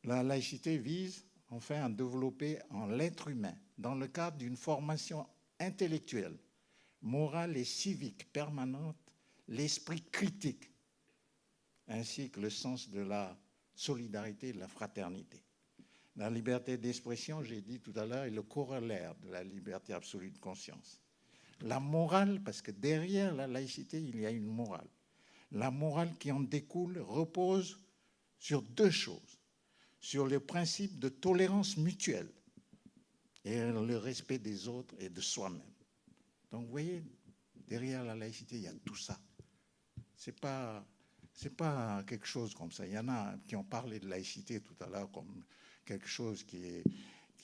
La laïcité vise, enfin à développer en l'être humain, dans le cadre d'une formation intellectuelle, morale et civique permanente, l'esprit critique, ainsi que le sens de la solidarité et de la fraternité. La liberté d'expression, j'ai dit tout à l'heure, est le corollaire de la liberté absolue de conscience. La morale, parce que derrière la laïcité, il y a une morale. La morale qui en découle repose sur deux choses, sur le principe de tolérance mutuelle et le respect des autres et de soi-même. Donc vous voyez, derrière la laïcité, il y a tout ça. C'est pas quelque chose comme ça. Il y en a qui ont parlé de laïcité tout à l'heure comme quelque chose qui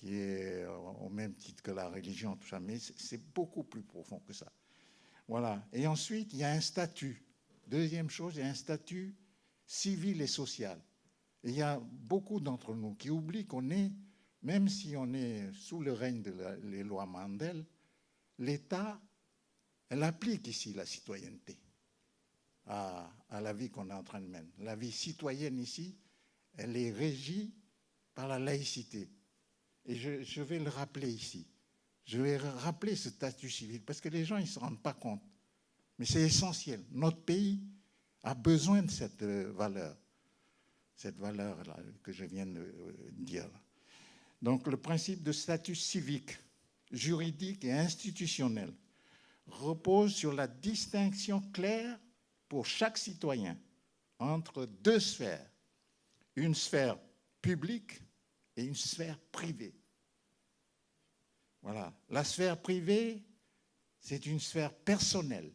est au même titre que la religion, tout ça, mais c'est beaucoup plus profond que ça. Voilà. Et ensuite, il y a un statut. Deuxième chose, il y a un statut civil et social. Et il y a beaucoup d'entre nous qui oublient qu'on est, même si on est sous le règne des lois Mandel, l'État, elle applique ici la citoyenneté à la vie qu'on est en train de mener. La vie citoyenne ici, elle est régie par la laïcité. Et je vais le rappeler ici. Je vais rappeler ce statut civil, parce que les gens ne se rendent pas compte. Mais c'est essentiel. Notre pays a besoin de cette valeur là, que je viens de dire. Donc le principe de statut civique, juridique et institutionnel repose sur la distinction claire pour chaque citoyen entre deux sphères, une sphère publique et une sphère privée. Voilà. La sphère privée, c'est une sphère personnelle,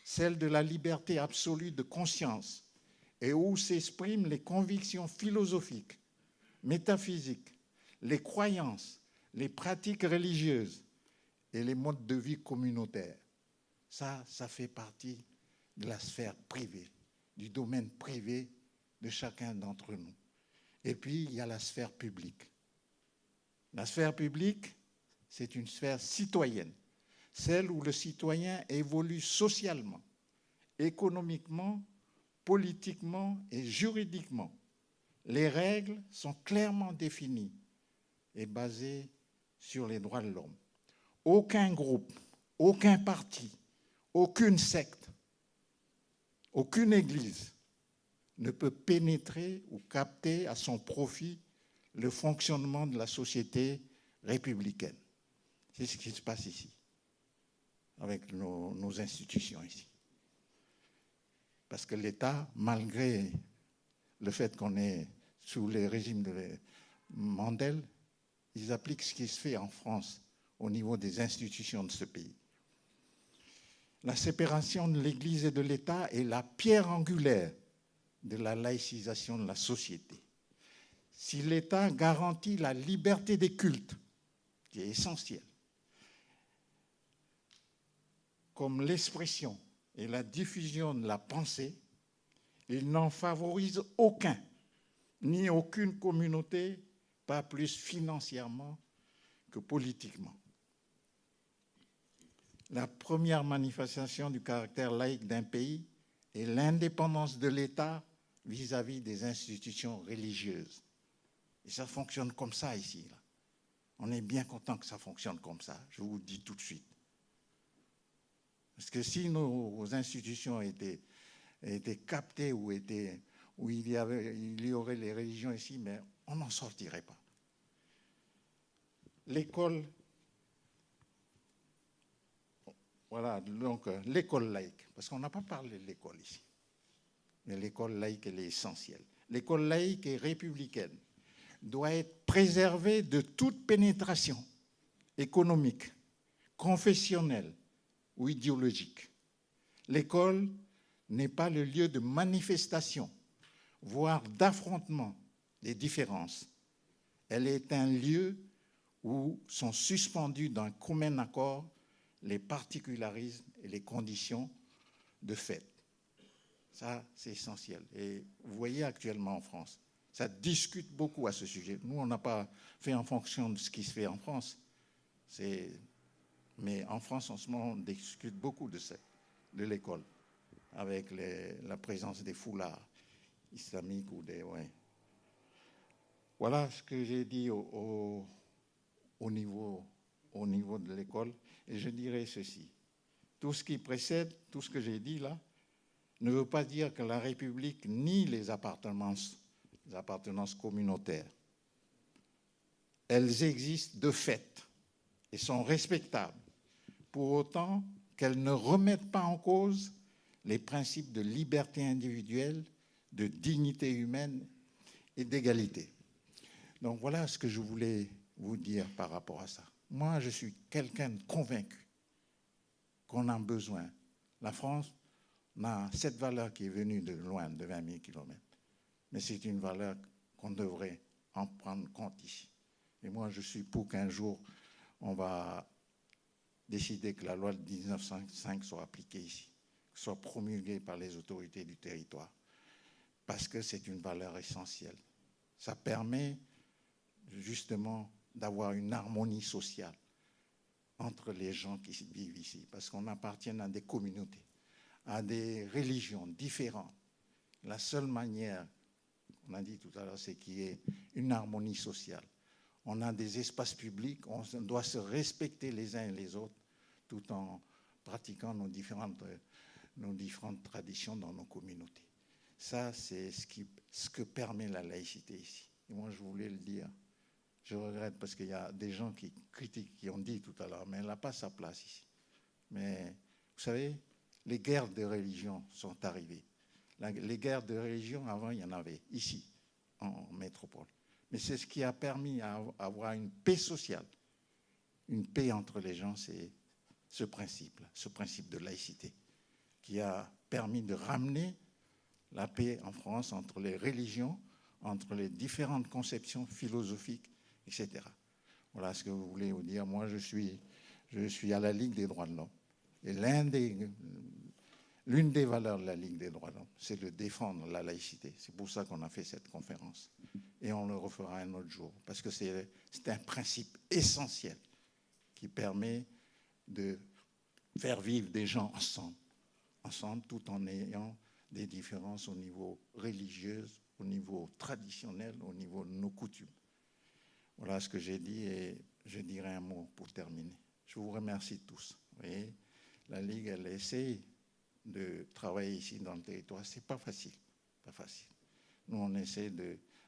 celle de la liberté absolue de conscience, et où s'expriment les convictions philosophiques, métaphysiques, les croyances, les pratiques religieuses et les modes de vie communautaires. Ça fait partie de la sphère privée, du domaine privé de chacun d'entre nous. Et puis, il y a la sphère publique. La sphère publique, c'est une sphère citoyenne, celle où le citoyen évolue socialement, économiquement, politiquement et juridiquement. Les règles sont clairement définies et basées sur les droits de l'homme. Aucun groupe, aucun parti, aucune secte, aucune église ne peut pénétrer ou capter à son profit le fonctionnement de la société républicaine. C'est ce qui se passe ici, avec nos institutions ici. Parce que l'État, malgré le fait qu'on est sous les régimes de Mandel, ils appliquent ce qui se fait en France au niveau des institutions de ce pays. La séparation de l'Église et de l'État est la pierre angulaire de la laïcisation de la société. Si l'État garantit la liberté des cultes, qui est essentielle, comme l'expression et la diffusion de la pensée, il n'en favorise aucun, ni aucune communauté, pas plus financièrement que politiquement. La première manifestation du caractère laïque d'un pays est l'indépendance de l'État vis-à-vis des institutions religieuses. Et ça fonctionne comme ça ici, là. On est bien content que ça fonctionne comme ça, je vous le dis tout de suite. Parce que si nos institutions étaient captées où il y aurait les religions ici, mais on n'en sortirait pas. L'école, voilà, donc l'école laïque, parce qu'on n'a pas parlé de l'école ici, mais l'école laïque, elle est essentielle. L'école laïque et républicaine doit être préservée de toute pénétration économique, confessionnelle ou idéologique. L'école n'est pas le lieu de manifestation, voire d'affrontement des différences. Elle est un lieu où sont suspendus d'un commun accord les particularismes et les conditions de fait. Ça, c'est essentiel. Et vous voyez actuellement en France, ça discute beaucoup à ce sujet. Nous, on n'a pas fait en fonction de ce qui se fait en France. Mais en France, en ce moment, on discute beaucoup de l'école, avec la présence des foulards islamiques ou des... Ouais. Voilà ce que j'ai dit au niveau de l'école. Et je dirais ceci. Tout ce qui précède, tout ce que j'ai dit là, ne veut pas dire que la République nie les appartenances communautaires. Elles existent de fait et sont respectables, pour autant qu'elles ne remettent pas en cause les principes de liberté individuelle, de dignité humaine et d'égalité. Donc voilà ce que je voulais vous dire par rapport à ça. Moi, je suis quelqu'un de convaincu qu'on a besoin. La France a cette valeur qui est venue de loin, de 20 000 kilomètres. Mais c'est une valeur qu'on devrait en prendre compte ici. Et moi, je suis pour qu'un jour, on va décider que la loi de 1905 soit appliquée ici, soit promulguée par les autorités du territoire, parce que c'est une valeur essentielle. Ça permet justement d'avoir une harmonie sociale entre les gens qui vivent ici, parce qu'on appartient à des communautés, à des religions différentes. La seule manière, on a dit tout à l'heure, c'est qu'il y ait une harmonie sociale. On a des espaces publics, on doit se respecter les uns et les autres, tout en pratiquant nos différentes traditions dans nos communautés. Ça, c'est ce que permet la laïcité ici. Et moi, je voulais le dire. Je regrette parce qu'il y a des gens qui critiquent, qui ont dit tout à l'heure, mais elle n'a pas sa place ici. Mais vous savez, les guerres de religion sont arrivées. Les guerres de religion, avant, il y en avait ici, en métropole. Mais c'est ce qui a permis d'avoir une paix sociale. Une paix entre les gens, c'est ce principe de laïcité, qui a permis de ramener la paix en France entre les religions, entre les différentes conceptions philosophiques, etc. Voilà ce que vous voulez vous dire. Moi, je suis à la Ligue des droits de l'homme. Et l'une des valeurs de la Ligue des droits de l'homme, c'est de défendre la laïcité. C'est pour ça qu'on a fait cette conférence. Et on le refera un autre jour, parce que c'est un principe essentiel qui permet de faire vivre des gens ensemble tout en ayant des différences au niveau religieux, au niveau traditionnel, au niveau de nos coutumes. Voilà ce que j'ai dit et je dirai un mot pour terminer. Je vous remercie tous. Vous voyez, la Ligue, elle essaie de travailler ici dans le territoire. C'est pas facile, pas facile. Nous, on essaie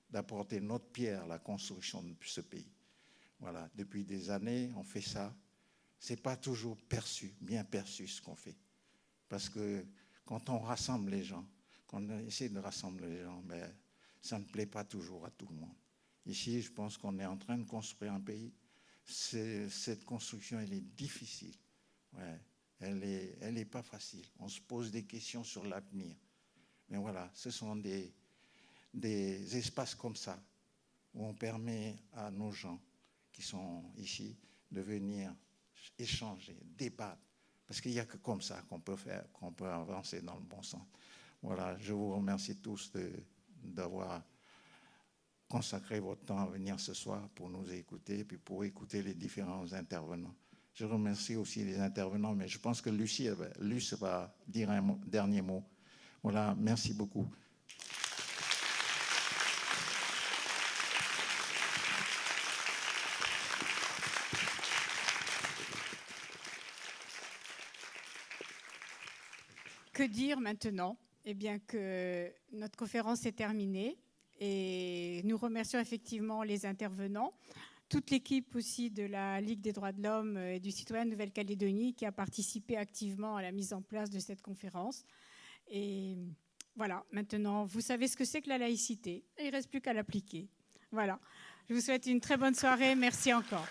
d'apporter notre pierre à la construction de ce pays. Voilà, depuis des années, on fait ça. C'est pas toujours bien perçu ce qu'on fait. Parce que quand on rassemble les gens, quand on essaie de rassembler les gens, ben, ça ne plaît pas toujours à tout le monde. Ici, je pense qu'on est en train de construire un pays. Cette construction, elle est difficile. Ouais, elle est pas facile. On se pose des questions sur l'avenir. Mais voilà, ce sont des espaces comme ça où on permet à nos gens qui sont ici de venir échanger, débattre. Parce qu'il n'y a que comme ça qu'on peut avancer dans le bon sens. Voilà, je vous remercie tous d'avoir consacré votre temps à venir ce soir pour nous écouter et puis pour écouter les différents intervenants. Je remercie aussi les intervenants, mais je pense que Luce va dire un dernier mot. Voilà, merci beaucoup. Que dire maintenant? Eh bien que notre conférence est terminée et nous remercions effectivement les intervenants, toute l'équipe aussi de la Ligue des droits de l'homme et du citoyen de Nouvelle-Calédonie qui a participé activement à la mise en place de cette conférence. Et voilà, maintenant, vous savez ce que c'est que la laïcité et il ne reste plus qu'à l'appliquer. Voilà, je vous souhaite une très bonne soirée. Merci encore.